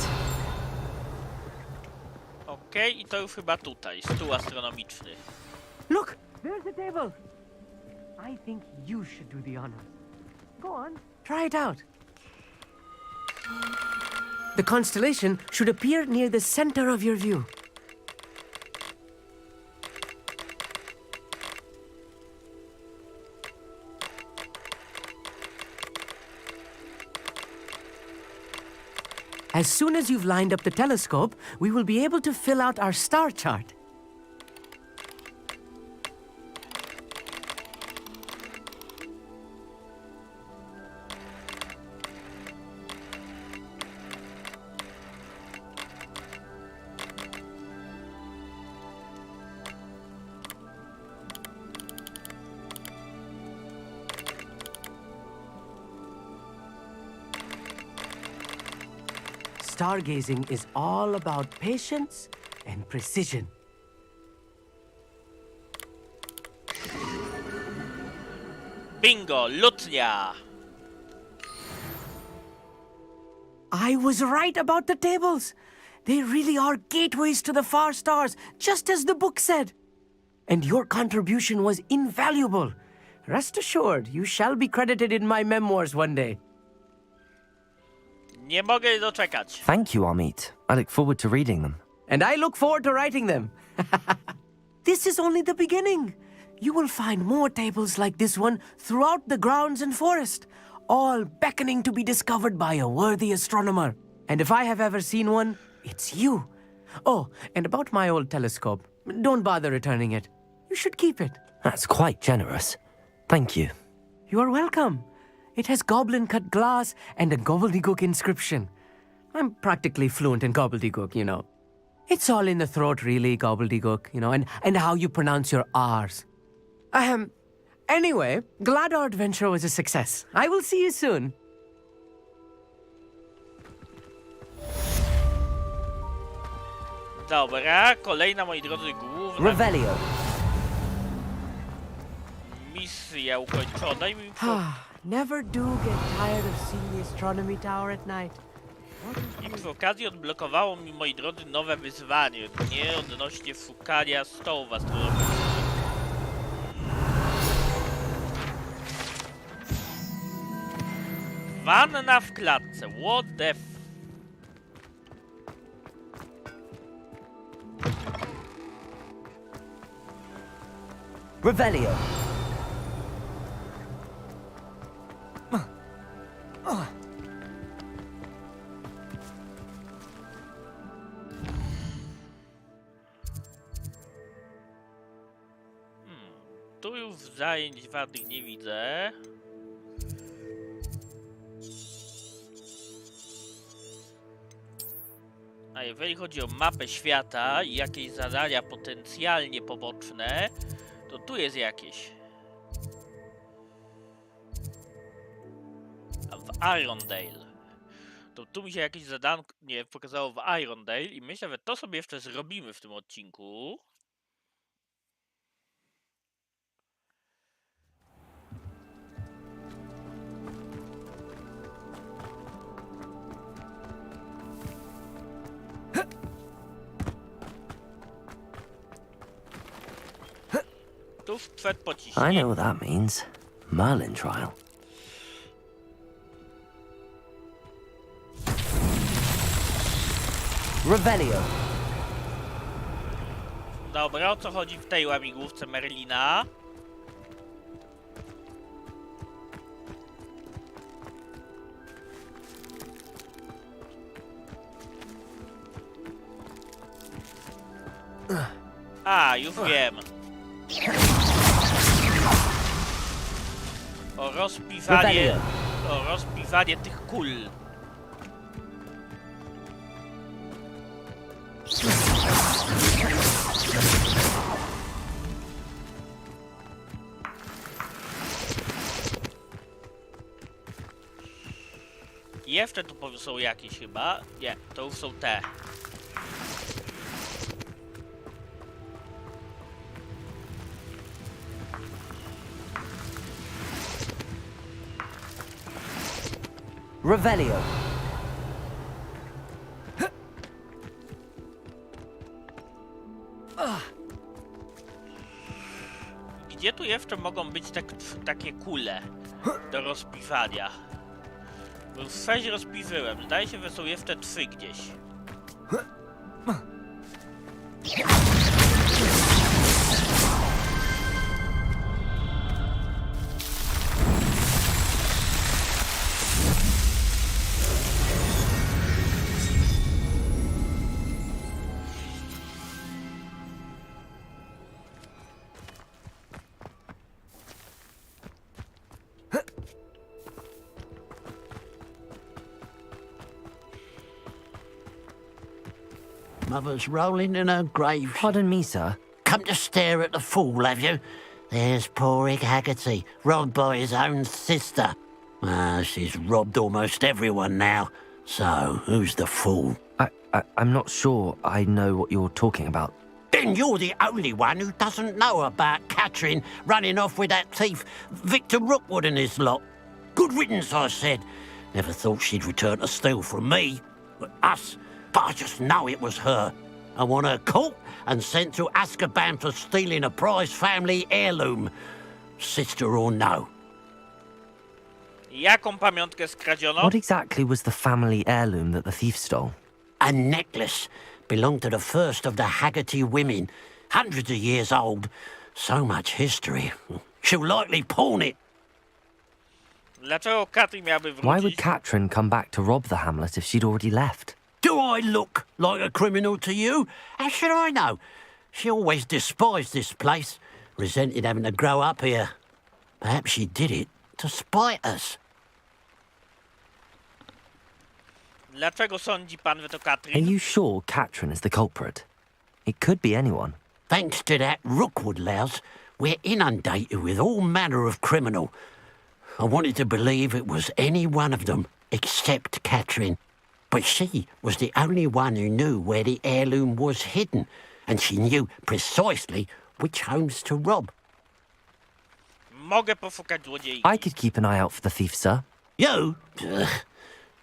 Okej, i to już chyba tutaj, stół astronomiczny. Look, there's a table. I think you should do the honors. Go on, try it out. The constellation should appear near the center of your view. As soon as you've lined up the telescope, we will be able to fill out our star chart. Stargazing is all about patience and precision. Bingo, lutnia! I was right about the tables. They really are gateways to the far stars, just as the book said. And your contribution was invaluable. Rest assured, you shall be credited in my memoirs one day. Nie mogę doczekać. Thank you, Amit. I look forward to reading them. And I look forward to writing them. This is only the beginning. You will find more tables like this one throughout the grounds and forest, all beckoning to be discovered by a worthy astronomer. And if I have ever seen one, it's you. Oh, and about my old telescope, don't bother returning it. You should keep it. That's quite generous. Thank you. You are welcome. It has goblin-cut glass and a gobbledygook inscription. I'm practically fluent in gobbledygook, you know. It's all in the throat, really, gobbledygook, you know, and how you pronounce your R's. Anyway, glad our adventure was a success. I will see you soon. Dobra, kolejna, moi drodzy, główna Revelio. misja ukończona i mi Never do get tired of seeing the astronomy tower at night. I przy okazji odblokowało mi, moi drodzy, nowe wyzwanie. Nie odnośnie szukania stołów astronomicznych. Wanna w klatce. What the f... Revelio. Tu już zajęć ważnych nie widzę. A jeżeli chodzi o mapę świata i jakieś zadania potencjalnie poboczne, to tu jest jakieś. A w Irondale. To tu mi się jakieś zadanie pokazało w Irondale i myślę, że to sobie jeszcze zrobimy w tym odcinku. Tuż przed I pociśnieniem. know what that means. Merlin trial. Revelio. Dobra, o co chodzi w tej łamigłówce Merlina? A, już wiem. O rozpiwanie tych kul. Jeszcze tu są jakieś chyba. Nie, to już są te. Revelio. Gdzie tu jeszcze mogą być takie kule do rozpiwania? Bo już 6 rozpiżyłem. Zdaje się, że są jeszcze 3 gdzieś. Mother's rolling in her grave. Pardon me, sir. Come to stare at the fool, have you? There's poor Egg Haggerty, robbed by his own sister. She's robbed almost everyone now. So, who's the fool? I'm not sure I know what you're talking about. Then you're the only one who doesn't know about Catherine running off with that thief, Victor Rookwood and his lot. Good riddance, I said. Never thought she'd return to steal from me. Us. But I just know it was her. I want her caught and sent to Azkaban for stealing a prize family heirloom. Sister or no. Jaką pamiątkę skradziono? What exactly was the family heirloom that the thief stole? A necklace. Belonged to the first of the Haggerty women. Hundreds of years old. So much history. She'll likely pawn it. Dlaczego Katrin miałaby wrócić? Why would Catherine come back to rob the hamlet if she'd already left? Do I look like a criminal to you? How should I know? She always despised this place, resented having to grow up here. Perhaps she did it to spite us. Dlaczego sądzi pan, że to Are Katrin? you sure Catherine is the culprit? It could be anyone. Thanks to that Rookwood louse, we're inundated with all manner of criminal. I wanted to believe it was any one of them, except Catherine. But she was the only one who knew where the heirloom was hidden, and she knew precisely which homes to rob. Mogę poszukać złodziei. I could keep an eye out for the thief, sir. You? Ugh.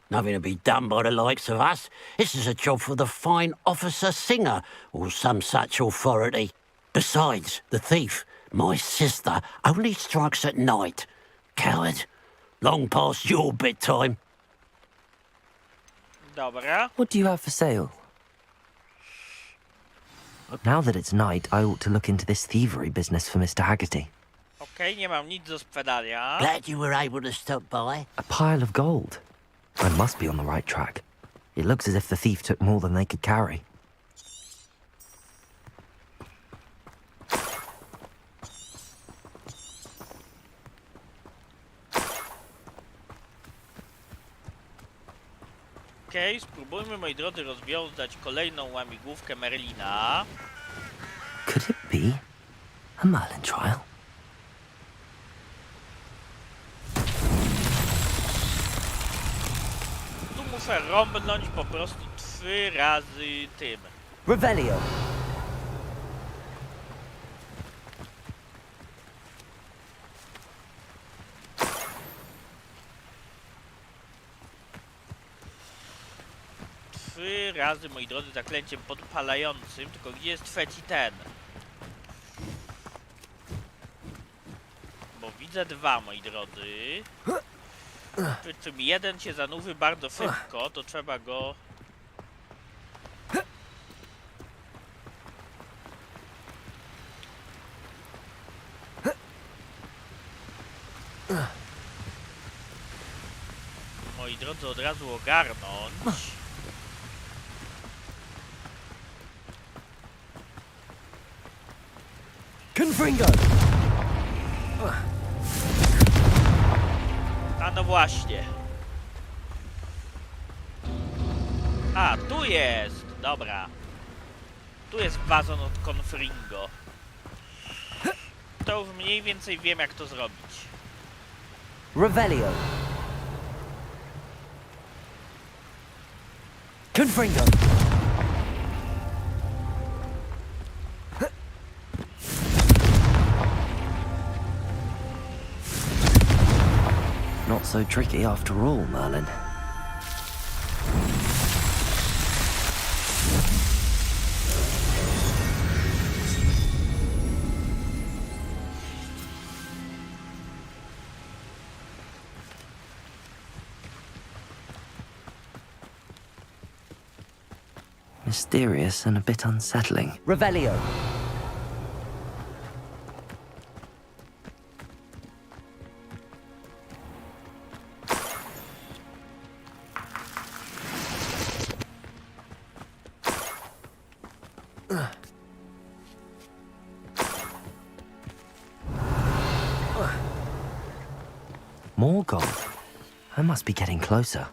Nothing to be done by the likes of us. This is a job for the fine officer Singer, or some such authority. Besides, the thief, my sister, only strikes at night. Coward. Long past your bedtime. Dobra. What do you have for sale? Now that it's night, I ought to look into this thievery business for Mr. Haggerty. Okej, nie mam nic do sprzedania. Glad you were able to stop by. A pile of gold. I must be on the right track. It looks as if the thief took more than they could carry. Okej, spróbujmy, moi drodzy, rozwiązać kolejną łamigłówkę Merlina. Could it be a Merlin trial? Tu muszę rąbnąć po prostu 3 razy tym. Revelio. Trzy razy, moi drodzy, zaklęciem podpalającym, tylko gdzie jest trzeci ten? Bo widzę 2, moi drodzy. Przy czym jeden się zanurzy bardzo szybko, to trzeba go... Moi drodzy, od razu ogarnąć. Confringo! A no właśnie. A, tu jest! Dobra. Tu jest wazon od Confringo. To już mniej więcej wiem, jak to zrobić. Revelio. Confringo! Not so tricky after all, Merlin. Mysterious and a bit unsettling. Revelio. More gold. I must be getting closer.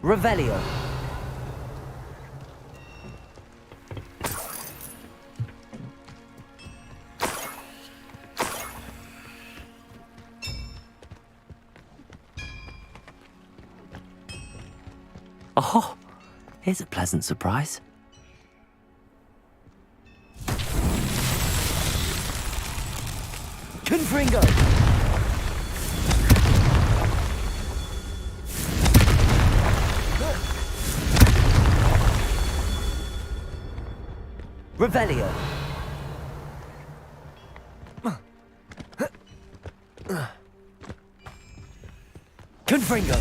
Revelio. Oh, here's a pleasant surprise. Confringo! Revelio. Confringo.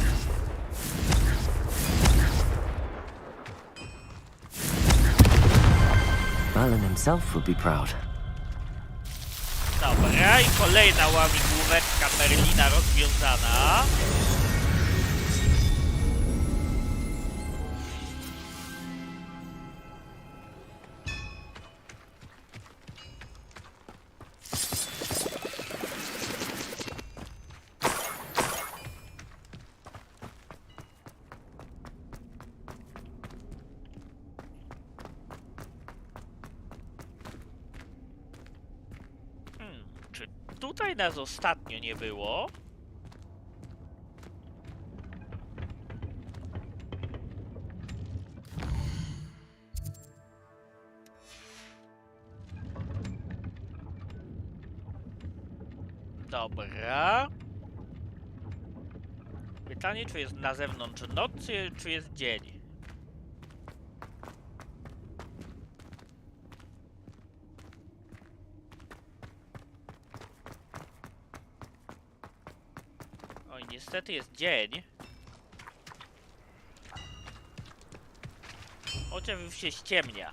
Merlin himself would be proud. Dobra, i kolejna łamigłóweczka Merlina rozwiązana. Czy tutaj nas ostatnio nie było? Dobra. Pytanie, czy jest na zewnątrz noc, czy jest dzień? Oj, niestety jest dzień. Chociaż już się ściemnia.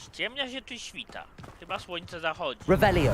Ściemnia się czy świta? Chyba słońce zachodzi. Revelio.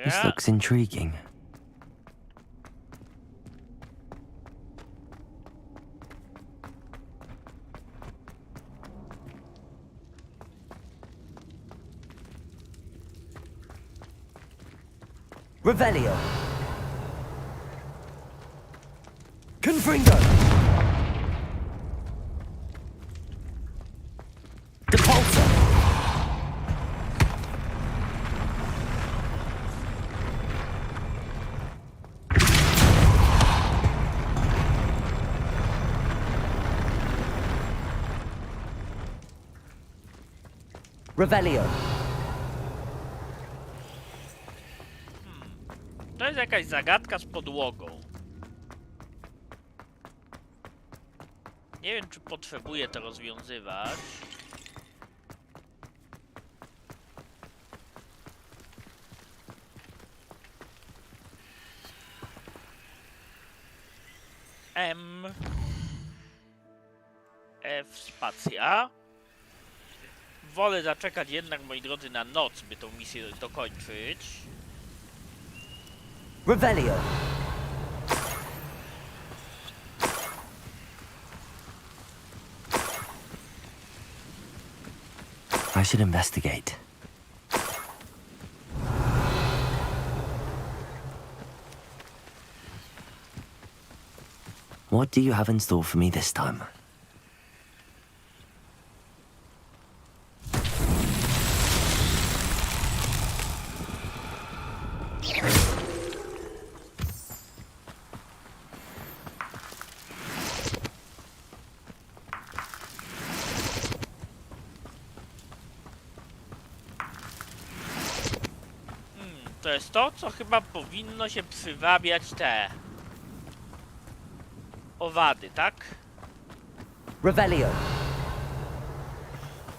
This looks intriguing. Revelio. Confringo. Depulsor. To jest jest jakaś zagadka z podłogą. Nie wiem, czy potrzebuję to rozwiązywać. M F spacja. Wolę zaczekać jednak, moi drodzy, na noc, by tą misję dokończyć. Revelio. I should investigate. What do you have in store for me this time? To jest to, co chyba powinno się przywabiać te owady, tak? Revelio.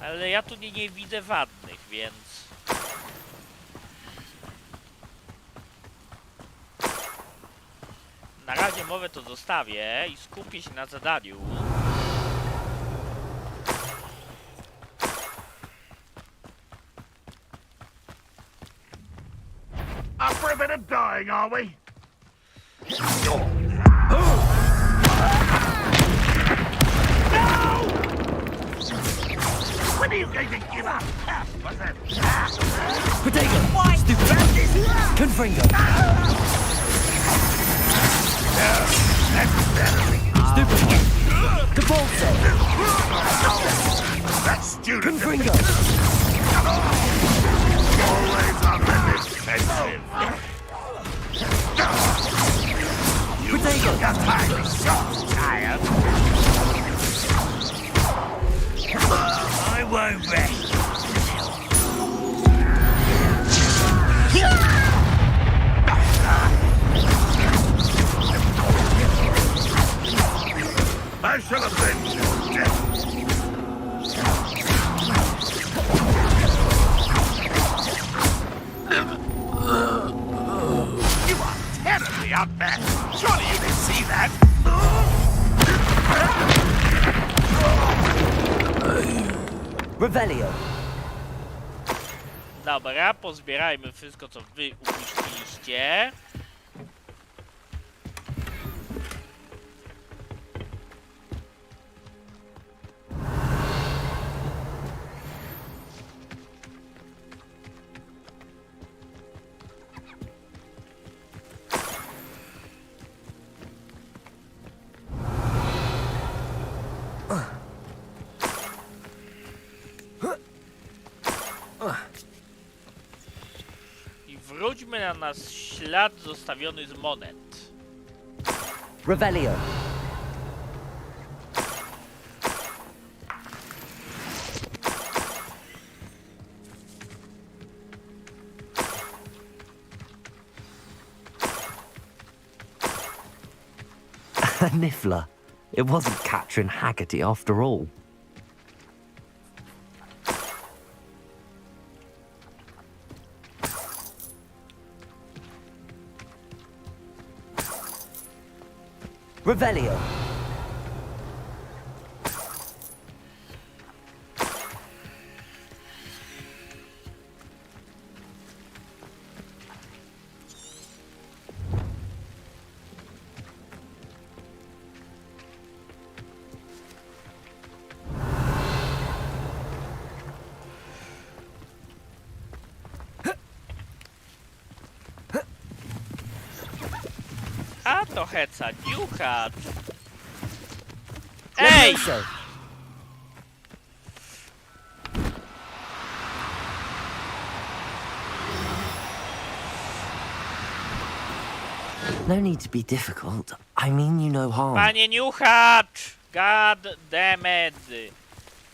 Ale ja tu nie widzę wadnych, więc... Na razie mowę to zostawię i skupię się na zadaniu. Up for a bit of dying, are we? No! When are you going to give up? Potato. Stupid. Confringo. Stupid. Cabalso. That student. Confringo. Always on the defensive. Potato. Your time is so tired. I won't rest. I shall avenge your death. You are terribly outmatched. Surely you can see that. Revelio. Dobra, pozbierajmy wszystko, co wy upuściliście. Wróćmy na nasz ślad zostawiony z monet. Revelio. A niffler. It wasn't Catherine Haggerty after all. Revelio. A to heca, niuchacz. Ej! No need to be difficult. I mean you no harm. Panie niuchacz! God damn it!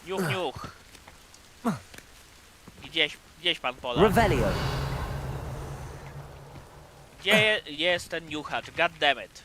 Niuch, niuch. Gdzieś pan Pola. Revelio. Gdzie jest ten niuchacz? God damn it.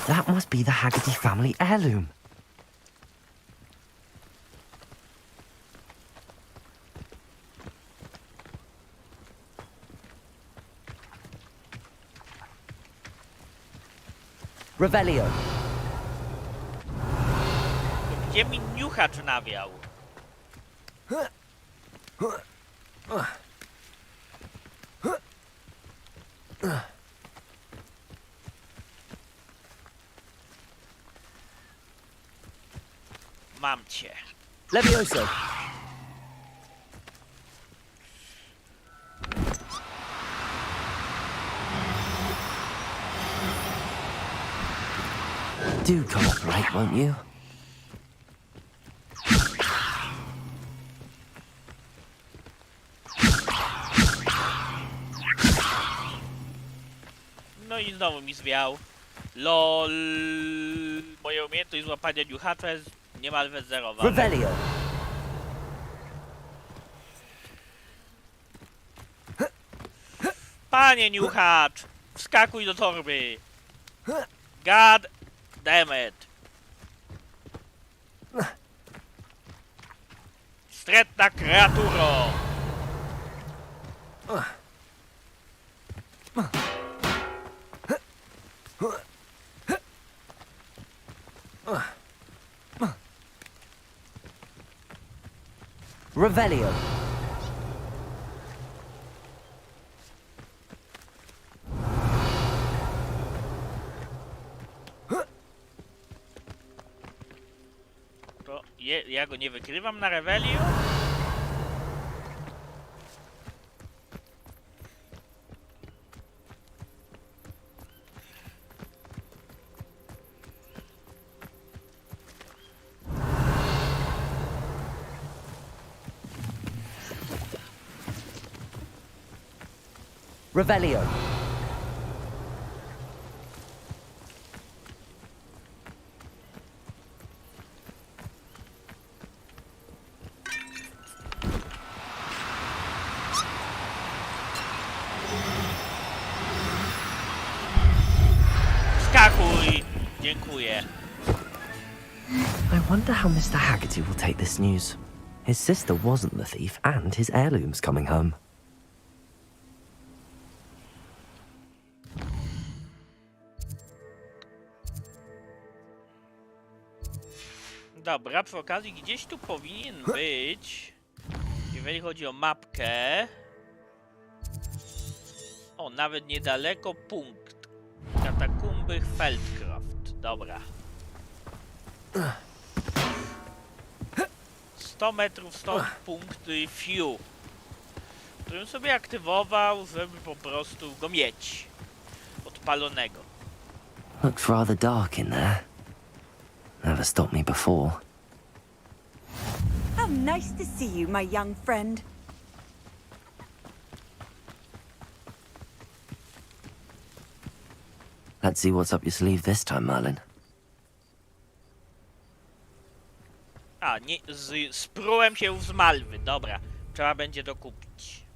That must be the Haggerty family heirloom. Revelio. Gdzie mi niuchacz nawiał? Mam cię. Levioso. Do cooperate, won't you? No i znowu mi zwiał. LOL. Moja umiejętność złapania niuchacza jest niemal wyzerowana. Revelio. Panie niuchacz! Wskakuj do torby! God damn it! Wstrętna kreaturo! Revelio. To ja go nie wykrywam na Revelio? Revelio. Skakuj! Dziękuję. I wonder how Mr. Haggerty will take this news. His sister wasn't the thief, and his heirloom's coming home. Dobra, przy okazji gdzieś tu powinien być, jeżeli chodzi o mapkę. O, nawet niedaleko punkt. Katakumby Feldcroft. Dobra. 100 metrów stąd punkt Few, którym sobie aktywował, żeby po prostu go mieć. Odpalonego. Looks rather dark in there. Never stopped me before. How nice to see you, my young friend. Let's see what's up your sleeve this time, Merlin. A, nie, sprułem się z Malwy. Dobra, trzeba będzie dokupić.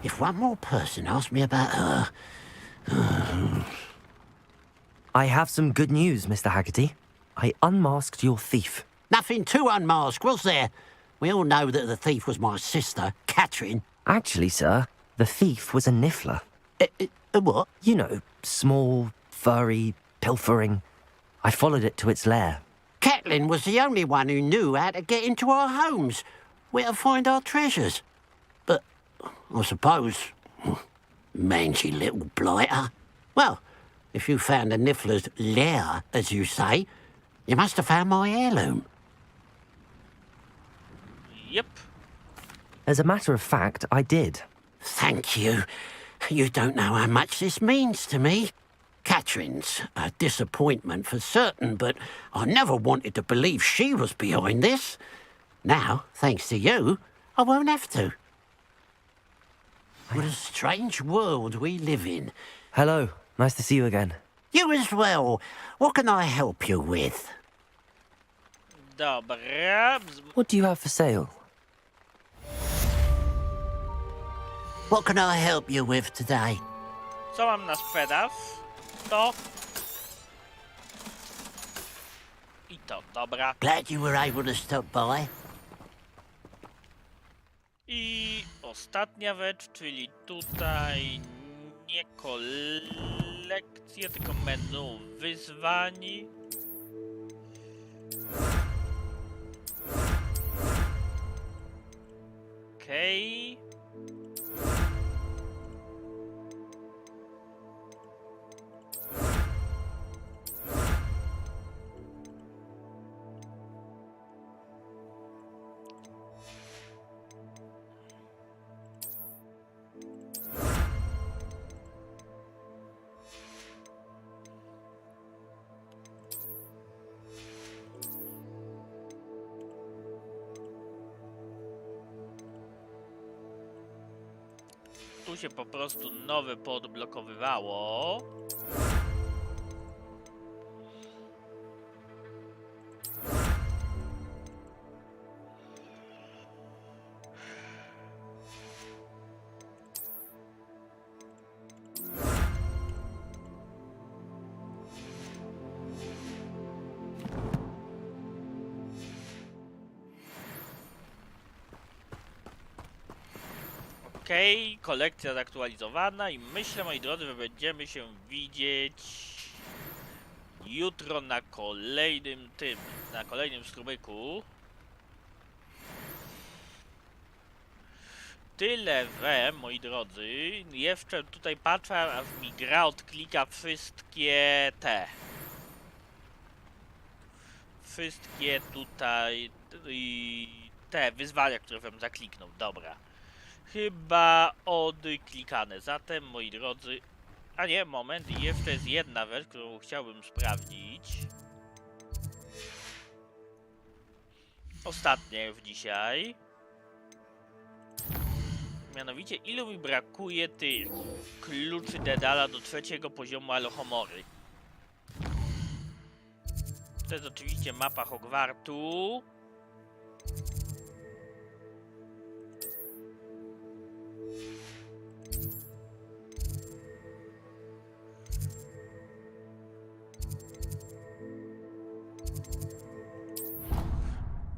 If one more person asked me about her... I have some good news, Mr. Haggerty. I unmasked your thief. Nothing to unmask, was there? We all know that the thief was my sister, Catherine. Actually, sir, the thief was a niffler. A what? You know, small, furry, pilfering. I followed it to its lair. Catelyn was the only one who knew how to get into our homes, where to find our treasures. But I suppose, mangy little blighter. Well, if you found the Niffler's lair, as you say, you must have found my heirloom. Yep. As a matter of fact, I did. Thank you. You don't know how much this means to me. Catherine's a disappointment for certain, but I never wanted to believe she was behind this. Now, thanks to you, I won't have to. What a strange world we live in. Hello. Nice to see you again. You as well. What can I help you with? Dobra. What do you have for sale? What can I help you with today? Co mam na sprzedaż? To. I to, dobra. Glad you were able to stop by. I ostatnia rzecz, czyli tutaj nie kolekcje, tylko menu wyzwań. Okej. Tu się po prostu nowe podblokowywało. Okej, kolekcja zaktualizowana i myślę, moi drodzy, że będziemy się widzieć jutro na kolejnym strumyku. Tyle, że, moi drodzy, jeszcze tutaj patrzę, aż mi gra odklika wszystkie tutaj te wyzwania, które bym zakliknął, dobra. Chyba odklikane. Zatem, moi drodzy... A nie, moment. Jeszcze jest jedna rzecz, którą chciałbym sprawdzić. Ostatnia już dzisiaj. Mianowicie, ilu mi brakuje tych kluczy Dedala do 3. poziomu Alohomory. To jest oczywiście mapa Hogwartu.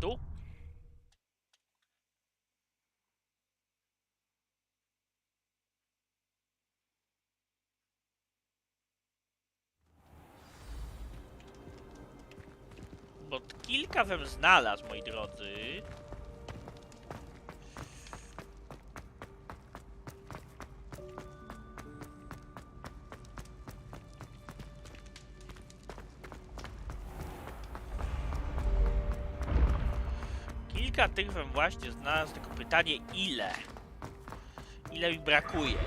Tu. Bo kilka bym znalazł, moi drodzy. Kilka tych bym właśnie znalazł, tylko pytanie ile? Ile mi brakuje?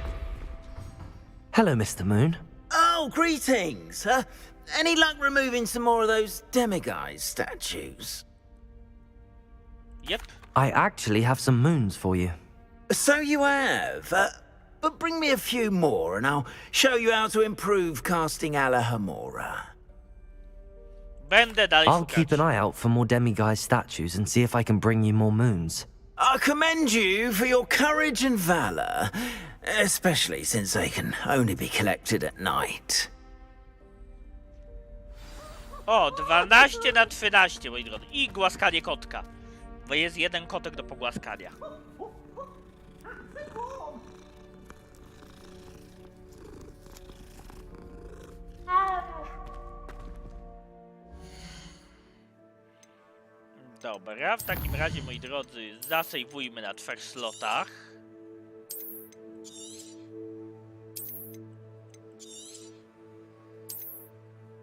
Hello, Mr. Moon. Oh, greetings! Any luck removing some more of those demiguise statues? Yep. I actually have some moons for you. So you have. But bring me a few more and I'll show you how to improve casting Alohomora. Będę dalej I'll szukać. keep an eye out for more demiguise statues and see if I can bring you more moons. I commend you for your courage and valor, especially since they can only be collected at night. O, 12/13, moi drodzy. I głaskanie kotka. Bo jest jeden kotek do pogłaskania. Dobra, w takim razie, moi drodzy, zasejwujmy na 4 slotach.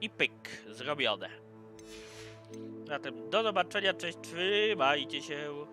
I pyk, zrobione. Zatem do zobaczenia, cześć, trzymajcie się.